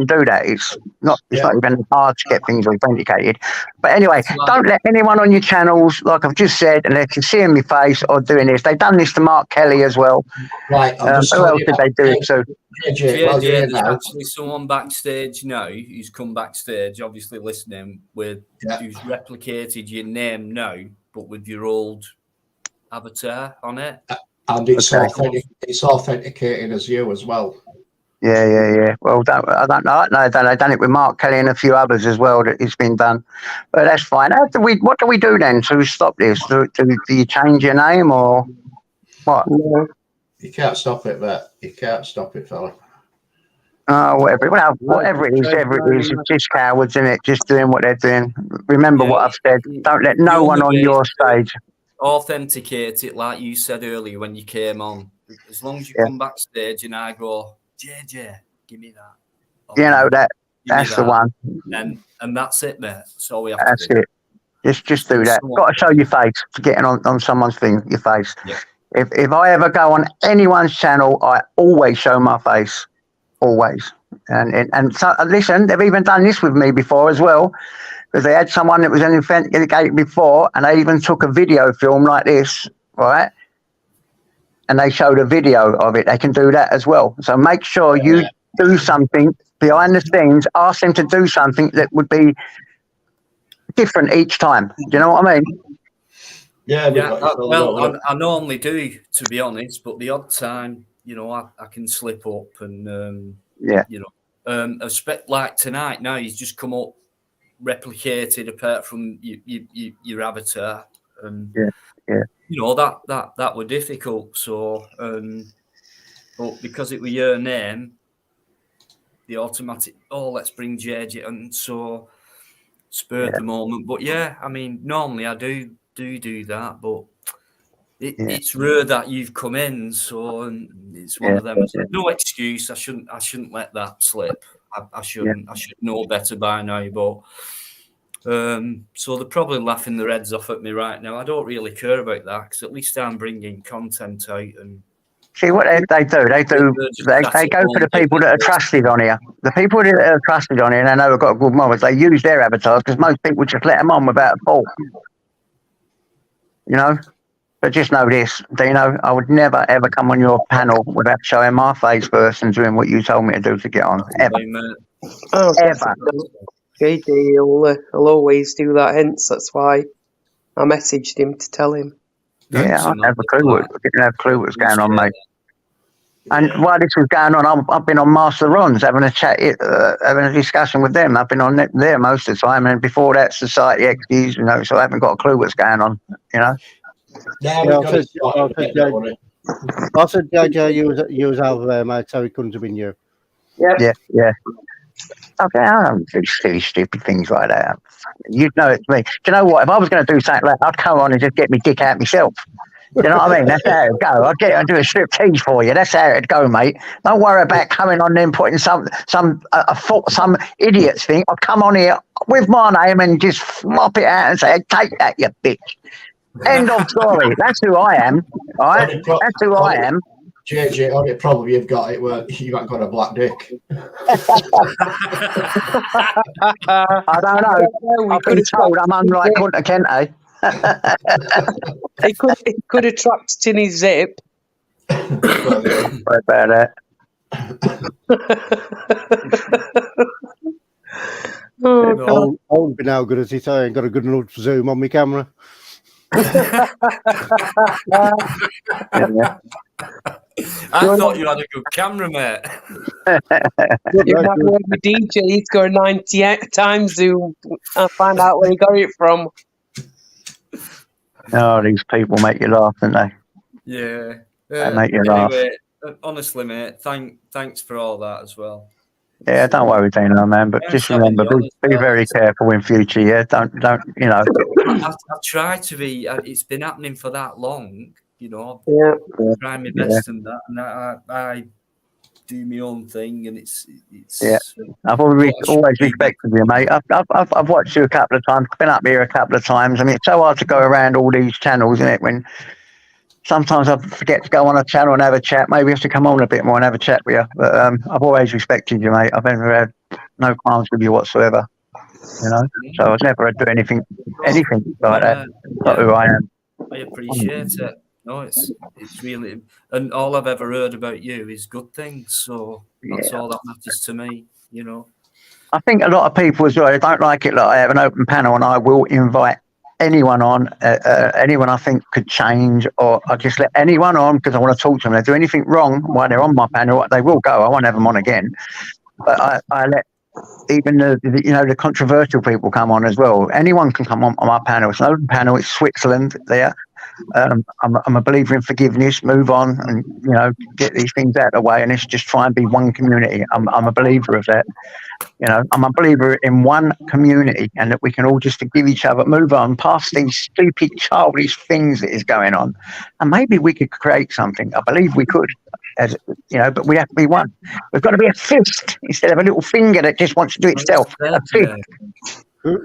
do that. It's not even hard to get things authenticated. But anyway, don't let anyone on your channels, like I've just said, unless you see in my face or doing this. They've done this to Mark Kelly as well. Right. Who else did they do it to? JJ, there's actually someone backstage now who's come backstage, obviously listening, who's replicated your name now, but with your old avatar on it. And it's authenticated as you as well. Yeah. Well, I don't know. They've done it with Mark Kelly and a few others as well. That it's been done, but that's fine. What do we do then to stop this? Do you change your name or what? no. You can't stop it, mate. You can't stop it, fella. Whatever it is, it's just cowards, isn't it? Just doing what they're doing. Remember what I've said. Don't let no one on your stage. Authenticate it, like you said earlier when you came on. As long as you come backstage and I go, JJ, give me that. That's the one. And that's it, mate. That's all we have to do. That's it. Just do that. Got to show your face to getting on someone's thing, your face. Yeah. If I ever go on anyone's channel, I always show my face, always. And so, listen, they've even done this with me before as well, because they had someone that was authenticated before, and they even took a video film like this, right? And they showed a video of it. They can do that as well. So make sure you do something behind the scenes. Ask them to do something that would be different each time. Do you know what I mean? Yeah. I normally do, to be honest, but the odd time, I can slip up and, like tonight, now he's just come up replicated apart from your avatar. That were difficult. So, but because it was your name, the automatic, let's bring JJ, and so spurred the moment. But normally I do that, but it's rare that you've come in, so it's one of them. No excuse. I shouldn't let that slip. I should know better by now, but so they're probably laughing their heads off at me right now. I don't really care about that, because at least I'm bringing content out. And see what they do. They go for the people that are trusted on here. The people that are trusted on here, and they know have got good moments. They use their avatars, because most people just let them on without a fault. But just know this, Dino, I would never, ever come on your panel without showing my face first and doing what you told me to do to get on. Ever. Oh, Ever. definitely. JJ, he'll always do that. Hence, that's why I messaged him to tell him. Yeah, I didn't have a clue what's going on, mate. And Yeah. while this was going on, I've been on Master Ron's having a chat, having a discussion with them. I've been on there most of the time, and before that, Society XDs, so I haven't got a clue what's going on, Yeah, Yeah, I said, JJ, you was out there, mate, so it couldn't have been you. Yeah. Yeah. Okay, I don't do silly, stupid things like that. You'd know it's me. Do you know what? If I was going to do something like that, I'd come on and just get me dick out myself. You know what I mean? That's how it'd go. I'd get and do a strip tease for you. That's how it'd go, mate. Don't worry about coming on then putting some idiot's thing. I'd come on here with my name and just flop it out and say, take that, you bitch. End of story. That's who I am. All right? That's who I am. JJ, only problem you've got it where you haven't got a black dick. I don't know. I've been told I'm unlike Hunter Kente. It could attract tinny zip. What about that? Oh, God. I won't be now good as it. I ain't got a good enough zoom on my camera. Yeah. I thought you had a good camera, mate. You might work with DJ, he's got a 98 times zoom. I'll find out where he got it from. Oh, these people make you laugh, don't they? Yeah. They make you laugh. Anyway, honestly, mate, thanks for all that as well. Yeah, don't worry, Dino, man. But just remember, be very careful in future. Yeah, don't. I try to be. It's been happening for that long, Yeah. I try my best and that, and I do my own thing, and it's. Yeah, I've always respected you, mate. I've watched you a couple of times. Been up here a couple of times. I mean, it's so hard to go around all these channels, isn't it? When sometimes I forget to go on a channel and have a chat. Maybe I have to come on a bit more and have a chat with you. But I've always respected you, mate. I've never had no qualms with you whatsoever. So I've never had to do anything like that. Not who I am. I appreciate it. No, it's really, and all I've ever heard about you is good things. So that's all that matters to me. I think a lot of people as well, they don't like it like I have an open panel and I will invite anyone on, anyone I think could change, or I just let anyone on because I want to talk to them. If they do anything wrong while they're on my panel, they will go. I won't have them on again. But I let even the controversial people come on as well. Anyone can come on my panel. It's an open panel. It's Switzerland there. I'm a believer in forgiveness, move on, and get these things out of the way, and let's just try and be one community. I'm a believer of that. I'm a believer in one community, and that we can all just forgive each other, move on past these stupid, childish things that is going on, and maybe we could create something. I believe we could, but we have to be one. We've got to be a fist instead of a little finger that just wants to do itself. A fist.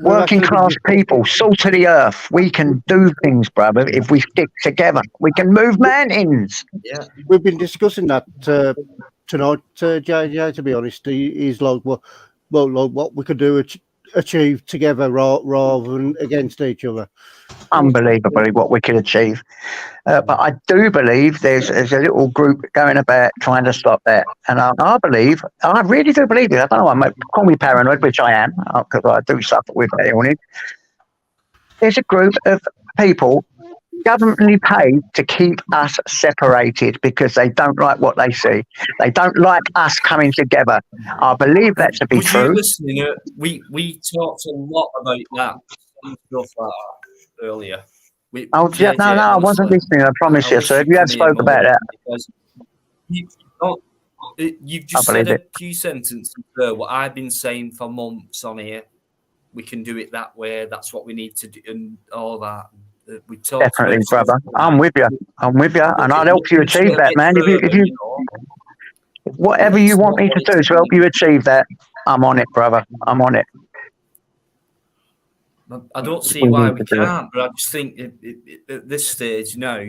Working class people, salt of the earth. We can do things, brother, if we stick together. We can move mountains. Yeah, we've been discussing that tonight, JJ. To be honest, is like what we could do achieve together rather than against each other. Unbelievably, what we could achieve. But I do believe there's a little group going about trying to stop that. And I really do believe it. I don't know, I might call me paranoid, which I am, because I do suffer with that illness. There's a group of people governmentally paid to keep us separated because they don't like what they see. They don't like us coming together. I believe that to be true. Listening, we talked a lot about that stuff earlier. JJ, no, I wasn't listening. I promise you. So if you had spoke about that, you've just said a few sentences there. What I've been saying for months on here. We can do it that way. That's what we need to do, and all that. We talked definitely, brother. I'm with you, and I'll help you achieve that, man. If you whatever you want me to do to help you achieve that, I'm on it, brother. I'm on it. I don't see why we can't, but I just think at this stage now,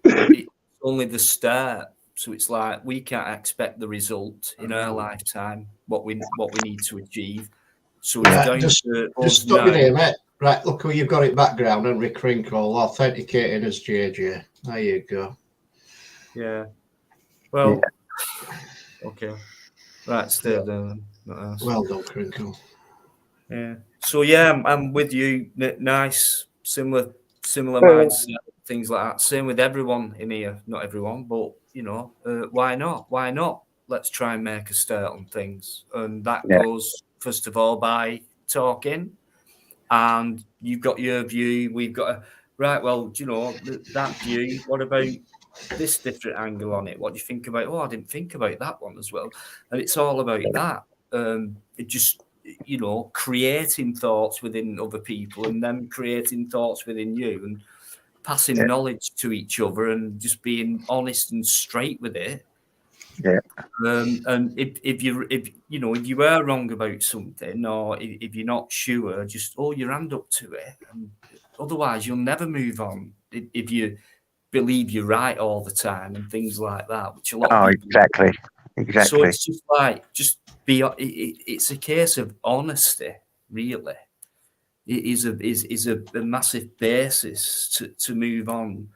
it's only the start. So it's like we can't expect the result in our lifetime. What we need to achieve. So it's down just to just us stop you now. there, mate. Right, look who you've got it background, Henry Crinkle, authenticating as JJ. There you go. Yeah. Well, okay. Right, stay there. Well done, Crinkle. Yeah. So yeah, I'm with you. Nice, similar mindset, things like that. Same with everyone in here. Not everyone, but you know, why not? Why not? Let's try and make a start on things, and that goes first of all by talking. And you've got your view. We've got a right. Well, do you know that view? What about this different angle on it? What do you think about? Oh, I didn't think about that one as well. And it's all about that. It just, you know, creating thoughts within other people and them creating thoughts within you and passing knowledge to each other and just being honest and straight with it. Yeah. And if you are wrong about something or if you're not sure, just hold your hand up to it. And otherwise, you'll never move on if you believe you're right all the time and things like that, which a lot of people exactly. So it's just like, just be. It's a case of honesty, really. It is a massive basis to move on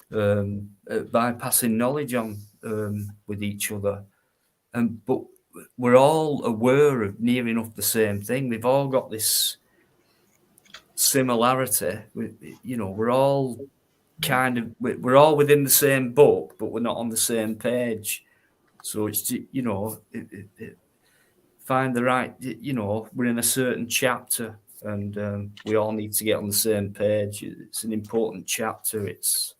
by passing knowledge on with each other, but we're all aware of near enough the same thing. We've all got this similarity. We're all we're all within the same book, but we're not on the same page. So it's find the right. We're in a certain chapter, and we all need to get on the same page. It's an important chapter. It's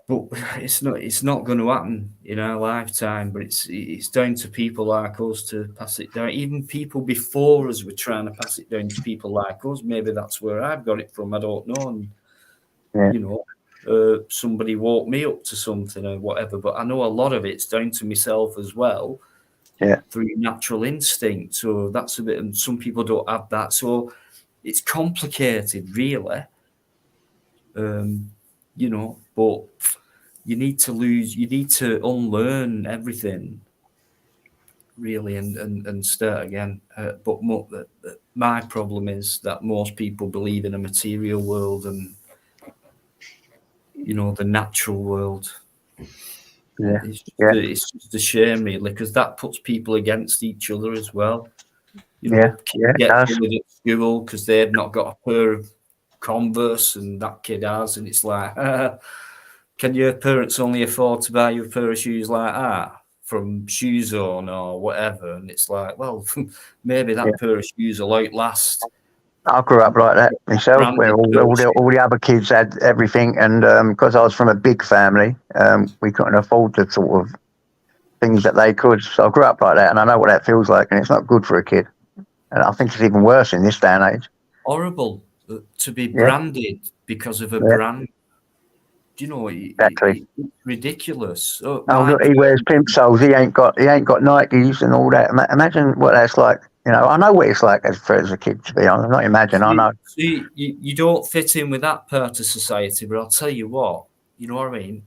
but it's not going to happen in our lifetime. But it's down to people like us to pass it down. Even people before us were trying to pass it down to people like us. Maybe that's where I've got it from. I don't know. And, somebody woke me up to something or whatever. But I know a lot of it's down to myself as well. Yeah. Through natural instinct. So that's a bit. And some people don't have that. So it's complicated, really. But you need to unlearn everything, really, and start again. But my problem is that most people believe in a material world and, the natural world. Yeah. It's just a shame, really, because that puts people against each other as well. Kids get bullied at school because they've not got a pair of Converse and that kid has, and it's like, can your parents only afford to buy you a pair of shoes like that from Shoe Zone or whatever? And it's like, well, maybe that pair of shoes will outlast. I grew up like that myself, where all the other kids had everything, and because I was from a big family, we couldn't afford the sort of things that they could. So I grew up like that, and I know what that feels like, and it's not good for a kid. And I think it's even worse in this day and age. Horrible to be branded because of a brand. Do you know? Exactly. It's ridiculous. Look, he wears pimp soles. He ain't got Nikes and all that. Imagine what that's like. I know what it's like as a kid, to be honest. Not imagine. I know. See, you don't fit in with that part of society, but I'll tell you what. You know what I mean?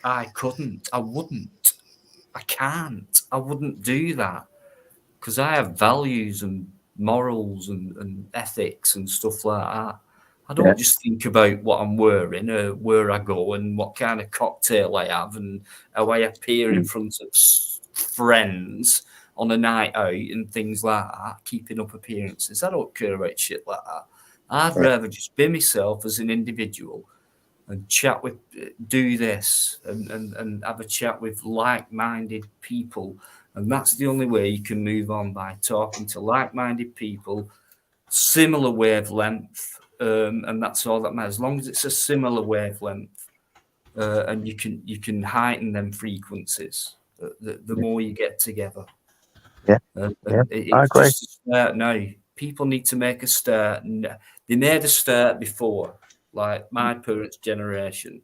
I couldn't. I wouldn't. I can't. I wouldn't do that because I have values and morals and ethics and stuff like that. I don't just think about what I'm wearing or where I go and what kind of cocktail I have and how I appear in front of friends on a night out and things like that, keeping up appearances. I don't care about shit like that. I'd rather just be myself as an individual and do this and have a chat with like-minded people. And that's the only way you can move on, by talking to like-minded people, similar wavelength. And that's all that matters. As long as it's a similar wavelength, and you can heighten them frequencies, the more you get together. I agree. Just a start now. People need to make a start. They made a start before, like my parents' generation,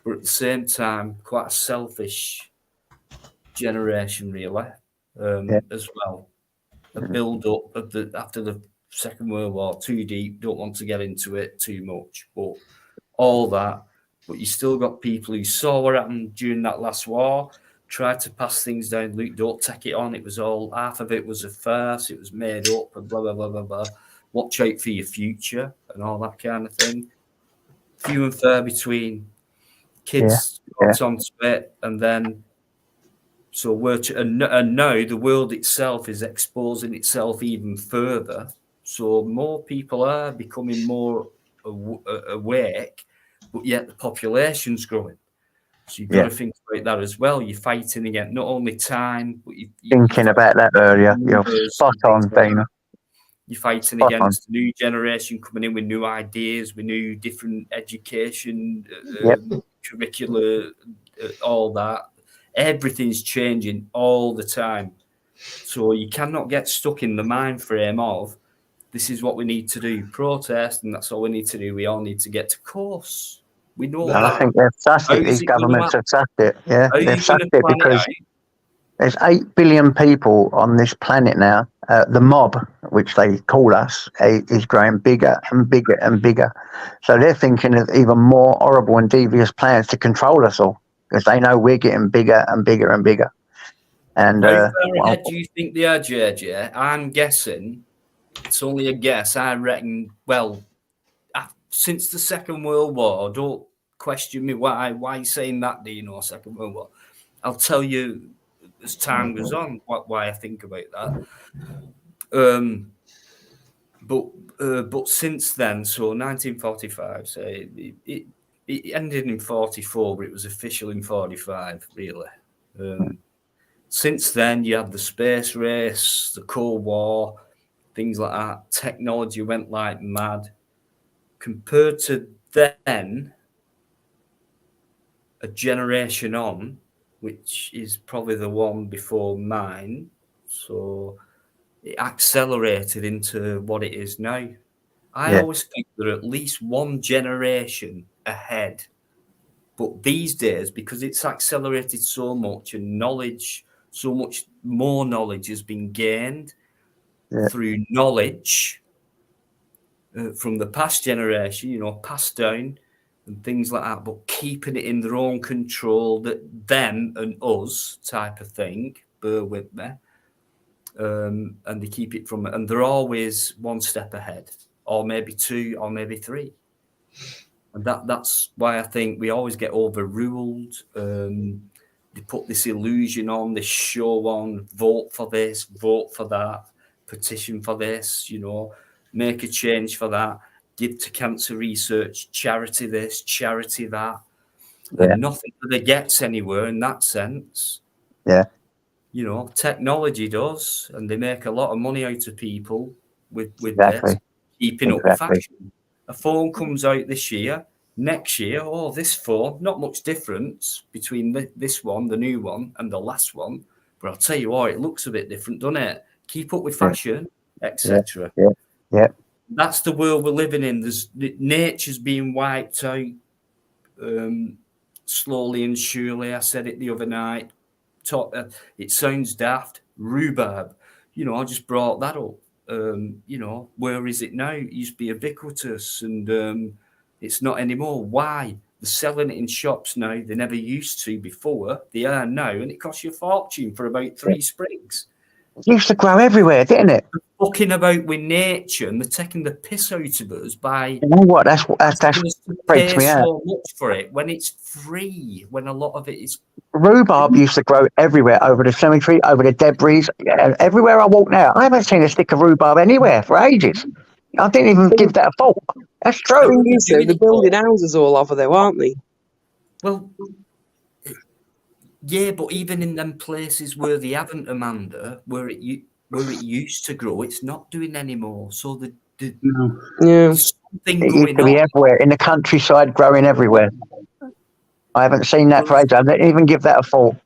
but at the same time, quite a selfish generation, really, as well. A build up of after the Second World War, too deep, don't want to get into it too much, but all that. But you still got people who saw what happened during that last war, tried to pass things down. Luke, don't take it on. It was all, half of it was a farce. It was made up and blah, blah, blah, blah, blah. Watch out for your future and all that kind of thing. Few and far between. Kids got onto it, and then so and now the world itself is exposing itself even further. So more people are becoming more awake, but yet the population's growing. So you've got to think about that as well. You're fighting against not only time, but thinking about that earlier. You're spot on, Dana. You're fighting against the new generation coming in with new ideas, with new different education, curricula, all that. Everything's changing all the time. So you cannot get stuck in the mind frame of, this is what we need to do, protest, and that's all we need to do. We all need to get to course. We know that. I think they've sussed it. These governments have sussed it. Yeah, they've sussed it because there's 8 billion people on this planet now. The mob, which they call us, is growing bigger and bigger and bigger. So they're thinking of even more horrible and devious plans to control us all, because they know we're getting bigger and bigger and bigger. And how far ahead do you think they are, JJ? I'm guessing, it's only a guess, I reckon, well, since the Second World War, don't question me why saying that, Dino, Second World War. I'll tell you as time goes on why I think about that. But since then, so 1945, so it ended in 44, but it was official in 45, really. Since then, you had the space race, the Cold War, things like that. Technology went like mad. Compared to then, a generation on, which is probably the one before mine, so it accelerated into what it is now. I always think they're at least one generation ahead. But these days, because it's accelerated so much and knowledge, so much more knowledge has been gained through knowledge from the past generation, passed down and things like that, but keeping it in their own control, that them and us type of thing, bear with me. And they keep it from, and they're always one step ahead, or maybe two, or maybe three. And that's why I think we always get overruled. They put this illusion on, this show on, vote for this, vote for that, petition for this, make a change for that, give to cancer research, charity this, charity that. And nothing really gets anywhere in that sense. Yeah. Technology does, and they make a lot of money out of people with this, keeping up with fashion. A phone comes out this year, next year, this phone, not much difference between this one, the new one, and the last one. But I'll tell you what, it looks a bit different, doesn't it? Keep up with fashion, etc. Yeah. That's the world we're living in. Nature's being wiped out slowly and surely. I said it the other night. It sounds daft. Rhubarb. I just brought that up. Where is it now? It used to be ubiquitous, and it's not anymore. Why? They're selling it in shops now. They never used to before. They are now, and it costs you a fortune for about 3 sprigs. It used to grow everywhere, didn't it? They're fucking about with nature, and they're taking the piss out of us by. You know what? That's freaks me out. So much for it when it's free. When a lot of it is. Rhubarb used to grow everywhere, over the cemetery, over the debris, everywhere I walk now. I haven't seen a stick of rhubarb anywhere for ages. I didn't even give that a thought. That's true. They're building houses all over there, aren't they? Well, yeah, but even in them places where they haven't, Amanda, where it used to grow, it's not doing anymore. So there's something it going used to be on. everywhere, in the countryside, growing everywhere. I haven't seen that for ages. I didn't even give that a thought.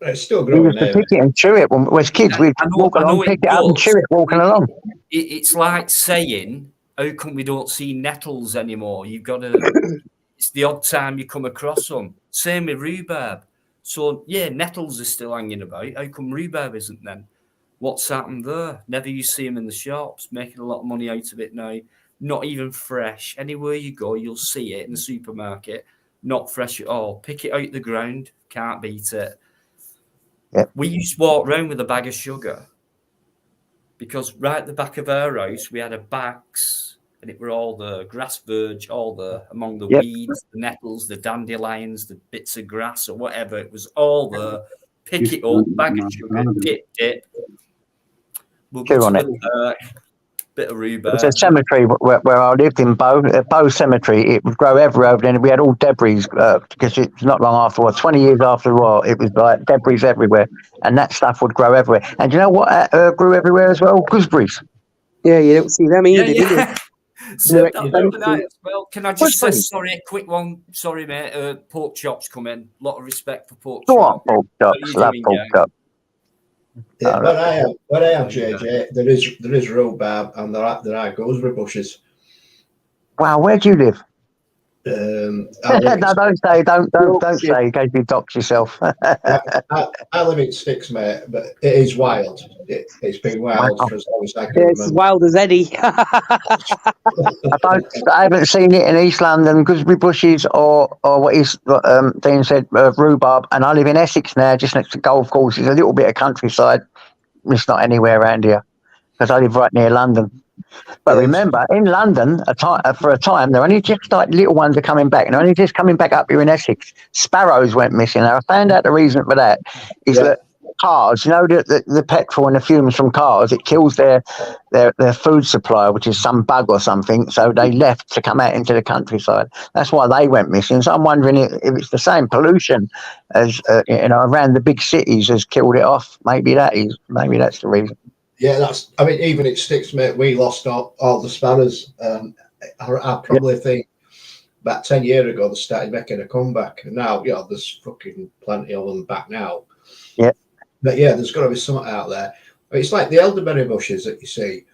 It's still growing. We used to pick it and chew it when we was kids. We'd walk along, pick it up and chew it walking along. It's like saying, how come we don't see nettles anymore? You've got to, it's the odd time you come across them. Same with rhubarb. So, nettles are still hanging about. How come rhubarb isn't then? What's happened there? Never you see them in the shops, making a lot of money out of it now. Not even fresh. Anywhere you go, you'll see it in the supermarket. not fresh at all. Pick it out the ground, can't beat it. Yep. We used to walk around with a bag of sugar because right at the back of our house we had a box, and it were all the grass verge, all the among the Yep. weeds, the nettles, the dandelions, the bits of grass or whatever. It was all there. Pick it up, bag of sugar, dip. We'll go Chew to on the it. park, bit of There's rhubarb. a cemetery where I lived in Bow Cemetery. It would grow everywhere over there. And we had all debris because it's not long afterwards, 20 years after the war, it was like debris everywhere. And that stuff would grow everywhere. And you know what grew everywhere as well? Gooseberries. Yeah, you don't see them either, do you? So They're that expensive. tonight as well. Can I just say Gooseberries. sorry? A quick one. Sorry, mate. Pork chops come in. A lot of respect for pork Go on, chop. pork How you chops. Love doing, pork gang? chops. Yeah, when I have Oh, JJ, there is rhubarb and there are gooseberry bushes. Wow, where do you live? I live No, don't say in case you dox yourself. I live in Sticks, mate, but it is wild. It's been wild Wow. for as long as I can Yeah, it's as remember. wild as Eddie. I haven't seen it in East London, gooseberry bushes or what Dean said, rhubarb. And I live in Essex now, just next to golf courses, a little bit of countryside. It's not anywhere around here because I live right near London. But Yes. remember, in London, for a time, they're only just like little ones are coming back, and they're only just coming back up here in Essex. Sparrows went missing. Now, I found out the reason for that is that cars, the petrol and the fumes from cars, it kills their food supply, which is some bug or something. So they left to come out into the countryside. That's why they went missing. So I'm wondering if it's the same pollution as around the big cities has killed it off. Maybe that's the reason. Yeah, even it Sticks, mate. We lost all the sparrows. I probably think about 10 years ago they started making a comeback, and now there's fucking plenty of them back now. Yeah, but yeah, there's got to be something out there. It's like the elderberry bushes that you see.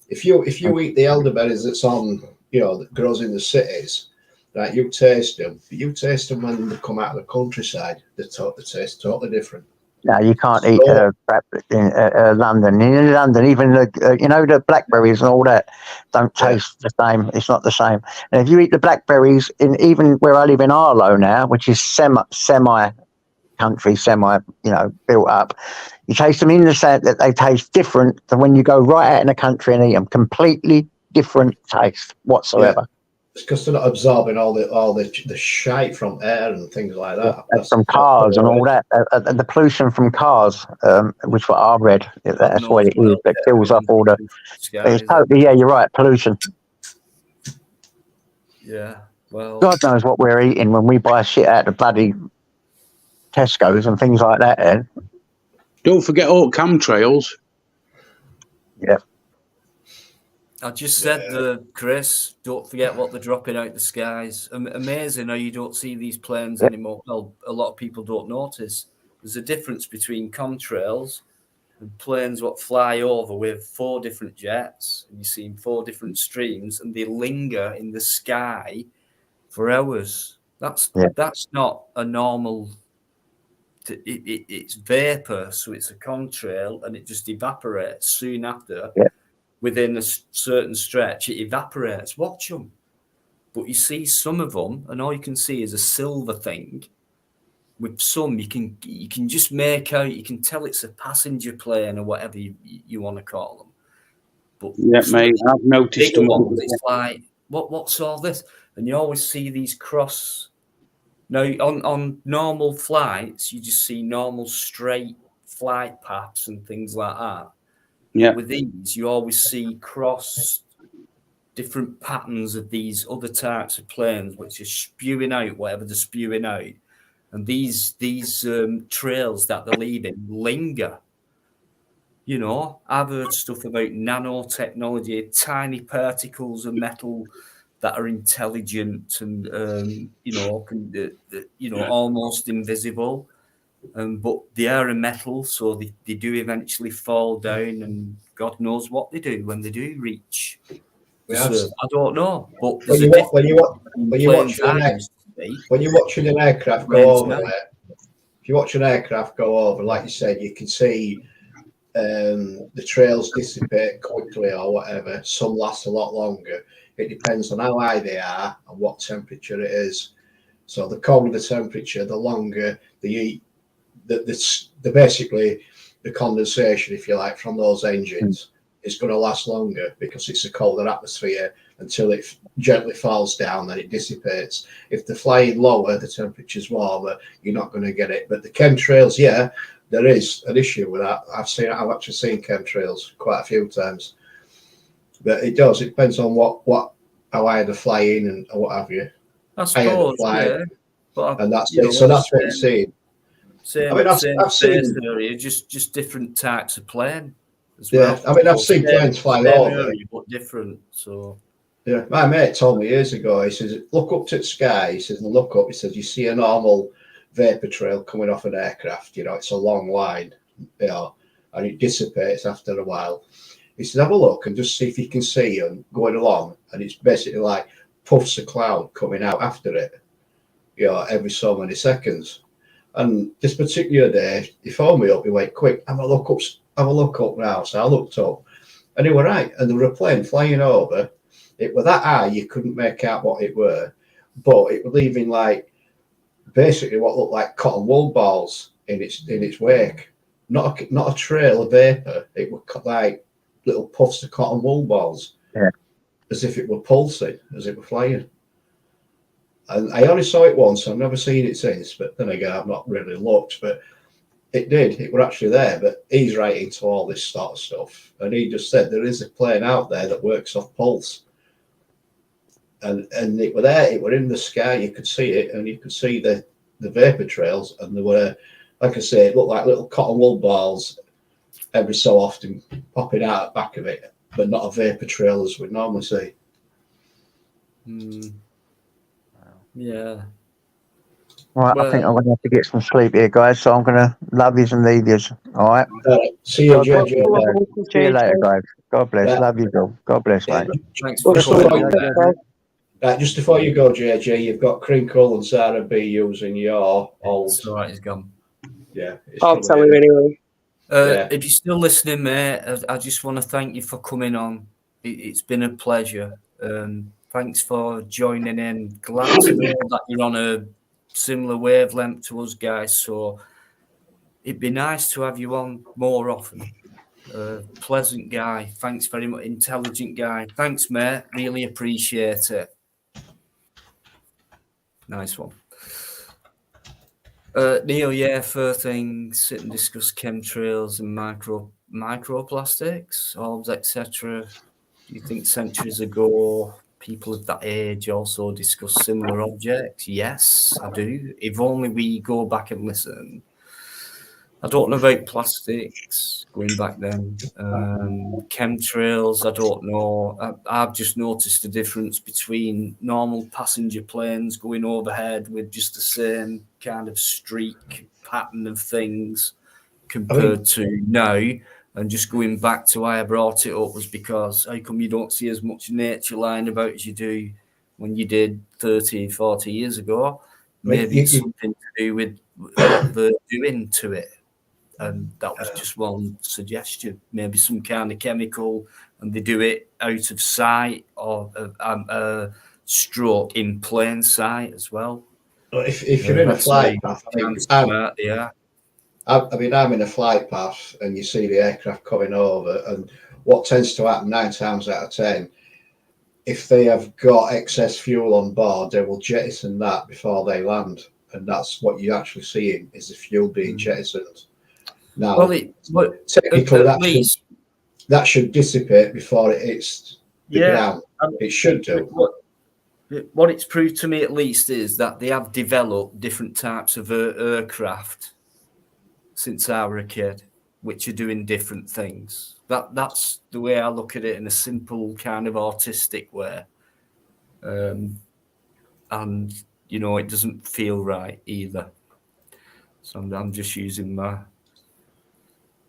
If you eat the elderberries that's on that grows in the cities, right? You taste them, but you taste them when they come out of the countryside. The taste totally different. No, you can't eat crap in London. In London, even the blackberries and all that don't taste the same. It's not the same. And if you eat the blackberries even where I live in Arlo now, which is semi country, built up, you taste them in the sense that they taste different than when you go right out in the country and eat them. Completely different taste whatsoever. Yeah. It's because they're not absorbing all the shite from air and things like that. From cars and all that. The pollution from cars, which what I read, that's what it is. That kills off all the. It's totally, you're right. Pollution. Yeah. Well, God knows what we're eating when we buy shit out of bloody Tesco's and things like that. Ed. Don't forget all chemtrails. Yeah. I just said, Chris, don't forget what they're dropping out the skies. Amazing how you don't see these planes anymore. Well, a lot of people don't notice. There's a difference between contrails and planes what fly over with 4 different jets, and you see 4 different streams, and they linger in the sky for hours. That's not a normal. It's vapor, so it's a contrail, and it just evaporates soon after. Yeah. Within a certain stretch, it evaporates. Watch them. But you see some of them, and all you can see is a silver thing. With some, you can just make out, you can tell it's a passenger plane or whatever you want to call them. But yeah, mate, I've noticed them. It's like, what's all this? And you always see these cross. Now, on normal flights, you just see normal straight flight paths and things like that. Yeah. With these, you always see cross different patterns of these other types of planes, which are spewing out whatever they're spewing out. And these trails that they're leaving linger. I've heard stuff about nanotechnology, tiny particles of metal that are intelligent and almost invisible. But they are a metal, so they do eventually fall down, and God knows what they do when they do reach the surface. I don't know, but when you're watching an aircraft go over, if you watch an aircraft go over, like you said, you can see the trails dissipate quickly or whatever. Some last a lot longer. It depends on how high they are and what temperature it is. So the colder the temperature, the longer the heat, the basically the condensation, if you like, from those engines is going to last longer because it's a colder atmosphere until it gently falls down, then it dissipates. If they're flying lower, the temperature's warmer, you're not going to get it. But the chemtrails, yeah, there is an issue with that. I've actually seen chemtrails quite a few times. But it depends on how high they're flying and what have you. I suppose, yeah. But And that's it. So that's what you're seeing. Same, I mean, I've same seen area, just different types of plane as yeah, well. I mean, I've seen planes fly over. Area, but different. So yeah, my mate told me years ago. He says, "Look up to the sky." He says, "Look up." He says, "You see a normal vapor trail coming off an aircraft. You know, it's a long line, you know, and it dissipates after a while." He says, "Have a look and just see if you can see them going along, and it's basically like puffs of cloud coming out after it, you know, every so many seconds." And this particular day, he phoned me up. He went, "Quick, have a look up now." So I looked up, and he were right. And there were a plane flying over. It were that high you couldn't make out what it were, but it was leaving like basically what looked like cotton wool balls in its wake. Not a trail of vapor. It was like little puffs of cotton wool balls, as if it were pulsing, as it were flying. And I only saw it once. I've never seen it since. But then again, I've not really looked. But it did. It were actually there. But he's right into all this sort of stuff. And he just said there is a plane out there that works off pulse. And it were there. It were in the sky. You could see it, and you could see the vapor trails. And there were, like I say, it looked like little cotton wool balls every so often popping out the back of it, but not a vapor trail as we'd normally see. Yeah. Right, I think I'm going to have to get some sleep here, guys. So I'm going to love yous and leave yous. All right. See you, JJ. See you later, guys. God bless. Yeah. Love you all. God bless, mate. Thanks for calling. Just before you go, JJ, you've got Crinkle and Sarah B using your old. It's all right, he's gone. Yeah. I'll tell him anyway. If you're still listening, mate, I just want to thank you for coming on. It's been a pleasure. Thanks for joining in. Glad to know that you're on a similar wavelength to us guys. So it'd be nice to have you on more often. Pleasant guy. Thanks very much. Intelligent guy. Thanks, mate. Really appreciate it. Nice one. Neil, yeah, first thing, sit and discuss chemtrails and microplastics, orbs, etc. Do you think centuries ago people of that age also discussed similar objects? Yes, I do. If only we go back and listen. I don't know about plastics going back then. Chemtrails, I don't know. I've just noticed the difference between normal passenger planes going overhead with just the same kind of streak pattern of things compared to now. And just going back to why I brought it up was because how come you don't see as much nature lying about as you do when you did 30, 40 years ago? Maybe it's something to do with what they're doing to it. And that was just one suggestion, maybe some kind of chemical, and they do it out of sight or stroke in plain sight as well. If you're in a flight path, I mean, I'm in a flight path and you see the aircraft coming over, and what tends to happen 9 times out of 10, if they have got excess fuel on board, they will jettison that before they land. And that's what you're actually seeing is the fuel being jettisoned. Now, technically, that should dissipate before it hits the ground. It should do. What it's proved to me, at least, is that they have developed different types of aircraft since I was a kid, which are doing different things. That's the way I look at it in a simple kind of autistic way. And, you know, it doesn't feel right either. So I'm just using my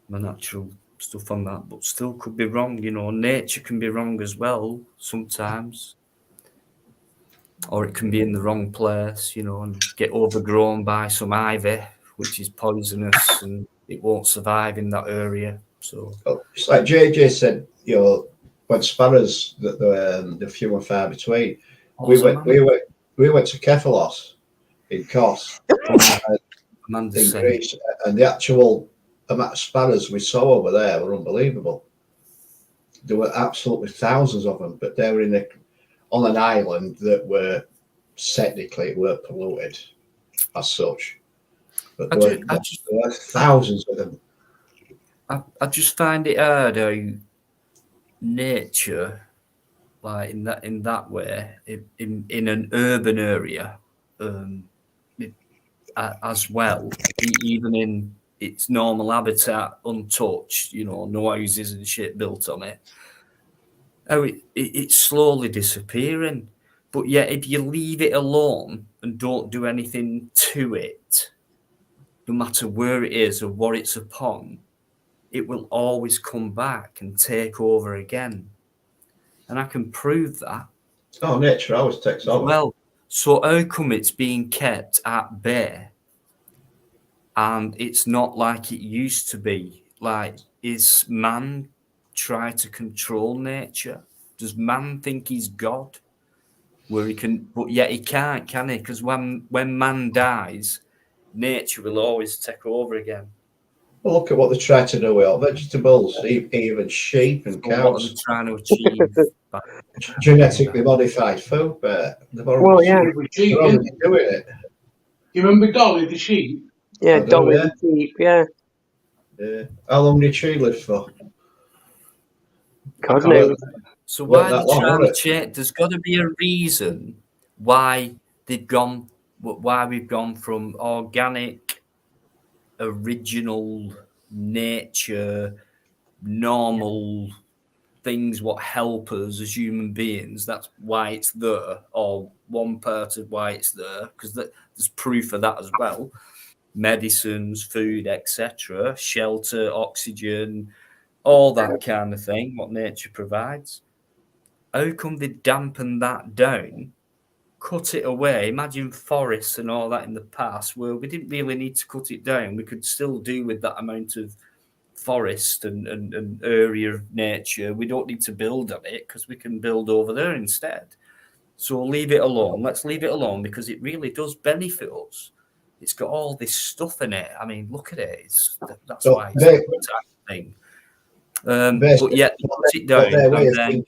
natural stuff on that, but still could be wrong. You know, nature can be wrong as well sometimes, or it can be in the wrong place, you know, and get overgrown by some ivy, which is poisonous, and it won't survive in that area. So it's like JJ said, you know, when sparrows, the few and far between. We went to Kephalos, in cost Amanda's saying. increase, and the actual amount of spanners we saw over there were unbelievable. There were absolutely thousands of them, but they were on an island that were technically weren't polluted as such. But there were thousands of them. I just find it hard how nature, like in that way, in an urban area, as well, even in its normal habitat, untouched, no houses and shit built on it. Oh, it's slowly disappearing. But yet, if you leave it alone and don't do anything to it, no matter where it is or what it's upon, it will always come back and take over again. And I can prove that. Oh, nature always takes over. Well, so how come it's being kept at bay and it's not like it used to be? Like, is man try to control nature? Does man think he's God? Where he can, but yet he can't, can he? Because when man dies, nature will always take over again. Well, look at what they try to do with all vegetables, even sheep and cows. What are they trying to achieve? Genetically modified food, but they've Well, yeah. they're already doing it. You remember Dolly the sheep? Yeah, I do, Dolly yeah. the sheep, yeah. Yeah. How long did she live for? God knows. So why Not are that they long, trying was to change? There's got to be a reason why we've gone from organic, original, nature, normal things what help us as human beings. That's why it's there, or one part of why it's there, because there's proof of that as well. Medicines, food, etc., shelter, oxygen, all that kind of thing, what nature provides. How come they dampen that down, cut it away? Imagine forests and all that in the past where we didn't really need to cut it down. We could still do with that amount of forest and area of nature. We don't need to build on it because we can build over there instead. So leave it alone. Let's leave it alone because it really does benefit us. It's got all this stuff in it. I mean, look at it. That's why it's a good type of thing. But yet, put it down, and then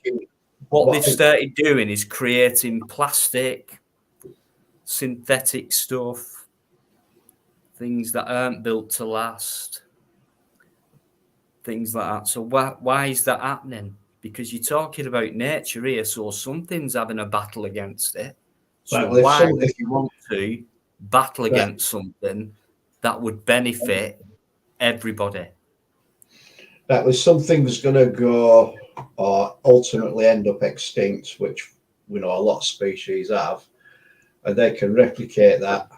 what they've started doing is creating plastic, synthetic stuff, things that aren't built to last, things like that. So why is that happening? Because you're talking about nature here, so something's having a battle against it. So why would you want to battle against something that would benefit everybody? That was something's going to go or ultimately end up extinct, which we know a lot of species have, and they can replicate that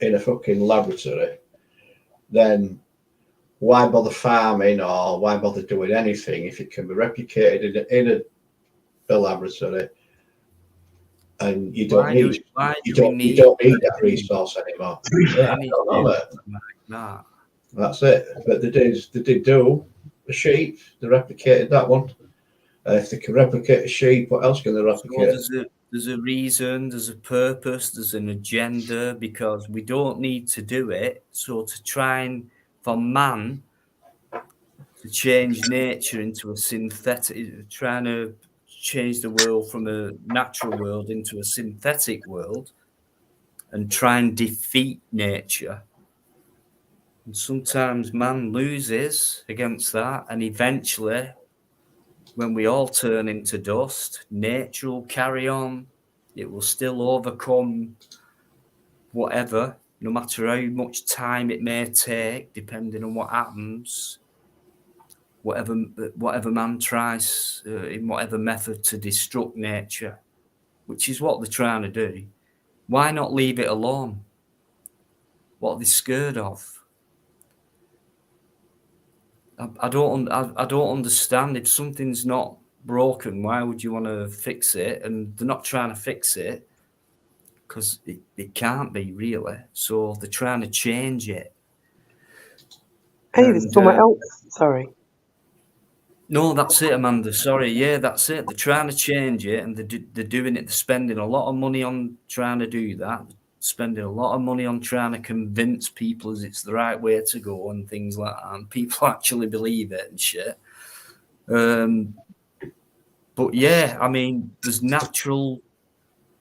in a fucking laboratory, then why bother farming or why bother doing anything if it can be replicated in a laboratory? And you don't need that resource anymore. Yeah, I don't know that. That's it. But they did do a sheep. They replicated that one. If they can replicate a sheep, what else can they replicate? So there's a reason, there's a purpose, there's an agenda, because we don't need to do it. So to try and for man to change nature into a synthetic, trying to change the world from a natural world into a synthetic world and try and defeat nature. And sometimes man loses against that, and eventually, when we all turn into dust, nature will carry on. It will still overcome whatever, no matter how much time it may take, depending on what happens. Whatever man tries in whatever method to destruct nature, which is what they're trying to do. Why not leave it alone? What are they scared of? I don't understand. If something's not broken, why would you want to fix it? And they're not trying to fix it because it can't be really. So they're trying to change it. Hey, there's someone else. Sorry. No, that's it, Amanda. Sorry. Yeah, that's it. They're trying to change it, and they're doing it. They're spending a lot of money on trying to do that. spending a lot of money on trying to convince people as it's the right way to go and things like that, and people actually believe it and shit. But yeah, I mean, there's natural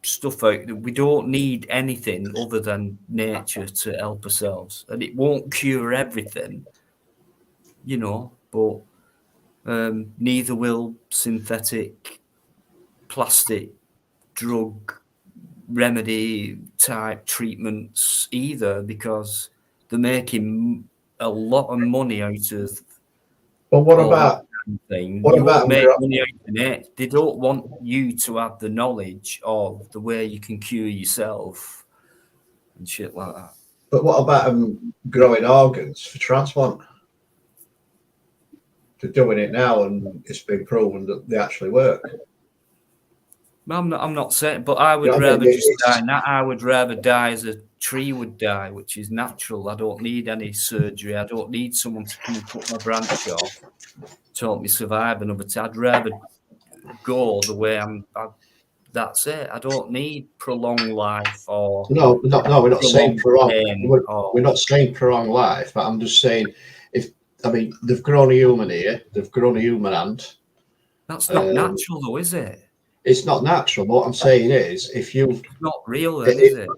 stuff out there. We don't need anything other than nature to help ourselves, and it won't cure everything, you know, but neither will synthetic plastic drug remedy type treatments either, because they're making a lot of money out of But what all about that thing. what You about won't make money out of it. They don't want you to have the knowledge of the way you can cure yourself and shit like that. But what about growing organs for transplant? They're doing it now, and it's been proven that they actually work. I'm not saying, but I would Yeah, I mean, rather just it's- die. I would rather die as a tree would die, which is natural. I don't need any surgery. I don't need someone to come and cut my branch off to help me survive another time. I'd rather go the way that's it. I don't need prolonged life or no, we're not saying prolonged. pain We're not saying prolonged life, but I'm just saying they've grown a human ear, they've grown a human hand. That's not natural, though, is it? It's not natural. But what I'm saying is, if you, It's not real, then, is it?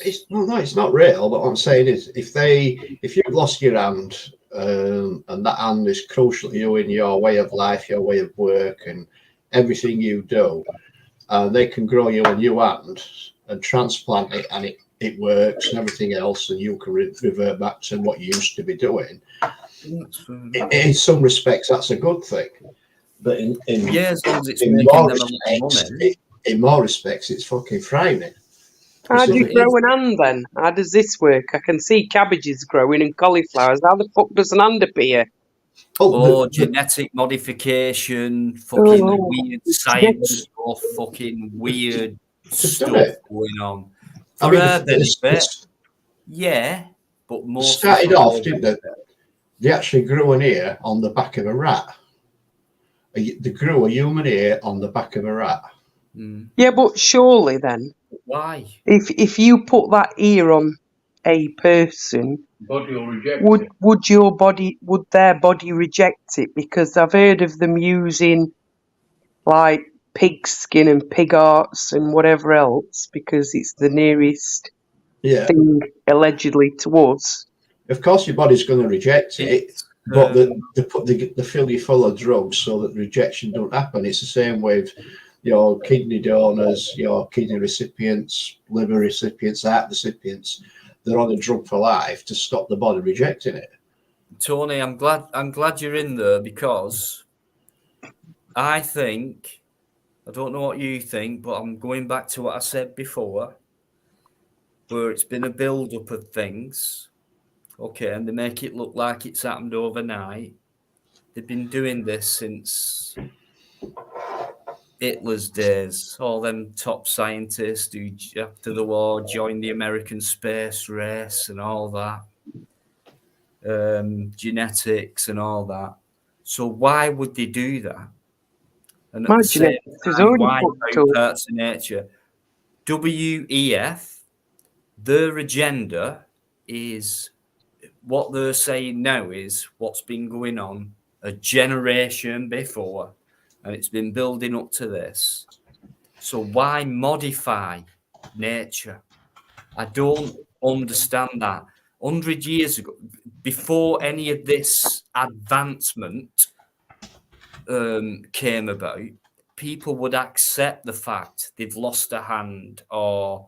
it's not real. But what I'm saying is, if you've lost your hand, and that hand is crucial to you in your way of life, your way of work, and everything you do, they can grow you a new hand and transplant it, and it works and everything else, and you can revert back to what you used to be doing. In some respects, that's a good thing. But as long as it's in making more them a lot of respects, money. in more respects, it's fucking frightening. How do you it grow is. an hand then? How does this work? I can see cabbages growing and cauliflowers. How the fuck does an hand appear? Oh, genetic modification, fucking Oh, weird it's science stuff, fucking weird Just do stuff it. going on. I For mean, our benefit, yeah, but mostly started for off, our didn't they? benefit. They actually grew an ear on the back of a rat. They grew a human ear on the back of a rat. Yeah, but surely then, Why? if you put that ear on a person, Body will reject it. would their body reject it? Because I've heard of them using like pig skin and pig hearts and whatever else because it's the nearest Yeah, thing allegedly to us. of course your body's going to reject it, It's, but they fill you full of drugs so that rejection don't happen. It's the same with your kidney donors, your kidney recipients, liver recipients, heart recipients. They're on a drug for life to stop the body rejecting it. Tony, I'm glad you're in there, because I think, I don't know what you think, but I'm going back to what I said before, where it's been a build-up of things, okay, and they make it look like it's happened overnight. They've been doing this since Hitler's days. All them top scientists who, after the war, joined the American space race and all that, genetics and all that. So why would they do that? And at My the same genetics is time, already wipe fucked out up. parts of nature. WEF, their agenda is, what they're saying now is what's been going on a generation before, and it's been building up to this. So why modify nature? I don't understand that. 100 years ago, before any of this advancement came about, people would accept the fact they've lost a hand or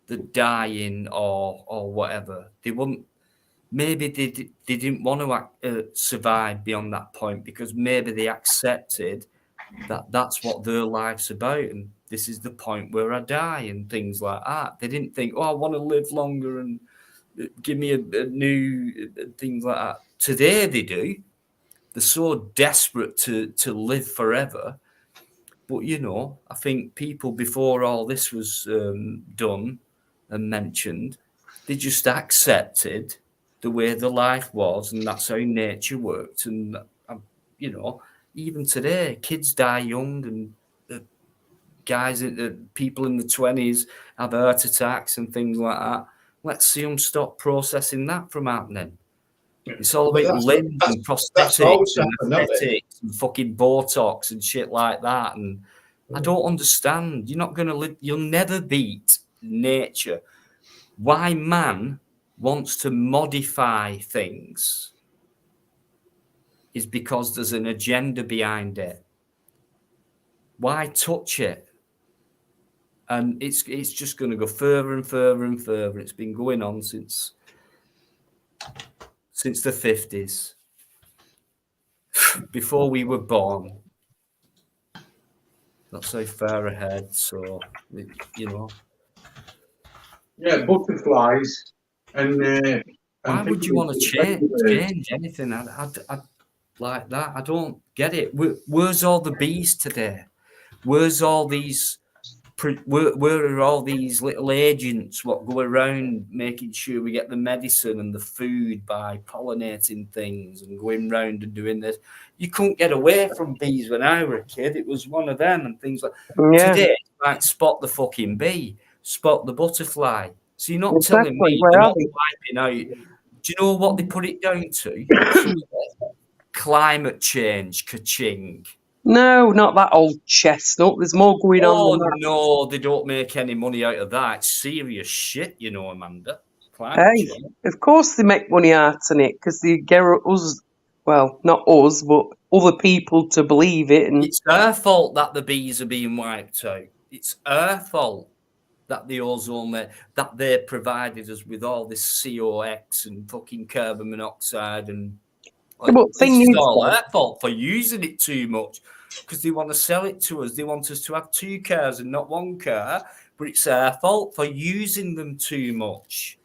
they're dying or whatever. They wouldn't. Maybe they didn't want to survive beyond that point, because maybe they accepted that that's what their life's about, and this is the point where I die and things like that. They didn't think, oh, I want to live longer and give me a new things like that. Today they do. They're so desperate to live forever. But, you know, I think people before all this was done and mentioned, they just accepted the way the life was, and that's how nature worked. And, you know, even today, kids die young, and people in the 20s have heart attacks and things like that. Let's see them stop processing that from happening. It's all about limbs and prosthetics and aesthetics and fucking Botox and shit like that. And I don't understand. You're not going to live. You'll never beat nature. Why man wants to modify things is because there's an agenda behind it. Why touch it? And it's just going to go further and further and further. It's been going on since the 50s, before we were born. Not so far ahead, so you know. Yeah, butterflies and. Why would you want to change anything? I like that. I don't get it. Where's all the bees today? Where's all these? Where are all these little agents what go around making sure we get the medicine and the food by pollinating things and going round and doing this? You couldn't get away from bees when I was a kid. It was one of them and things like today. Like spot the fucking bee, spot the butterfly. So you're not telling me they're not wiping out. Do you know what they put it down to? Climate change, ka-ching. No, not that old chestnut. There's more going on than that. No, they don't make any money out of that. It's serious shit, you know, Amanda. Hey, of course they make money out of it because they get us, well, not us, but other people to believe it. And it's our fault that the bees are being wiped out. It's our fault that the ozone that they provided us with all this COX and fucking carbon monoxide and it's all our fault for using it too much because they want to sell it to us. They want us to have 2 cars and not 1 car, but it's our fault for using them too much.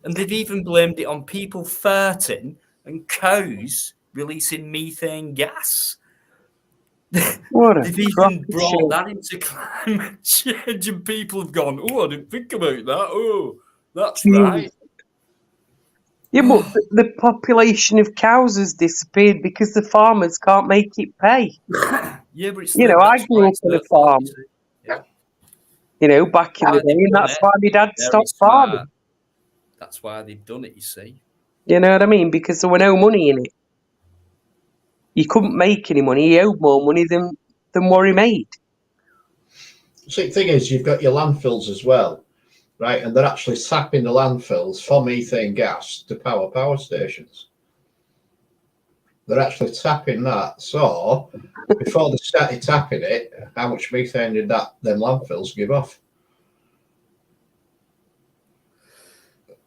And they've even blamed it on people farting and cows releasing methane gas. They've even brought that into climate change, and people have gone, "Oh, I didn't think about that. Oh, that's right." Yeah, but the population of cows has disappeared because the farmers can't make it pay. Yeah, but it's I grew up on a farm. Yeah. You know, back in the day, and that's why my dad stopped farming. That's why they've done it, you see. You know what I mean? Because there were no money in it. You couldn't make any money. He owed more money than what he made. See, the thing is, you've got your landfills as well, right? And they're actually sapping the landfills for methane gas to power stations. They're actually tapping that. So before they started tapping it, how much methane did them landfills give off?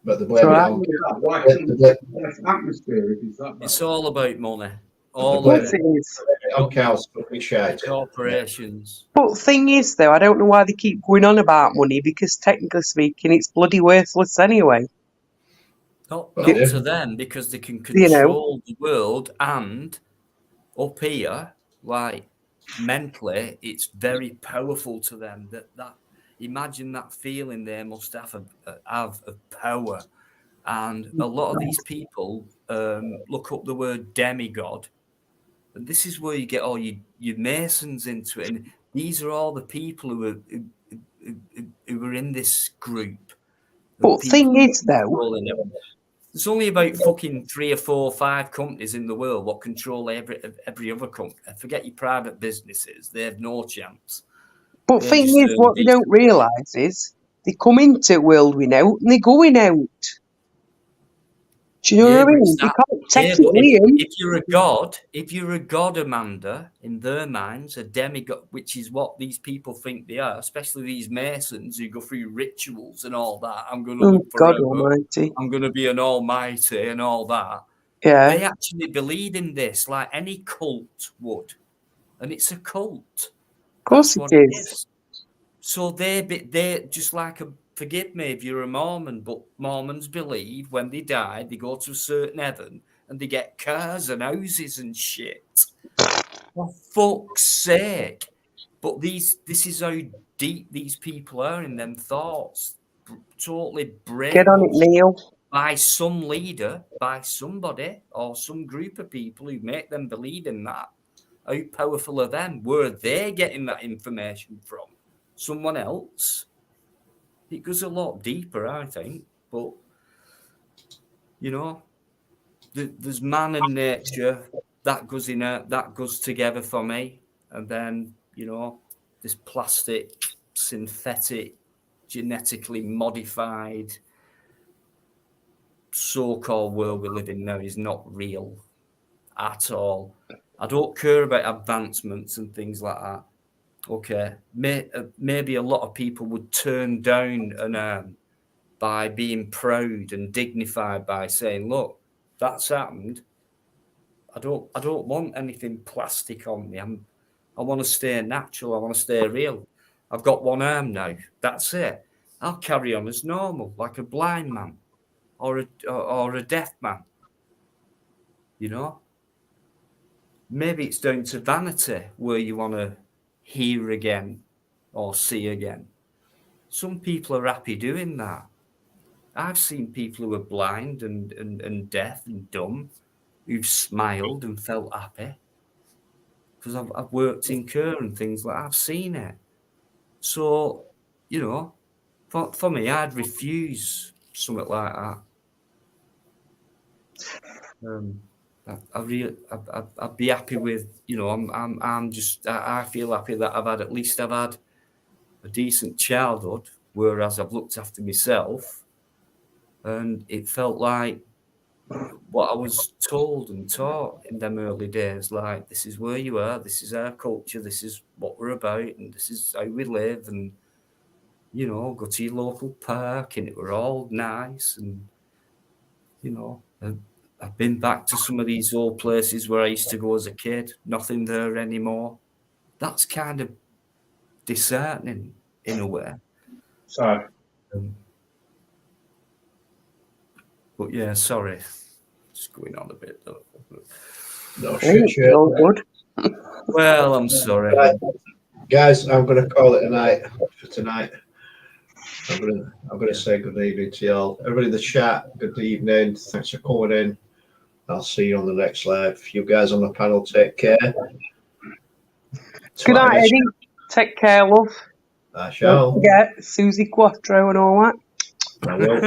But the blame it on atmosphere. It's all about money. On cows, corporations. But the thing is, though, I don't know why they keep going on about money because technically speaking, it's bloody worthless anyway. Not to them because they can control the world, and up here, like mentally, it's very powerful to them. That imagine that feeling they must have of power, and a lot of these people look up the word demigod. And this is where you get all your Masons into it. And these are all the people who are in this group. But thing is, though, there's only about fucking 3 or 4 or 5 companies in the world what control every other company. Forget your private businesses; they have no chance. But thing is, what they don't realise is they come into the world without and they're going out. Do you know what I mean? You can't take it in. If you're a god, Amanda, in their minds, a demigod, which is what these people think they are, especially these Masons who go through rituals and all that. I'm going to live forever. Almighty. I'm going to be an almighty and all that. Yeah. They actually believe in this like any cult would. And it's a cult. Of course it is. So they're just like forgive me if you're a Mormon, but Mormons believe when they die, they go to a certain heaven and they get cars and houses and shit. For fuck's sake. But this is how deep these people are in them thoughts. Totally brainwashed. Get on it, Neil. By some leader, by somebody, or some group of people who make them believe in that. How powerful are them? Where are they getting that information from? someone else. It goes a lot deeper, I think. But, you know, there's man and nature that goes together for me. And then, you know, this plastic, synthetic, genetically modified so-called world we live in now is not real at all. I don't care about advancements and things like that. Okay, maybe a lot of people would turn down an arm by being proud and dignified by saying, "Look, that's happened. I don't want anything plastic on me. I want to stay natural. I want to stay real. I've got one arm now. That's it. I'll carry on as normal, like a blind man or a deaf man. You know." Maybe it's down to vanity where you want to hear again or see again. Some people are happy doing that. I've seen people who are blind and deaf and dumb who've smiled and felt happy because I've worked in care and things like that. I've seen it. So, you know, for me, I'd refuse something like that. I'd be happy with, you know, I feel happy that I've had a decent childhood, whereas I've looked after myself, and it felt like what I was told and taught in them early days, like, this is where you are, this is our culture, this is what we're about, and this is how we live, and, you know, go to your local park, and it were all nice, and, you know, I've been back to some of these old places where I used to go as a kid. Nothing there anymore. That's kind of disheartening in a way. Sorry. But yeah, sorry. Just going on a bit though. No shit. All good. Well, I'm sorry. Right. Guys, I'm going to call it a night for tonight. I'm going to say good evening to you all. Everybody in the chat, good evening. Thanks for coming in. I'll see you on the next live. You guys on the panel, take care. Good night, Eddie. Take care, love. I shall. Don't forget Susie Quattro and all that. I will.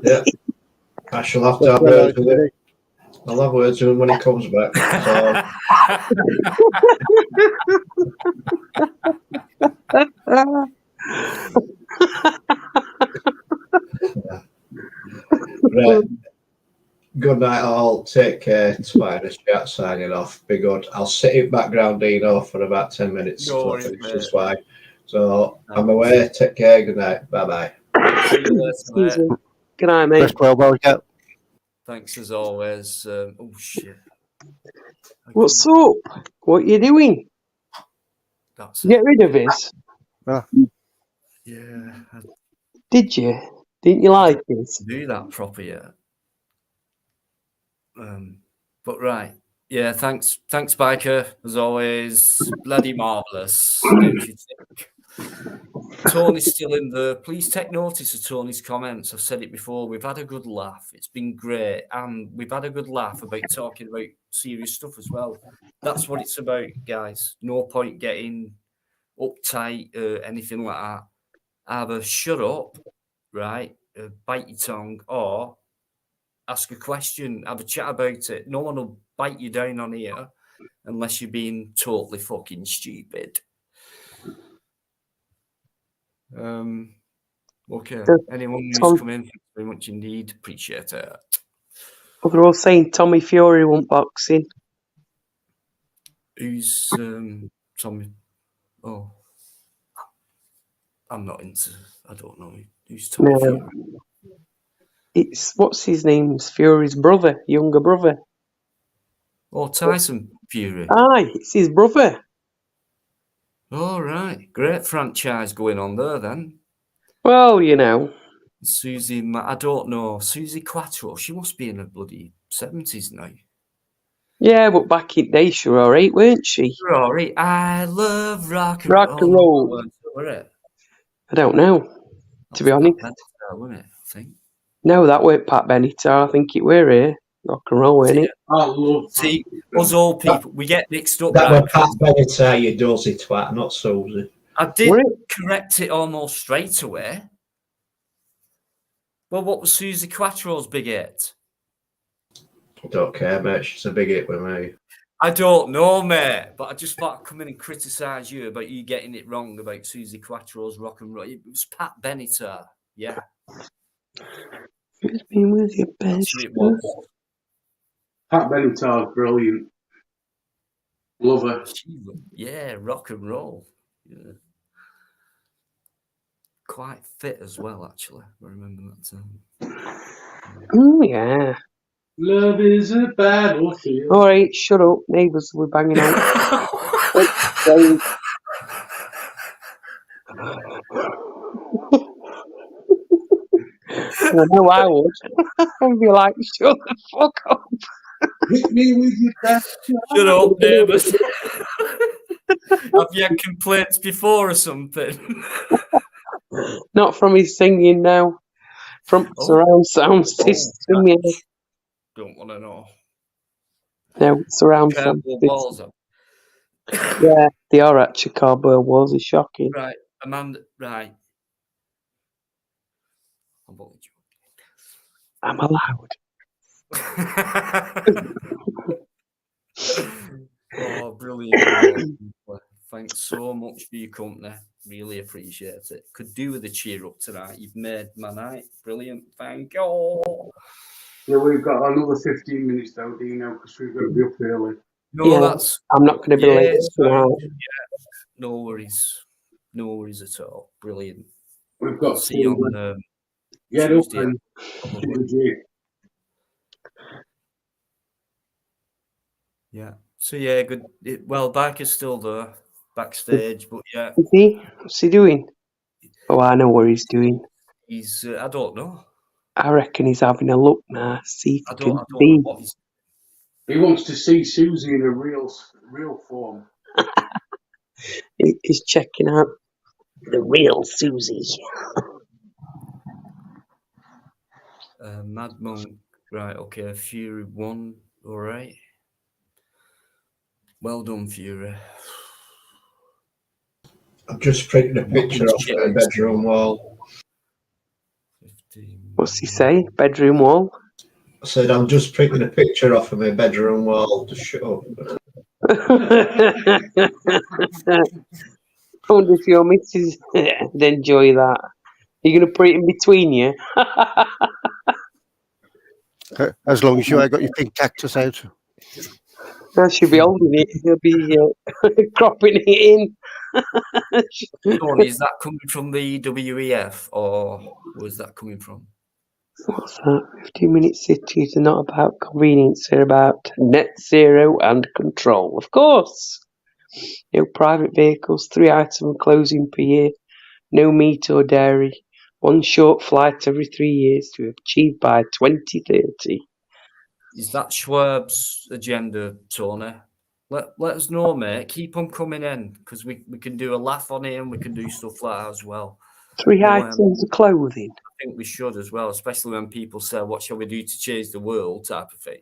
Yeah. Yeah. I shall have to have words with him. I'll have words with him when he comes back. Right. Good night, all. Take care. Spiders chat signing off. Be good. I'll sit in background, Dino, for about 10 minutes. No, that's why. So I'm away. Take care. Good night. Bye bye. Good night, mate. Thanks as always. Oh shit. What's up? What you doing? Get rid of it. Yeah. Did you? Didn't you like it? Do that proper yet. But right. Yeah, thanks, Biker, as always. Bloody marvellous. Don't you think? Tony's still in there. Please take notice of Tony's comments. I've said it before. We've had a good laugh. It's been great. And we've had a good laugh about talking about serious stuff as well. That's what it's about, guys. No point getting uptight or anything like that. Either shut up, right, bite your tongue, or ask a question, have a chat about it. No one will bite you down on here unless you're being totally fucking stupid. Okay. Anyone who's come in, thanks very much indeed. Appreciate it. Well, they're all saying Tommy Fury won't boxing. Who's Tommy? Oh, I'm not into. I don't know who's Tommy Fury. It's what's his name's Fury's brother, younger brother. Oh, Tyson Fury. Aye, it's his brother. All right, great franchise going on there then. Well, you know, Susie, I don't know. Susie Quattro, she must be in her bloody 70s now. Yeah, but back in the day, she were all right, weren't she? Rory, I love rock and rock and roll. I don't know, to be honest. Wasn't it? I think. No, that weren't Pat Benatar. I think it were here. Rock and roll, ain't it? I love See, us old people, we get mixed up, That right? was Pat Benatar, you dozy twat, not Susie. I did Were it? correct it almost straight away. Well, what was Susie Quattro's big hit? I don't care, mate. She's a big hit with me. I don't know, mate, but I just thought I'd come in and criticise you about you getting it wrong about Susie Quattro's rock and roll. It was Pat Benatar, yeah. It's been with your That's best. who it was. Pat Benatar's brilliant. Love her. Yeah, rock and roll. Yeah. Quite fit as well, actually. I remember that time. Oh, yeah. Love is a battlefield. All right, shut up. Neighbours were banging on. Saying- I know I would. I'd be like, shut the fuck up. Hit me with your best. Shut up, neighbours. Have you had complaints before or something? Not from his singing now. From surround sound system. Yeah. Don't want to know. No, surround sound Cardboard system. walls up. Yeah, they are actually cardboard walls. Are shocking. Right, Amanda, right. I'm allowed. Oh, brilliant. Thanks so much for your company. Really appreciate it. Could do with a cheer up tonight. You've made my night. Brilliant. Thank you. Yeah, we've got another 15 minutes though, Dino, because we've got to be up early. No, Yeah, that's. I'm not going to be late it's tonight. fine. Yeah, no worries. No worries at all. Brilliant. We've got See you on get Tuesday. up and Probably. Yeah. So yeah, good. Well, Biker's still there backstage, but yeah, Is he? What's he doing? Oh, I know what he's doing. he's. I don't know. I reckon he's having a look now. See if I he don't can know see. what he's. He wants to see Susie in a real form. He's checking out the real Susie. Mad Monk. Right. Okay. Fury 1. All right. Well done, Fury. I've just printed a picture off my bedroom wall. 15. What's he say? Bedroom wall? I said, I'm just printing a picture off of my bedroom wall to show. I wonder if your missus would enjoy that. You're going to put it in between you? As long as you ain't got your pink cactus out. I should be holding it. He'll be cropping it in. Tony, is that coming from the WEF or was that coming from? What's that? 15-minute cities are not about convenience, they're about net zero and control. Of course. No private vehicles, 3 item closing per year, no meat or dairy, 1 short flight every 3 years to achieve by 2030. Is that Schwab's agenda, Tony? Let us know, mate. Keep them coming in because we can do a laugh on it and we can do stuff like that as well. 3 items of clothing. I think we should as well, especially when people say, what shall we do to change the world type of thing.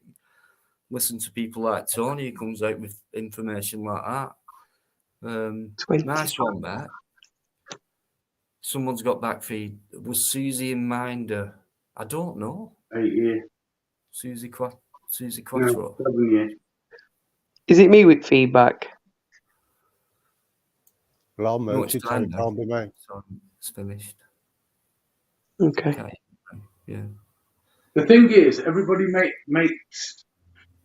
Listen to people like Tony who comes out with information like that. Nice one, mate. Someone's got back feed. Was Susie in Minder? I don't know. 8 years. Susie Quattro. No, 7 years. Is it me with feedback? Well, I'm No, it's mounted, so time it now. can't be me. So it's finished. Okay. Yeah. The thing is, everybody makes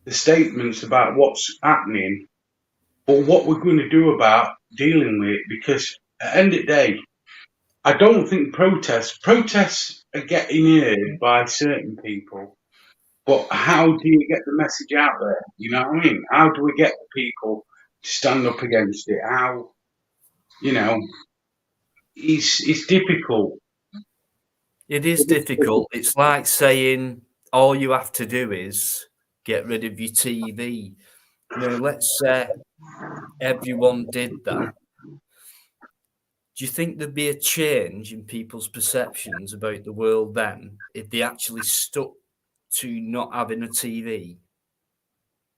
the statements about what's happening or what we're going to do about dealing with it, because at the end of the day, I don't think protests are getting heard by certain people, but how do you get the message out there? You know what I mean? How do we get the people to stand up against it? How, it's difficult. It is difficult. It's like saying all you have to do is get rid of your TV. Let's say everyone did that. Do you think there'd be a change in people's perceptions about the world then if they actually stuck to not having a TV?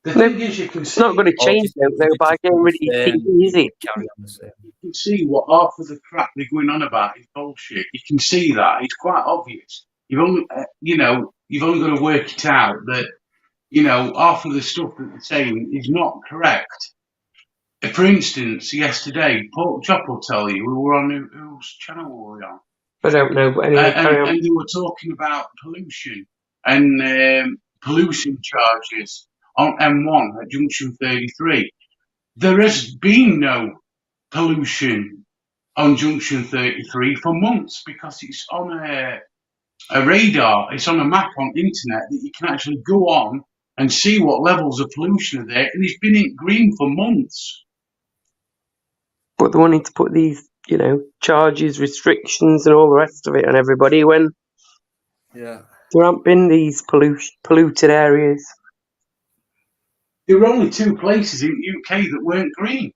The thing is, you can It's see, not going to Or do you change think though it'll by just be getting the rid of your same, TV, is it it? would carry on the same? you can see what half of the crap they're going on about is bullshit. You can see that. It's quite obvious. You've only, you've only got to work it out that, half of the stuff that they're saying is not correct. For instance, yesterday, Pork Chop will tell you, we were on, whose channel were we on? I don't know, but anyway, carry on. And they were talking about pollution and pollution charges on M1 at Junction 33. There has been no pollution on Junction 33 for months because it's on a radar, it's on a map on internet that you can actually go on and see what levels of pollution are there, and it's been in green for months. But they wanted to put these, charges, restrictions, and all the rest of it on everybody when Yeah. there haven't been these polluted areas. There were only 2 places in the UK that weren't green.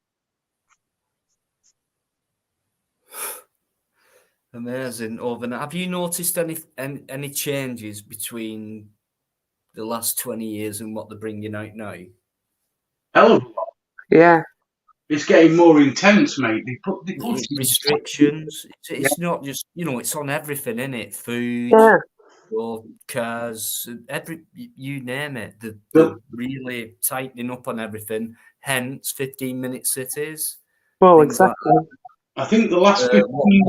Amazing. Overnight. Have you noticed any changes between the last 20 years and what they're bringing out now? Hell of a lot. Yeah. It's getting more intense, mate. They put Restrictions. It's not just, it's on everything, isn't it? Food, Yeah. or cars, you name it. They're really tightening up on everything. Hence, 15-minute cities. Well, things like exactly. that. I think the last 15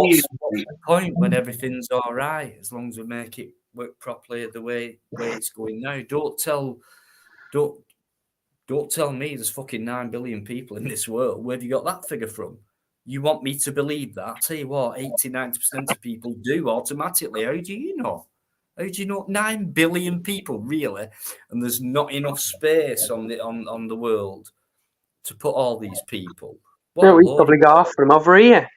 years. What's the point when everything's all right, as long as we make it work properly the way it's going now? Don't tell me there's fucking 9 billion people in this world. Where have you got that figure from? You want me to believe that? I tell you what, 80-90% of people do automatically. How do you know? How do you know 9 billion people really? And there's not enough space on the world to put all these people. No, we've probably got half of them over here.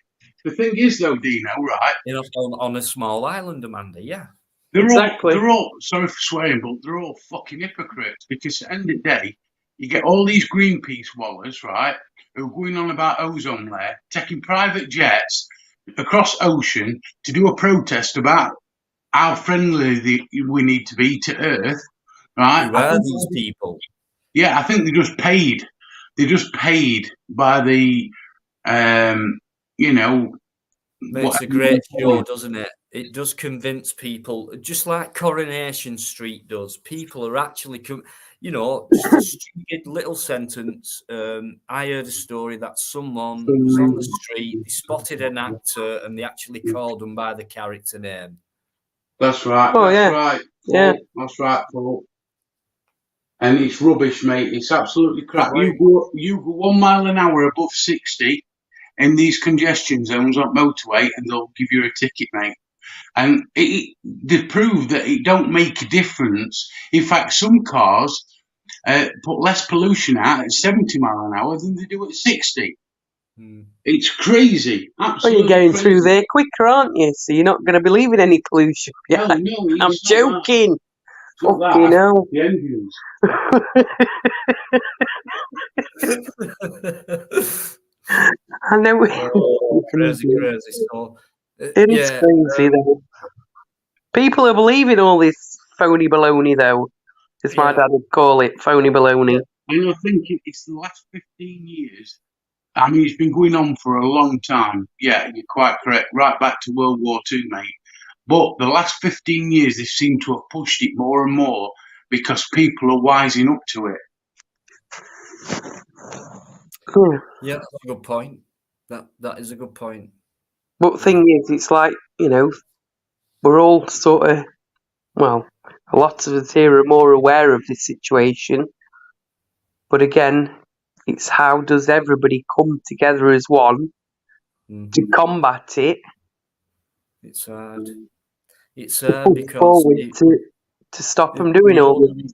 The thing is, though, Dino, right? On a small island, Amanda, yeah. They're all, sorry for swearing, but they're all fucking hypocrites because at the end of the day, you get all these Greenpeace wallers, right, who are going on about ozone layer, taking private jets across ocean to do a protest about how friendly we need to be to Earth, right? Who are these people? Yeah, I think they're just paid. They're just paid by the, It's a great show, doesn't it? It does convince people, just like Coronation Street does. People are actually, just a stupid little sentence. I heard a story that someone was on the street, they spotted an actor, and they actually called them by the character name. That's right. Oh, that's yeah. right. Paul. Yeah. That's right, Paul. And it's rubbish, mate. It's absolutely crap. Right. You go 1 mile an hour above 60 in these congestion zones on motorway, and they'll give you a ticket, mate. And they prove that it don't make a difference. In fact, some cars put less pollution out at 70 mile an hour than they do at 60. It's crazy. Absolutely. Well, you're going crazy. through there quicker, aren't you? So you're not going to believe in any pollution. No, it's I'm not joking. that. Fucking hell. The engines. I know. Crazy. So, It is crazy, though. People are believing all this phony baloney, though. As my dad would call it, phony baloney. And I think it's the last 15 years. I mean, it's been going on for a long time. Yeah, you're quite correct. Right back to World War II, mate. But the last 15 years, they seem to have pushed it more and more because people are wising up to it. Cool. Yeah, that's a good point. That is a good point. But the thing is, it's like, we're all sort of, well, a lot of us here are more aware of this situation. But again, it's how does everybody come together as one to combat it? It's hard. It's hard because forward to stop them doing all this.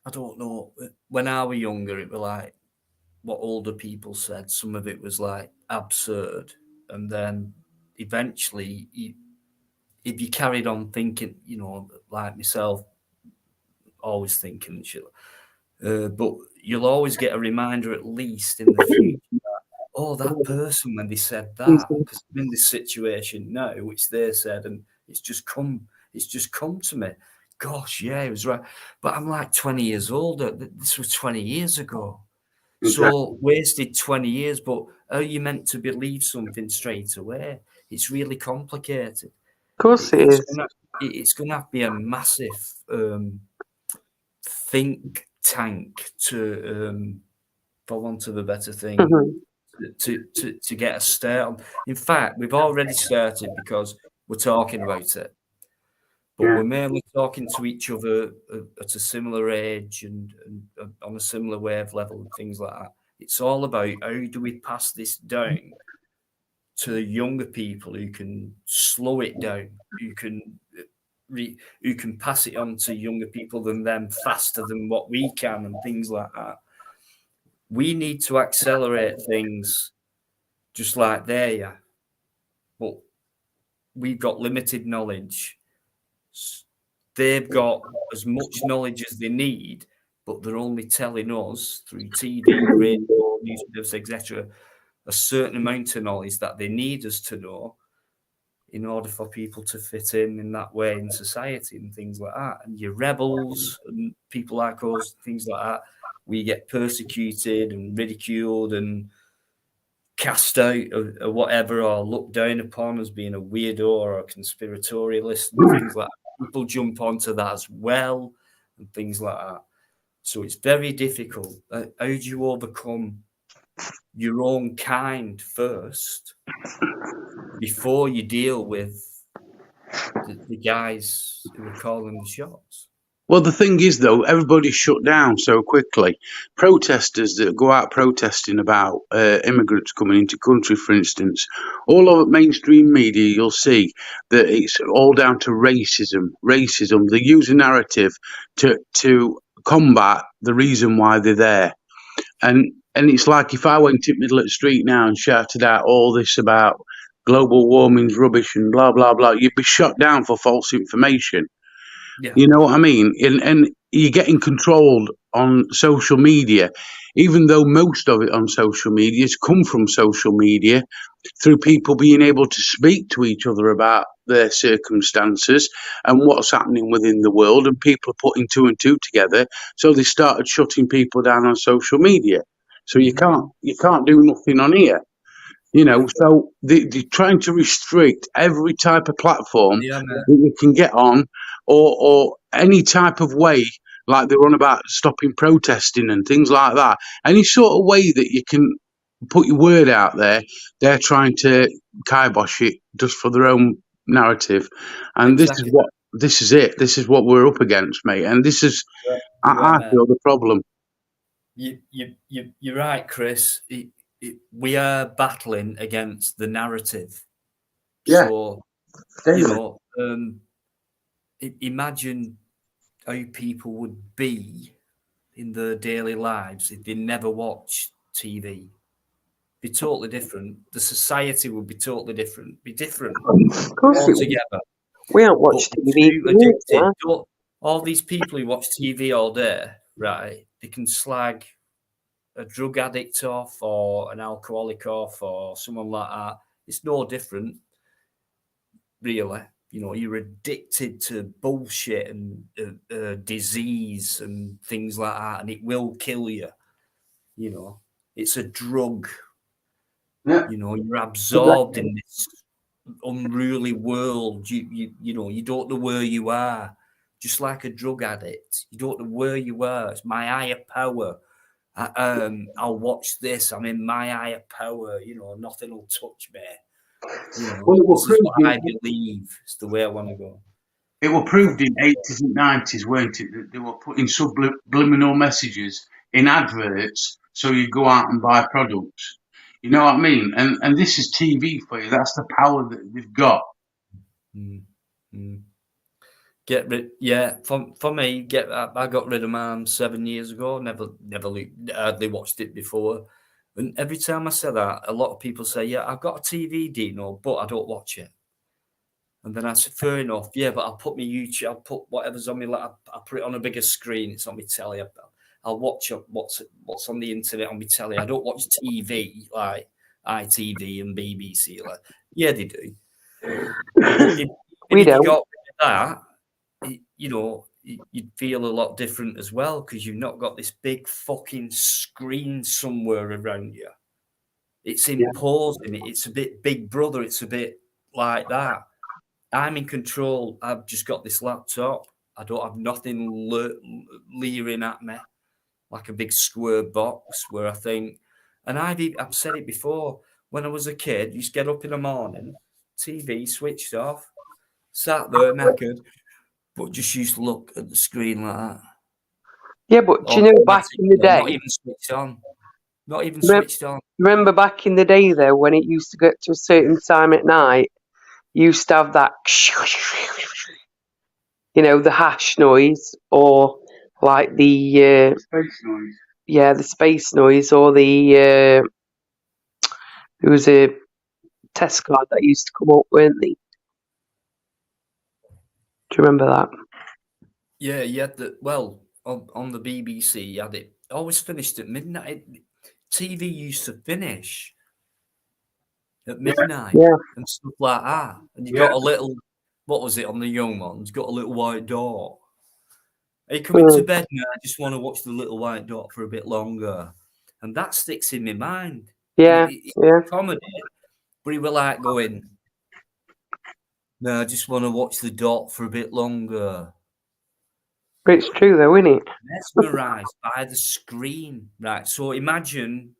I don't know. When I was younger, it was like what older people said. Some of it was like absurd, and then eventually, if you carried on thinking, like myself, always thinking shit. But you'll always get a reminder, at least in the future, that, that person, when they said that, because I'm in this situation now, which they said, and it's just come to me. gosh, yeah, he was right. But I'm like 20 years older. This was 20 years ago. So wasted 20 years, but are you meant to believe something straight away? It's really complicated. Of course it is. It's gonna have to be a massive think tank to, for want of a better thing, to get a start on. In fact, we've already started because we're talking about it. But we're mainly talking to each other at a similar age and on a similar wave level and things like that. It's all about how do we pass this down to younger people who can slow it down, who can pass it on to younger people than them faster than what we can and things like that. We need to accelerate things just like they are. But we've got limited knowledge. They've got as much knowledge as they need, but they're only telling us through TV, radio, newspapers, etc., a certain amount of knowledge that they need us to know in order for people to fit in that way in society and things like that. And your rebels and people like us, things like that, we get persecuted and ridiculed and cast out or whatever, or looked down upon as being a weirdo or a conspiratorialist and things like that. People jump onto that as well and things like that. So it's very difficult. How do you overcome your own kind first before you deal with the guys who are calling the shots? Well, the thing is, though, everybody's shut down so quickly. Protesters that go out protesting about immigrants coming into country, for instance, all over mainstream media, you'll see that it's all down to racism. Racism. They use a narrative to combat the reason why they're there. And it's like if I went in the middle of the street now and shouted out all this about global warming's rubbish and blah, blah, blah, you'd be shut down for false information. Yeah. You know what I mean? And you're getting controlled on social media, even though most of it on social media has come from social media through people being able to speak to each other about their circumstances and what's happening within the world, and people are putting two and two together. So they started shutting people down on social media. So you can't do nothing on here. You know, so they're trying to restrict every type of platform that you can get on, or any type of way, like they're on about stopping protesting and things like that. Any sort of way that you can put your word out there, they're trying to kibosh it just for their own narrative. And Exactly. this is it. This is what we're up against, mate. And this is, I feel, the problem. You're right, Chris. We are battling against the narrative. Yeah. So, imagine how people would be in their daily lives if they never watched TV. Be totally different. The society would be totally different. Be different altogether. We don't watch TV. All these people who watch TV all day, right? They can slag a drug addict off or an alcoholic off or someone like that. It's no different, really. You know, you're addicted to bullshit and disease and things like that, and it will kill you. You know, it's a drug. Yeah. You know, you're absorbed in this unruly world. You know, you don't know where you are. Just like a drug addict, you don't know where you are. It's my higher power. I'll watch this. I'm in my higher power. You know, nothing will touch me. You know, this is what I believe. It's the way I want to go. It was proved in 80s and 90s, weren't it, that they were putting subliminal messages in adverts so you go out and buy products. You know what I mean? And this is TV for you. That's the power that they've got. Get rid, yeah. For me, I got rid of mine 7 years ago. Never hardly watched it before. And every time I say that, a lot of people say, "Yeah, I've got a TV, Dino, but I don't watch it." And then I said, "Fair enough, yeah, but I'll put my YouTube, I'll put whatever's on me, like I'll put it on a bigger screen. It's on my telly. I'll watch what's on the internet on my telly. I don't watch TV like ITV and BBC. Like, yeah, they do. If you got rid of that, you know, you'd feel a lot different as well, because you've not got this big fucking screen somewhere around you. It's imposing. It's a bit Big Brother. It's a bit like that. I'm in control. I've just got this laptop. I don't have nothing leering at me like a big square box where I think, and I've said it before, when I was a kid, you used to get up in the morning, TV switched off, sat there knackered, but just used to look at the screen like that. Yeah, but do you know, back in the day, Not even switched on. Not even Remember- switched on. remember back in the day though, when it used to get to a certain time at night, you used to have that, you know, the hash noise, or like the Space noise. the space noise, or the there was a test card that used to come up, weren't they? Do you remember that? Yeah, you had the, well, on the BBC, you had it always finished at midnight. TV used to finish at midnight Yeah. and stuff like that. And you Yeah. got a little, what was it on the young ones? Got a little white dot. Are you coming to bed now? I just want to watch the little white dot for a bit longer. And that sticks in my mind. Yeah, It's comedy, but he will like going, no, I just want to watch the dot for a bit longer. but it's true though, isn't it? Mesmerised by the screen, right? So imagine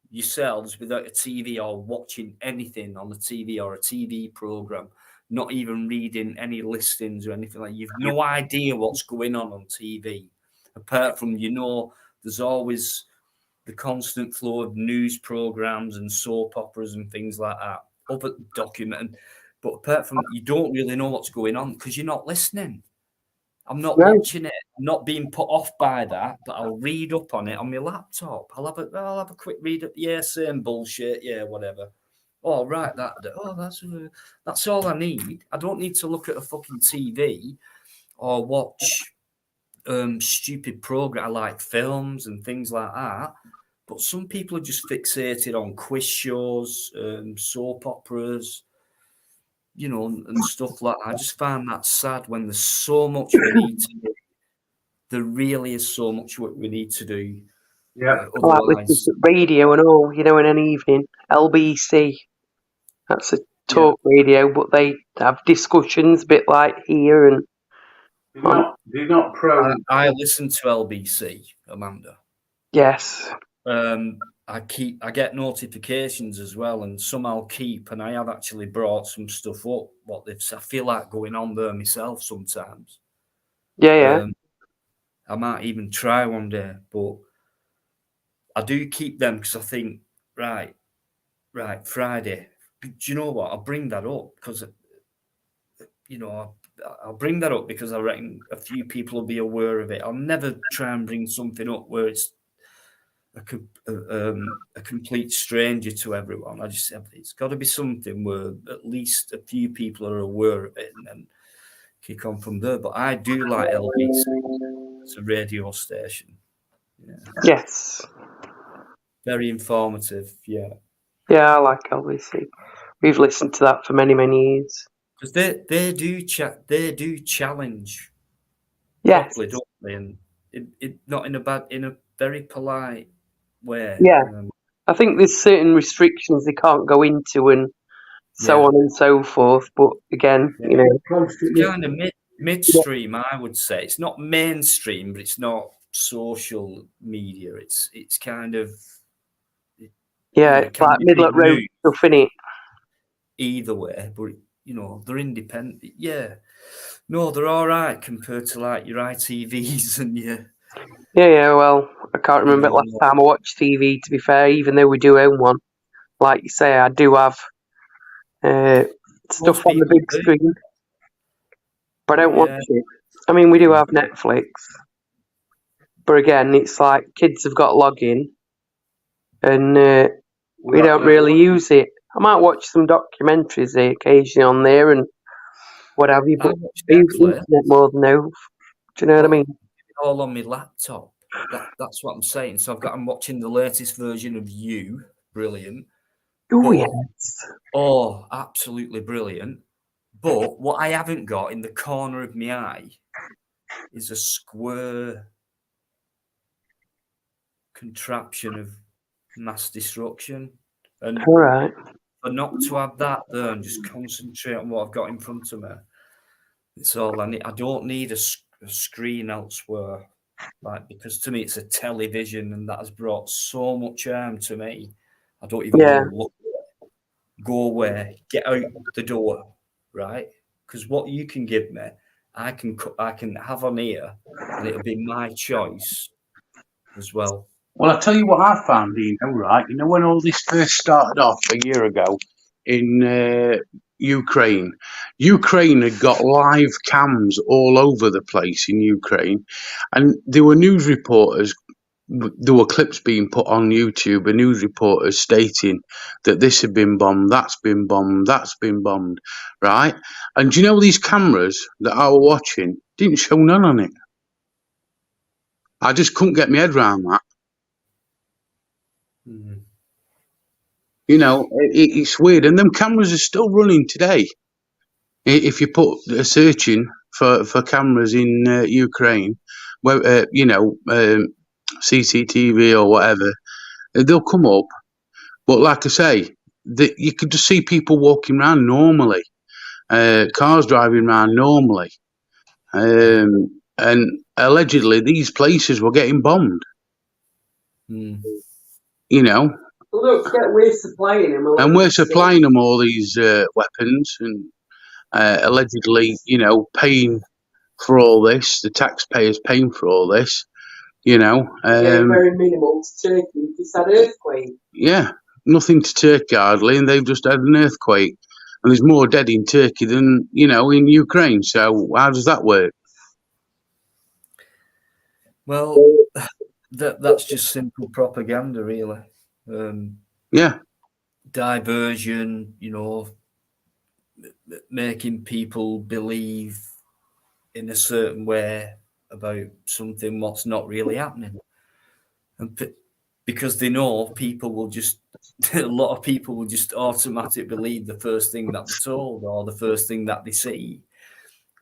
yourselves without a TV or watching anything on the TV or a TV program, not even reading any listings or anything like that. You've no idea what's going on TV, apart from, you know, there's always the constant flow of news programs and soap operas and things like that, other document. But apart from, you don't really know what's going on because you're not listening. I'm not watching it. I'm not being put off by that, but I'll read up on it on my laptop. I'll have a quick read up. Yeah, same bullshit. Yeah, whatever. Oh, right, that's all I need. I don't need to look at a fucking TV or watch stupid program like films and things like that. But some people are just fixated on quiz shows, soap operas, you know, and stuff like that. I just find that sad when there's so much we need to do. There really is so much work we need to do. Yeah. Like with radio and all, you know, in an evening. LBC, that's a talk radio, but they have discussions a bit like here. And they're not pro. I listen to LBC, Amanda. Yes. I get notifications as well, and some I'll keep, and I have actually brought some stuff up. I feel like going on there myself sometimes. Yeah. I might even try one day, but I do keep them because I think, right, Friday. Do you know what? I'll bring that up because, you know, I'll bring that up because I reckon a few people will be aware of it. I'll never try and bring something up where it's a complete stranger to everyone. I just said it's got to be something where at least a few people are aware of it and then kick on from there. But I do like LBC. It's a radio station. Yeah. Yes. Very informative. Yeah. Yeah, I like LBC. We've listened to that for many, many years. Because they do challenge. Yes. Properly, don't they? And it not in a very polite way. Yeah. I think there's certain restrictions they can't go into and so on and so forth. But again, you know, it's kind of midstream, I would say. It's not mainstream, but it's not social media. It's kind of it's like middle of road stuff, innit? Either way, but you know, they're independent. Yeah. No, they're all right compared to like your ITVs and your. Yeah, well, I can't remember last time I watched TV, to be fair, even though we do own one. Like you say, I do have stuff on the big screen, but I don't watch it. I mean, we do have Netflix, but again, it's like kids have got login, and we don't really use it. I might watch some documentaries occasionally on there and what have you, but I use the internet more than those. Do you know what I mean? All on my laptop. That's what I'm saying. So I'm watching the latest version of You. Brilliant. Oh, yes. Oh, absolutely brilliant. But what I haven't got in the corner of my eye is a square contraption of mass destruction. And All right. for not to have that there and just concentrate on what I've got in front of me, it's all I need. I don't need a screen elsewhere, like, because to me it's a television, and that has brought so much harm to me. I don't even Yeah. want to look at it. Go away, get out the door, right? Because what you can give me, I can have on here, and it'll be my choice as well. Well, I'll tell you what I found, right? You know, when all this first started off a year ago in Ukraine had got live cams all over the place in Ukraine, and there were news reporters. There were clips being put on YouTube, and news reporters stating that this had been bombed, that's been bombed, that's been bombed, right? And do you know these cameras that I was watching didn't show none on it? I just couldn't get my head around that. Mm. You know, it's weird, and them cameras are still running today. If you put a search in for cameras in Ukraine, where CCTV or whatever, they'll come up. But like I say, you could just see people walking around normally, cars driving around normally, and allegedly these places were getting bombed. Mm. You know. Well, don't forget we're supplying them. And we're supplying them all these weapons, and allegedly, you know, paying for all this. The taxpayers paying for all this. You know. Very minimal to Turkey. It's had an earthquake. Yeah, nothing to Turkey hardly, and they've just had an earthquake. And there's more dead in Turkey than, you know, in Ukraine. So how does that work? Well, that's just simple propaganda, really. Yeah. Diversion, you know, making people believe in a certain way about something what's not really happening. And because they know people will just, a lot of people will just automatically believe the first thing that they're told or the first thing that they see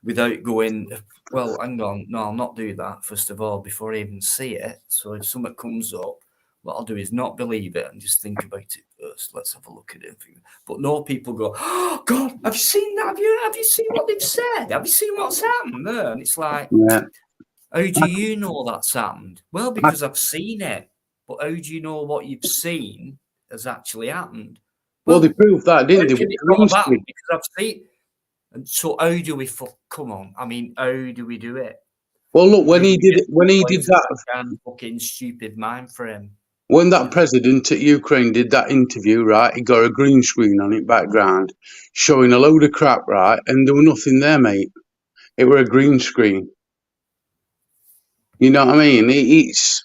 without going, well, hang on, no, I'll not do that, first of all, before I even see it. So if something comes up, what I'll do is not believe it and just think about it first. Let's have a look at it. But no, people go, oh, God, have you seen that? Have you seen what they've said? Have you seen what's happened there? And it's like, how do you know that's happened? Well, because I've seen it. But how do you know what you've seen has actually happened? Well, they proved that, didn't they? Because I've seen. And so how do we come on? I mean, how do we do it? Well, look, when he did that, fucking stupid mind frame. When that president at Ukraine did that interview, right, he got a green screen on it background, showing a load of crap, right, and there was nothing there, mate. It were a green screen. You know what I mean? It's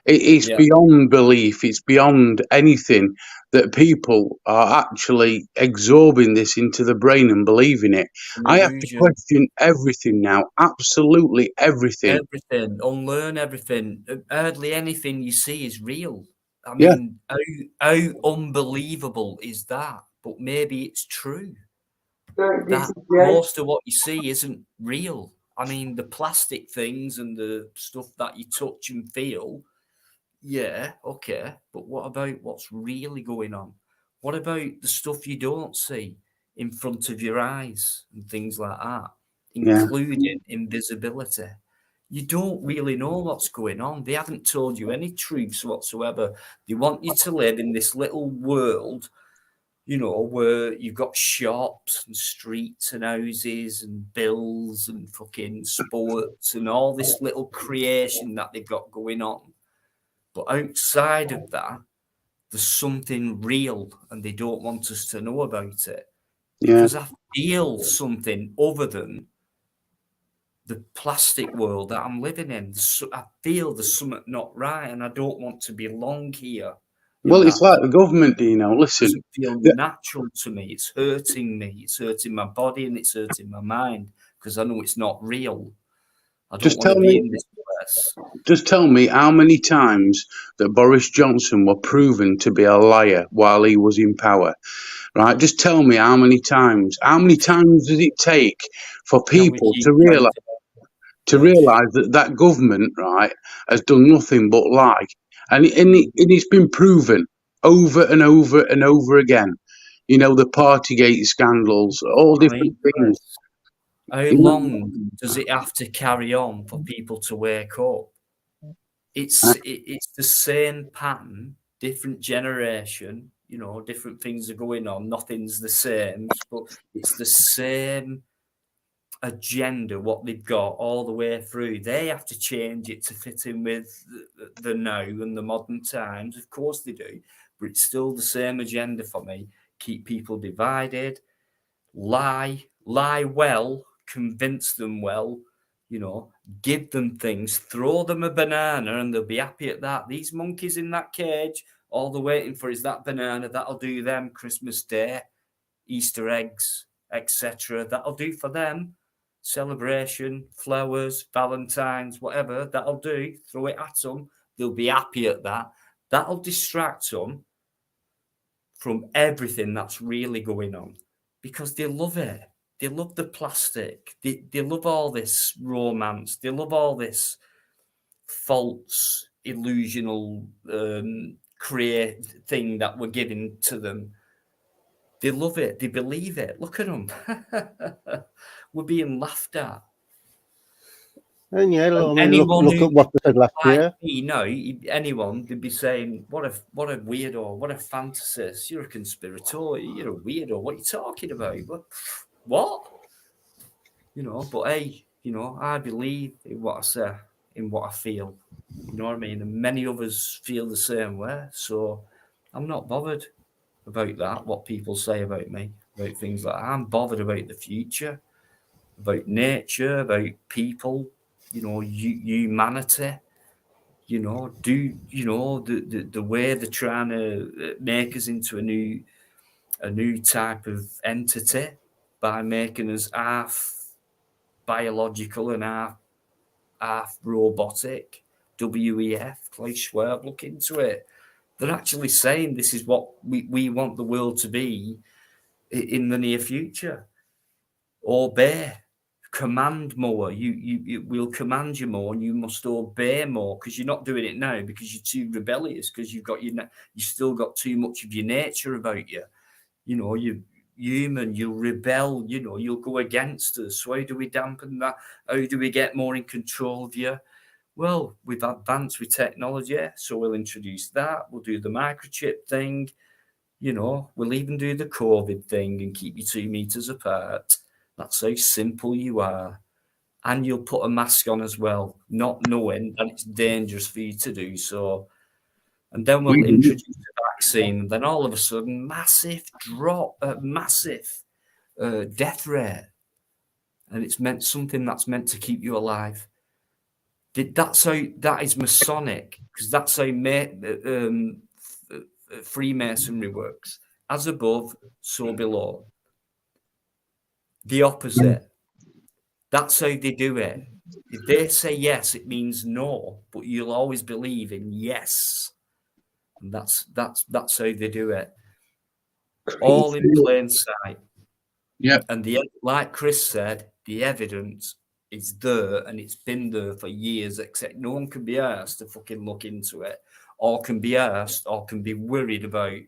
beyond belief. It's beyond anything that people are actually absorbing this into the brain and believing it. I have to question everything now. Absolutely everything. Everything. Unlearn everything. Hardly anything you see is real. I mean, how unbelievable is that? But maybe it's true. That most of what you see isn't real. I mean, the plastic things and the stuff that you touch and feel, yeah, okay. But what about what's really going on? What about the stuff you don't see in front of your eyes and things like that, including invisibility? You don't really know what's going on. They haven't told you any truths whatsoever. They want you to live in this little world, you know, where you've got shops and streets and houses and bills and fucking sports and all this little creation that they've got going on. But outside of that, there's something real and they don't want us to know about it. Because I feel something other than the plastic world that I'm living in. I feel there's something not right and I don't want to belong here. Well, it's like the government, Dino. Listen. It doesn't feel natural to me. It's hurting me. It's hurting my body and it's hurting my mind because I know it's not real. I don't want to be in this place. Just tell me how many times that Boris Johnson was proven to be a liar while he was in power, right? Just tell me how many times. How many times does it take for people to realise? to realise that that government, right, has done nothing but lie. And it's been proven over and over and over again. You know, the Partygate scandals, all I mean, different things. how You know, long does it have to carry on for people to wake up? It's the same pattern, different generation, you know, different things are going on, nothing's the same, but it's the same agenda, what they've got all the way through. They have to change it to fit in with the now and the modern times. Of course they do, but it's still the same agenda for me. Keep people divided, lie well, convince them well, you know, give them things, throw them a banana and they'll be happy at that. These monkeys in that cage, all they're waiting for is that banana. That'll do them. Christmas Day, Easter eggs, etc. That'll do for them. Celebration, flowers, Valentine's, whatever, that'll do. Throw it at them. They'll be happy at that. That'll distract them from everything that's really going on because they love it. They love the plastic. They love all this romance. They love all this false, illusional create thing that we're giving to them. They love it. They believe it. Look at them. We're being laughed at. And yeah, I mean, Anyone look who- at what they said last Like year. me, no, anyone they'd be saying, "What a weirdo! What a fantasist! You're a conspirator! You're a weirdo! What are you talking about? What? You know?" But hey, you know, I believe in what I say, in what I feel. You know what I mean? And many others feel the same way. So I'm not bothered about that. What people say about me, about things like that. I'm bothered about the future, about nature, about people. You know, humanity. You know, the way they're trying to make us into a new type of entity by making us half biological and half robotic. WEF, Klaus Schwab, look into it. They're actually saying this is what we want the world to be in the near future. Obey. Command more. You will command you more, and you must obey more because you're not doing it now because you're too rebellious because you still got too much of your nature about you. You know, you're human. You'll rebel. You know, you'll go against us. So how do we dampen that? How do we get more in control of you? Well, we've advanced with technology, so we'll introduce that. We'll do the microchip thing. You know, we'll even do the COVID thing and keep you 2 meters apart. That's how simple you are. And you'll put a mask on as well, not knowing that it's dangerous for you to do so. And then we'll introduce the vaccine. And then all of a sudden, massive drop, massive death rate. And it's meant something that's meant to keep you alive. That is Masonic, because that's how Freemasonry works. As above, so below. The opposite. That's how they do it. If they say yes, it means no, but you'll always believe in yes. And that's how they do it. All in plain sight. Yeah. And like Chris said, the evidence is there and it's been there for years, except no one can be asked to fucking look into it, or can be asked or can be worried about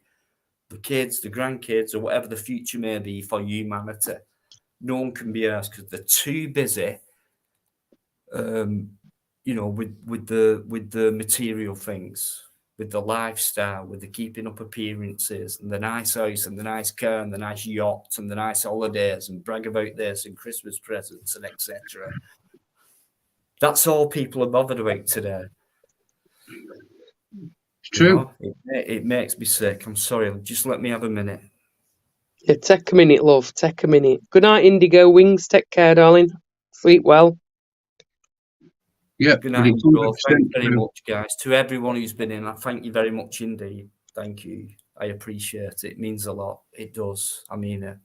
the kids, the grandkids, or whatever the future may be for humanity. No one can be asked because they're too busy, you know, with the material things, with the lifestyle, with the keeping up appearances, and the nice house, and the nice car, and the nice yacht, and the nice holidays, and brag about this, and Christmas presents, and etc. That's all people are bothered about today. It's true. You know, it makes me sick. I'm sorry. Just let me have a minute. Yeah, take a minute, love. Take a minute. Good night, Indigo Wings. Take care, darling. Sleep well. Yeah. Good night, bro. Thank you very much, guys. To everyone who's been in, I thank you very much indeed. Thank you. I appreciate it. It means a lot. It does. I mean it.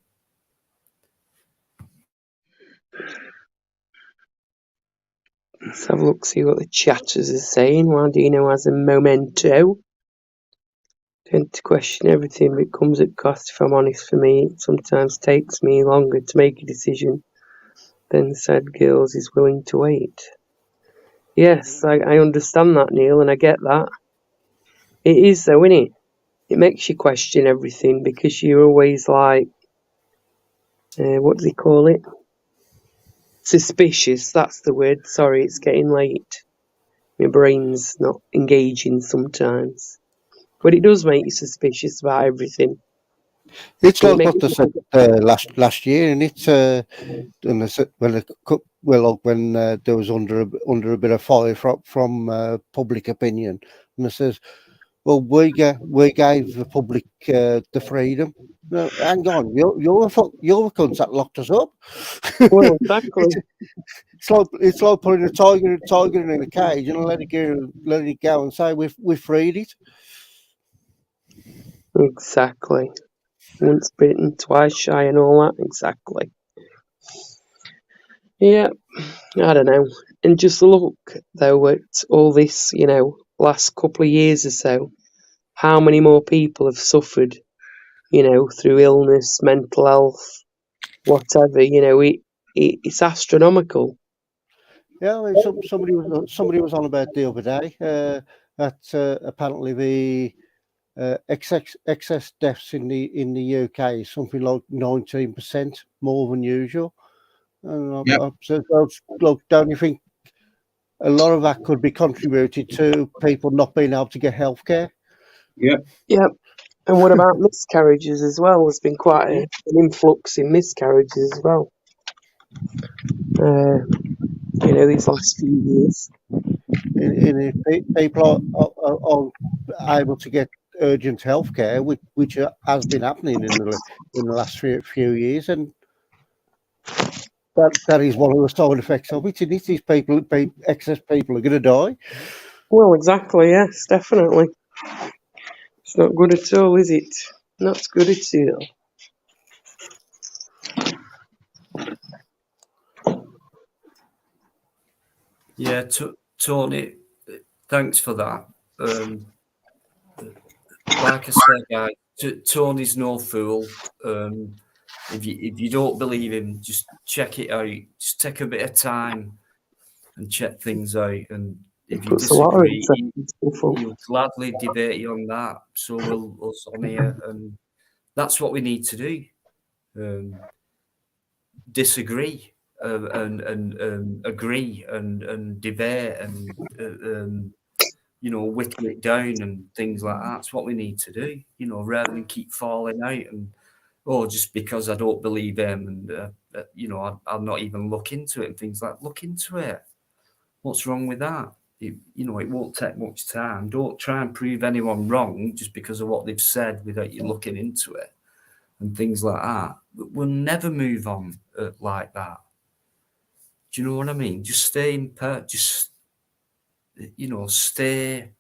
Let's have a look, see what the chatters are saying. While Dino has a memento. Tend to question everything, but it comes at cost, if I'm honest. For me, it sometimes takes me longer to make a decision then said girls is willing to wait. Yes, I understand that, Neil, and I get that. It is though, isn't it? It makes you question everything because you're always like, what do they call it? Suspicious, that's the word. Sorry, it's getting late. My brain's not engaging sometimes. But it does make you suspicious about everything. It's It like makes what they said last year, and it's and they said, when there was under a bit of fire from public opinion, and they says, well, we gave the public the freedom. No, hang on, you're the cunts that locked us up. Well, exactly. It's like putting a tiger in a cage and letting it go and say we freed it. Exactly. Once bitten, twice shy and all that. Exactly. Yeah, I don't know. And just look, though, at all this, last couple of years or so, how many more people have suffered, through illness, mental health, whatever, it's astronomical. Yeah, I mean, somebody was on about the other day that apparently the excess deaths in the UK is something like 19% more than usual. And look, don't you think a lot of that could be contributed to people not being able to get healthcare? Yeah. Yeah. And what about miscarriages as well? There's been quite an influx in miscarriages as well. These last few years. And if people are able to get urgent healthcare, which has been happening in the last few years, and that is one of the side effects of it. And these excess people are going to die. Well, exactly. Yes, definitely. It's not good at all, is it? Not good at all. Yeah, Tony, thanks for that. Like I said, guys, Tony's no fool. If you don't believe him, just check it out. Just take a bit of time and check things out. And if you disagree, he'll gladly debate you on that. So will us on here, and that's what we need to do. Disagree and agree and debate and whittle it down and things like that. That's what we need to do, rather than keep falling out and just because I don't believe him and I'll not even look into it and things like look into it. What's wrong with that? It won't take much time. Don't try and prove anyone wrong just because of what they've said without you looking into it and things like that. We'll never move on like that. Do you know what I mean? Just stay in stay.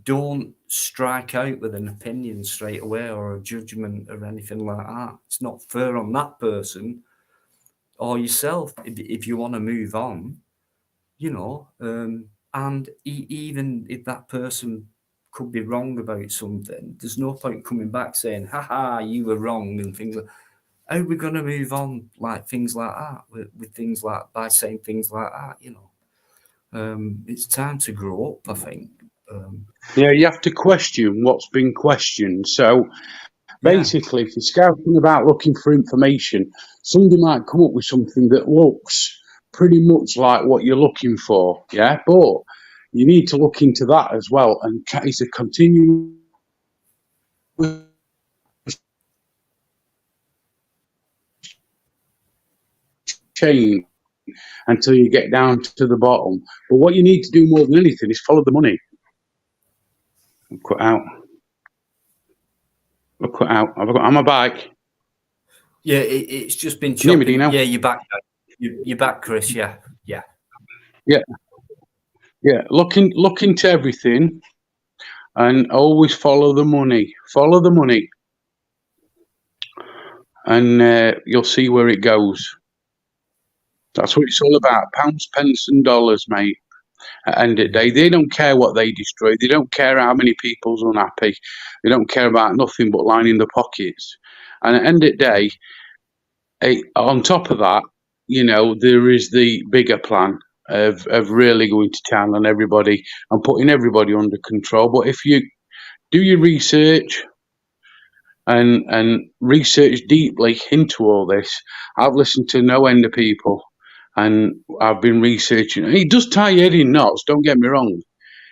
Don't strike out with an opinion straight away or a judgment or anything like that. It's not fair on that person or yourself if you want to move on, and even if that person could be wrong about something, there's no point coming back saying, haha, you were wrong and things like that. How are we going to move on like things like that with things like by saying things like that, it's time to grow up, I think. Yeah, you have to question what's been questioned. So basically, if you're scouting about looking for information, somebody might come up with something that looks pretty much like what you're looking for, yeah? But you need to look into that as well, and it's a continuous chain until you get down to the bottom. But what you need to do more than anything is follow the money. I'm cut out. I've got on my bike. Yeah, it's just been chopping. Can you hear me, Dino? Yeah, you're back. You're back, Chris. Yeah. Look into everything, and always follow the money. Follow the money, and you'll see where it goes. That's what it's all about. Pounds, pence, and dollars, mate. At the end of the day, they don't care what they destroy. They don't care how many people's unhappy. They don't care about nothing but lining the pockets. And at the end of the day, on top of that, you know, there is the bigger plan of really going to town on everybody and putting everybody under control. But if you do your research and research deeply into all this, I've listened to no end of people, and I've been researching. It does tie your head in knots, don't get me wrong.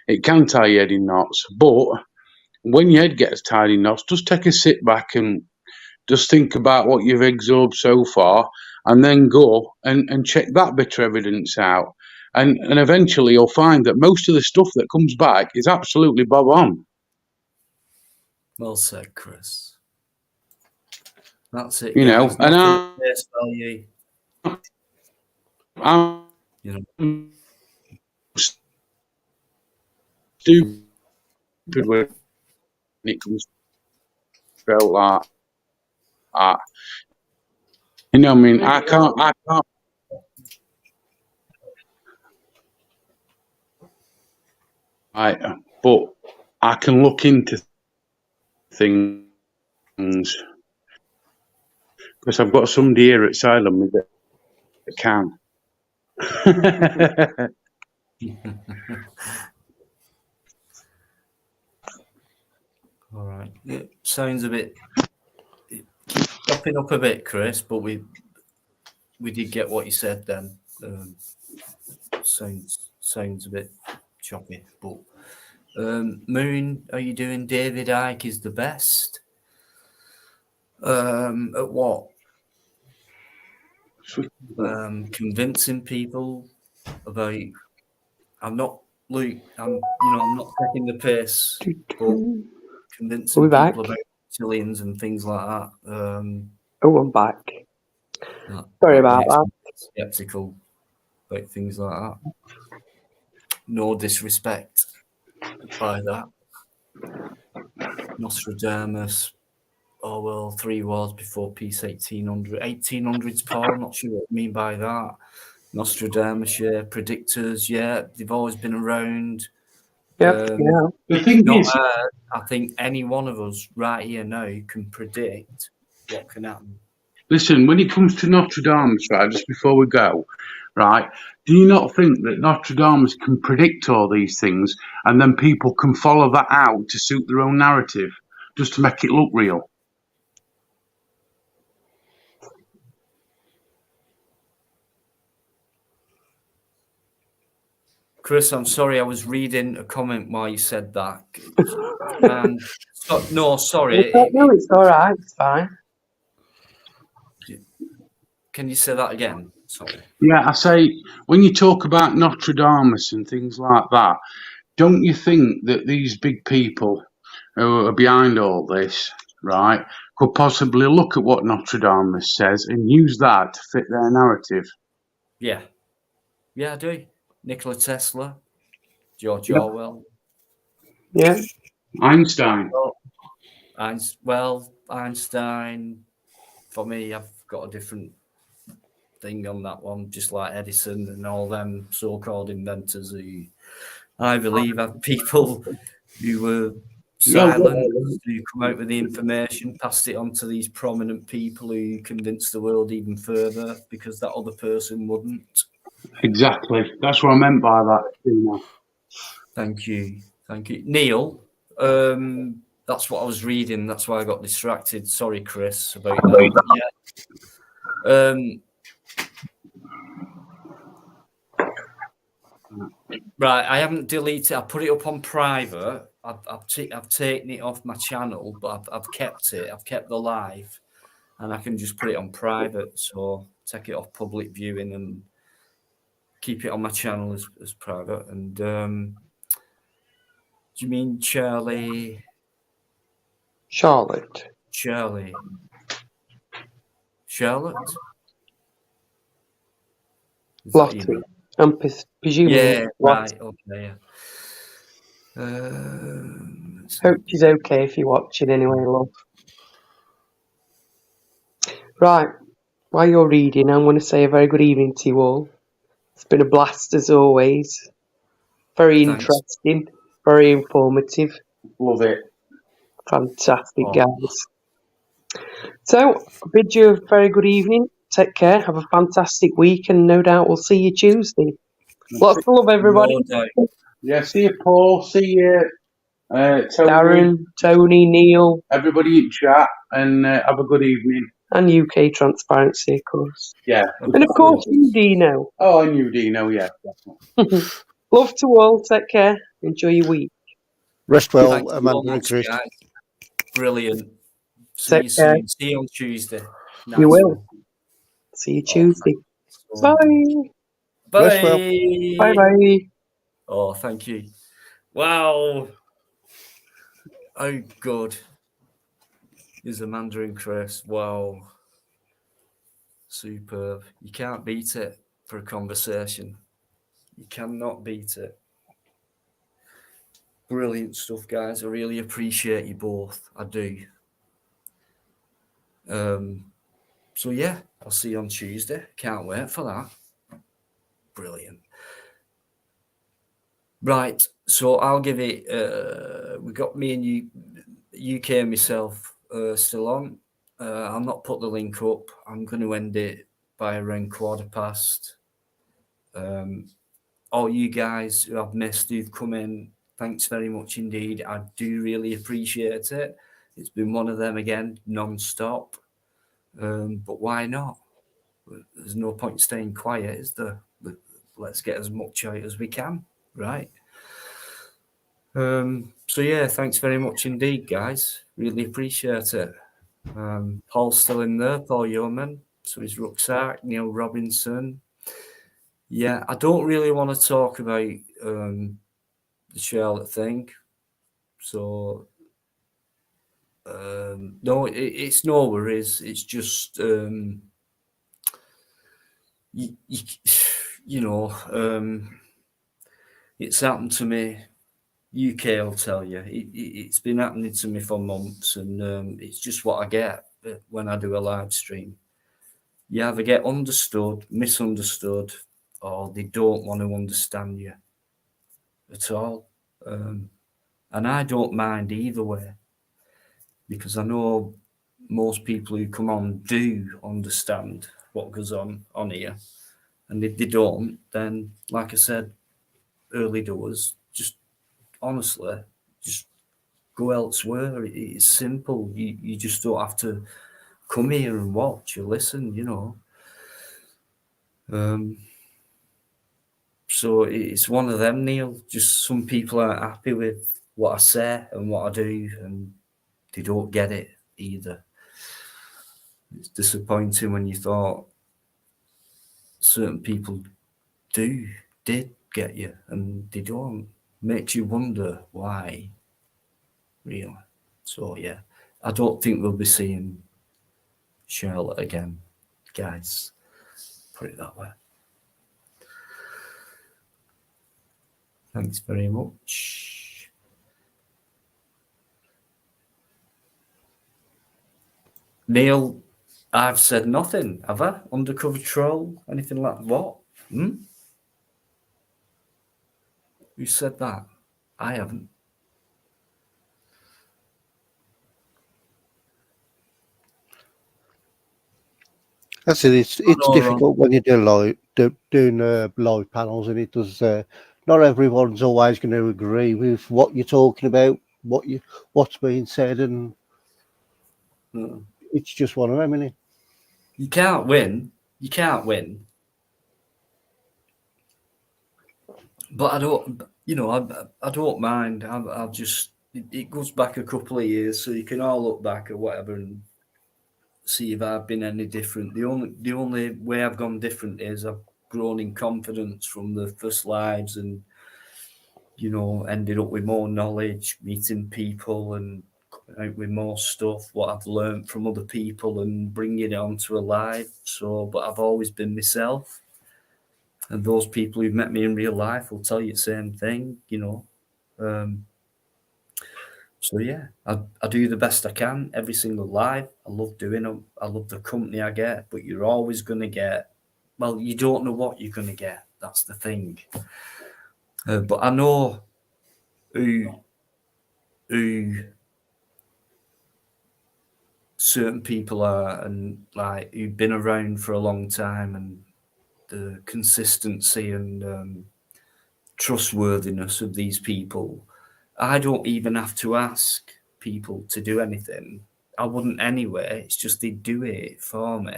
It can tie your head in knots, but when your head gets tied in knots, just take a sit back and just think about what you've absorbed so far, and then go and check that bit of evidence out. And eventually you'll find that most of the stuff that comes back is absolutely bob on. Well said, Chris. That's it. You know, guys. and Nothing at face value. I'm You know. stupid when it comes to felt like that. You know what I mean? I can't. But I can look into things because I've got somebody here outside of me that can. All right. It sounds a bit. It keeps popping up a bit, Chris, but we did get what you said then. Sounds a bit choppy, but Moon, how you doing? David Icke is the best. At what? Convincing people about. I'm not Luke. I'm not taking the piss, but convincing We're back. people about reptilians and things like that. I'm back. Sorry about that. Skeptical about things like that. No disrespect by that. Nostradamus. Oh well, 3 wars before peace, 1800. 1800s, Paul. I'm not sure what you mean by that. Nostradamus, yeah. Predictors, yeah. They've always been around. Yep. Yeah. The thing is, I think any one of us right here now can predict what can happen. listen, when it comes to Nostradamus, right, just before we go, right, do you not think that Nostradamus can predict all these things and then people can follow that out to suit their own narrative, just to make it look real? Chris, I'm sorry, I was reading a comment while you said that. No, sorry. No, it's all right. It's fine. Can you say that again? Sorry. Yeah, I say, when you talk about Nostradamus and things like that, don't you think that these big people who are behind all this, right, could possibly look at what Nostradamus says and use that to fit their narrative? Yeah. Yeah, I do. Nikola Tesla, George Orwell. Yeah. Einstein. Einstein. For me, I've got a different thing on that one, just like Edison and all them so-called inventors who I believe are people who were silent, who come out with the information, passed it on to these prominent people who convinced the world even further because that other person wouldn't. Exactly. That's what I meant by that. Thank you. Neil, that's what I was reading. That's why I got distracted. Sorry, Chris, about that. Yeah. Right, I haven't deleted. I put it up on private. I've taken it off my channel, but I've kept it. I've kept the live, and I can just put it on private. So take it off public viewing and keep it on my channel as private. And do you mean Charlie? Charlotte. Charlotte? Lottie. I'm presuming. Yeah, right. Okay. Hope she's okay if you're watching anyway, love. Right. While you're reading, I'm going to say a very good evening to you all. It's been a blast as always. Very interesting, very informative. Love it. Fantastic, guys. So, I bid you a very good evening. take care. Have a fantastic week, and no doubt we'll see you Tuesday. Lots of love, everybody. No doubt. Yeah, see you, Paul. See you, Tony, Darren, Tony, Neil, everybody in chat, and have a good evening. and UK Transparency, of course. Yeah. And of course, you, Dino. Oh, and you, Dino, yeah. Love to all. Take care. Enjoy your week. Rest well, Thank you all Amanda and much, Chris. guys. Brilliant. See Take you care. soon. See you on Tuesday. Nice You will. one. See you Tuesday. Oh, Bye. Rest well. Bye bye. Oh, thank you. Wow. Oh, good. Is a Mandarin Chris. Wow. Superb. You can't beat it for a conversation. You cannot beat it. Brilliant stuff, guys. I really appreciate you both. I do. So yeah, I'll see you on Tuesday. Can't wait for that. Brilliant. Right, so I'll give it. We got me and you, UK and myself still on. I'll not put the link up. I'm going to end it by around 1:15. All you guys who I've missed, who've come in, thanks very much indeed. I do really appreciate it. It's been one of them again, non-stop. But why not? There's no point staying quiet, is there? Let's get as much out as we can, right? So yeah, thanks very much indeed, guys. Really appreciate it. Paul's still in there, Paul Yeoman. So is Rucksack, Neil Robinson. Yeah, I don't really want to talk about the Charlotte thing. So no, it's no worries. It's just you know, it's happened to me. UK will tell you it's been happening to me for months, and it's just what I get when I do a live stream. You either get understood, misunderstood, or they don't want to understand you at all. And I don't mind either way, because I know most people who come on do understand what goes on here. And if they don't, then, like I said early doors, just honestly, just go elsewhere. It's simple. You just don't have to come here and watch or listen, you know. So it's one of them, Neil. Just some people aren't happy with what I say and what I do, and they don't get it either. It's disappointing when you thought certain people did get you, and they don't. Makes you wonder why, really. So yeah, I don't think we'll be seeing Charlotte again, guys. Put it that way. Thanks very much. Neil, I've said nothing, have I? Undercover troll? Anything like what? Who said that? I haven't. That's it. It's difficult when you do doing live panels, and it does. Not everyone's always going to agree with what you're talking about, what's being said, and it's just one of them, isn't it? You can't win. You can't win. But I don't. You know, I don't mind. I'll just. It goes back a couple of years, so you can all look back at whatever and see if I've been any different. The only way I've gone different is I've grown in confidence from the first lives, and you know, ended up with more knowledge, meeting people, and out with more stuff, what I've learned from other people, and bringing it onto a live. So, but I've always been myself, and those people who've met me in real life will tell you the same thing, you know. So yeah, I do the best I can every single live. I love doing them. I love the company I get, but you're always going to get, well, you don't know what you're going to get. That's the thing. But I know who certain people are, and like who've been around for a long time, and the consistency and trustworthiness of these people. I don't even have to ask people to do anything. I wouldn't anyway. It's just they do it for me,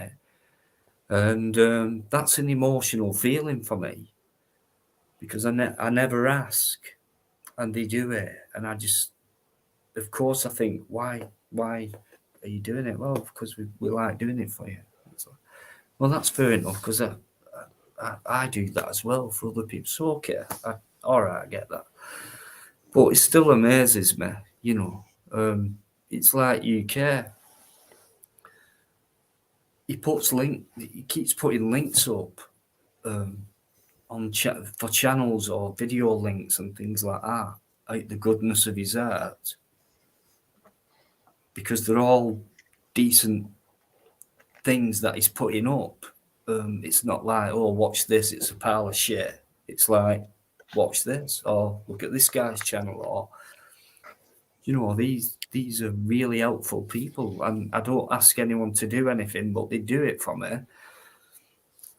and that's an emotional feeling for me because I never ask, and they do it, and I just, of course, I think why are you doing it? Well, because we like doing it for you. So, well, that's fair enough because I do that as well for other people. So okay, all right, I get that. But it still amazes me, you know. It's like UK. He keeps putting links up on for channels or video links and things like that. Out the goodness of his heart, because they're all decent things that he's putting up. It's not like, oh, watch this, it's a pile of shit. It's like, watch this, or look at this guy's channel, or you know, these are really helpful people, and I don't ask anyone to do anything, but they do it for me,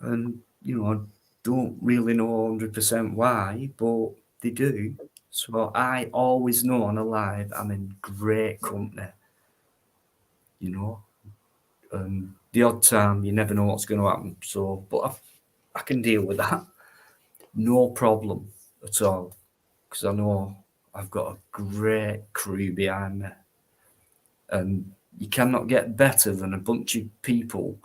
and you know, I don't really know 100% why, but they do. So I always know on a live I'm in great company, you know. The odd time you never know what's going to happen, so but I can deal with that, no problem at all, because I know I've got a great crew behind me. And you cannot get better than a bunch of people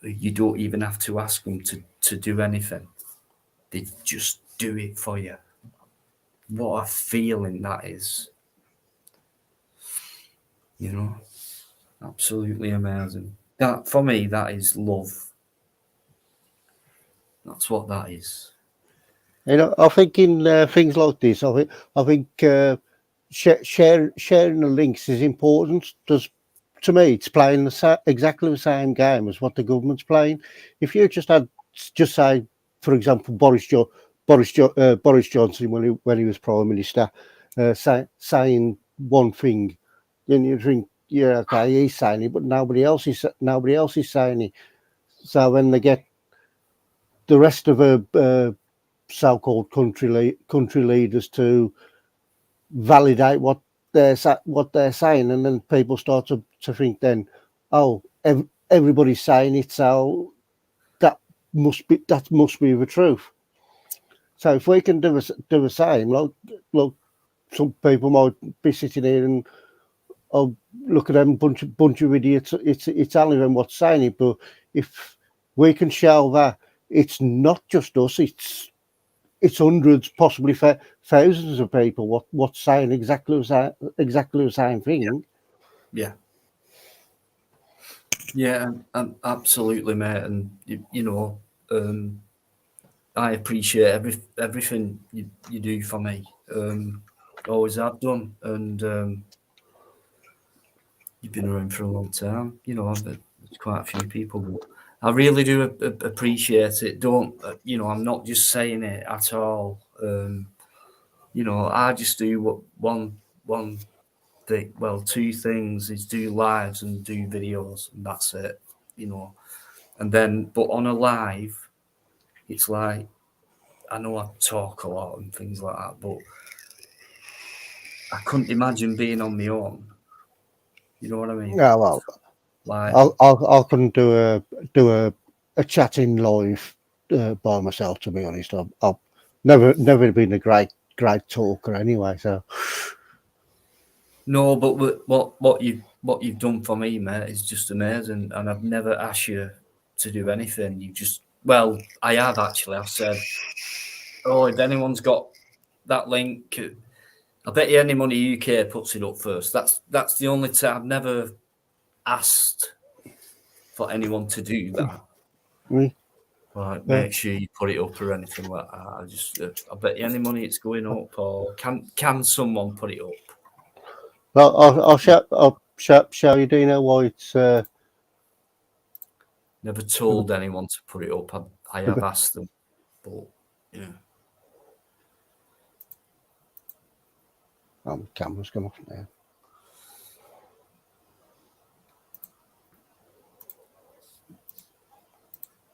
who you don't even have to ask them to do anything. They just do it for you. What a feeling that is. You know, absolutely amazing. That, for me, that is love. That's what that is. You know, I think in things like this, I think sharing the links is important. Because to me, it's playing exactly the same game as what the government's playing. If you just say, for example, Boris Johnson when he was Prime Minister, saying one thing, then you think, yeah, okay, he's saying it, but nobody else is saying it. So when they get the rest of a so-called country leaders to validate what they're saying, and then people start to think then, oh, everybody's saying it, so that must be the truth. So if we can do the same, like some people might be sitting here and oh, look at them bunch of idiots. It's only them what's saying it, but if we can show that it's not just us, it's hundreds, possibly thousands of people what's saying exactly the same thing. Yeah. Yeah, absolutely, mate. And you know, I appreciate everything you do for me. Always have done, and you've been around for a long time. You know, there's quite a few people, but I really do appreciate it. Don't you know? I'm not just saying it at all. You know, I just do what one thing. Well, two things is do lives and do videos, and that's it. You know, and then but on a live, it's like I know I talk a lot and things like that, but I couldn't imagine being on my own. You know what I mean? Yeah, well, Like, I couldn't do a chatting live by myself. To be honest, I've never been a great talker anyway. So no, but what you've done for me, mate, is just amazing, and I've never asked you to do anything. You just, well, I have actually. I've said, oh, if anyone's got that link, I bet you Any Money UK puts it up first. That's the only time I've never asked for anyone to do that. Like, make sure you put it up or anything like that. I bet you Any Money it's going up, or can someone put it up? well, I'll show you, Dino, why it's. Never told anyone to put it up. I have asked them, but yeah. The camera's come off now.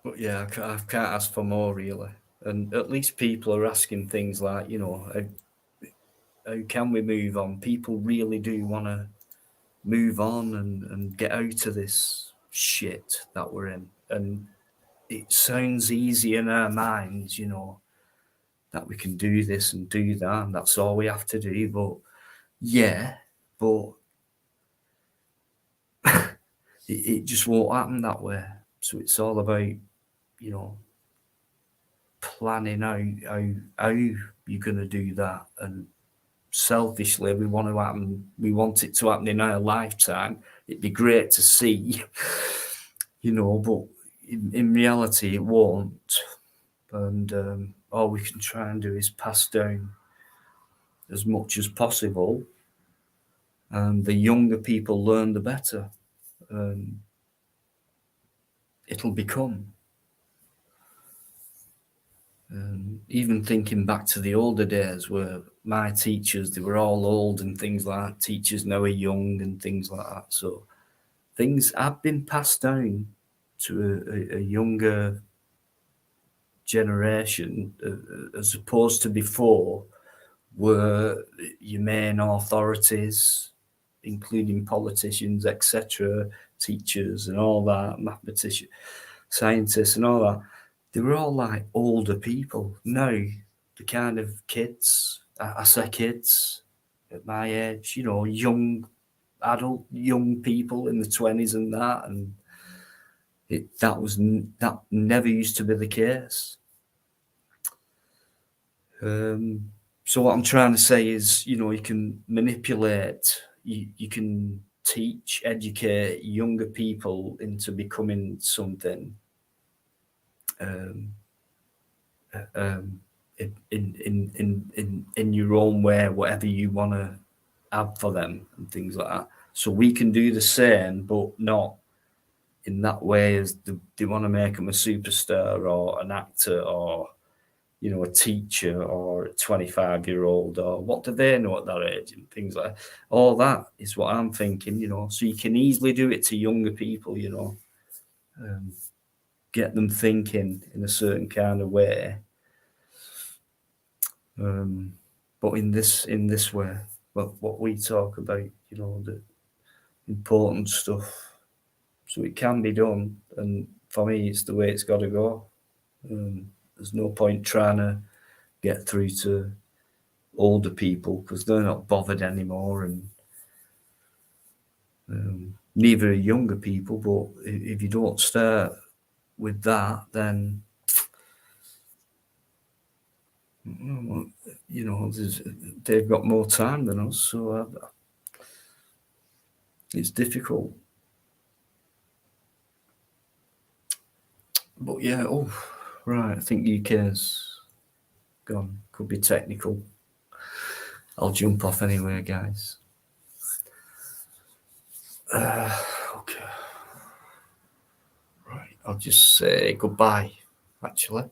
But yeah, I can't ask for more really. And at least people are asking things like, you know, how can we move on? People really do want to move on and get out of this shit that we're in. And it sounds easy in our minds, you know, that we can do this and do that, and that's all we have to do. But yeah, but it just won't happen that way. So it's all about, you know, planning how you're going to do that. And selfishly, we want it to happen in our lifetime. It'd be great to see, you know, but in reality, it won't. And all we can try and do is pass down as much as possible. And the younger people learn, the better. It'll become. Even thinking back to the older days where my teachers, they were all old and things like that. Teachers now are young and things like that. So things have been passed down to a younger generation as opposed to before, where your main authorities, including politicians, etc., teachers and all that, mathematicians, scientists and all that, they were all like older people. Now, the kind of kids, I say kids at my age, you know, young people in the 20s and that, and that never used to be the case. So what I'm trying to say is, you know, you can manipulate, you can teach, educate younger people into becoming something in your own way, whatever you want to have for them and things like that. So we can do the same, but not in that way as they want to make them a superstar or an actor or, you know, a teacher or a 25-year-old, or what do they know at that age and things like that. All that is what I'm thinking, you know. So you can easily do it to younger people, you know, get them thinking in a certain kind of way. But in this way, what we talk about, you know, the important stuff. So it can be done, and for me, it's the way it's got to go. There's no point trying to get through to older people because they're not bothered anymore, and neither are younger people. But if you don't start with that, then you know they've got more time than us, so it's difficult. But yeah, right, I think UK's gone. Could be technical. I'll jump off anyway, guys. Okay. Right, I'll just say goodbye, actually.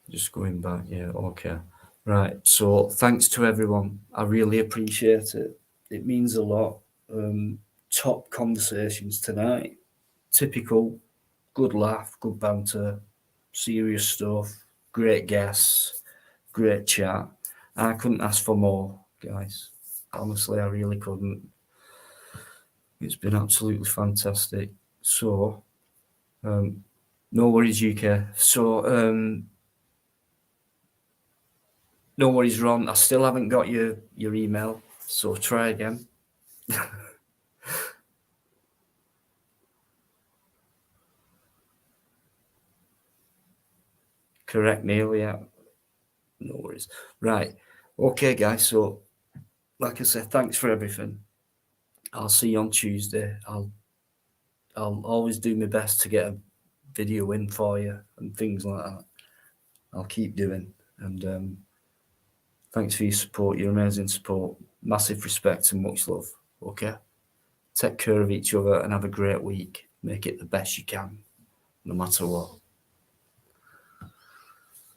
Just going back, yeah, okay. Right, so thanks to everyone. I really appreciate it. It means a lot. Top conversations tonight. Typical, good laugh, good banter, serious stuff, great guests, great chat. I couldn't ask for more, guys. Honestly, I really couldn't. It's been absolutely fantastic. So, no worries, UK. So, no worries, Ron. I still haven't got your email, so try again. Correct, Neil. Yeah, no worries. Right, okay, guys. So, like I said, thanks for everything. I'll see you on Tuesday. I'll always do my best to get a video in for you and things like that. I'll keep doing. And thanks for your support, your amazing support. Massive respect and much love. Okay? Take care of each other and have a great week. Make it the best you can, no matter what.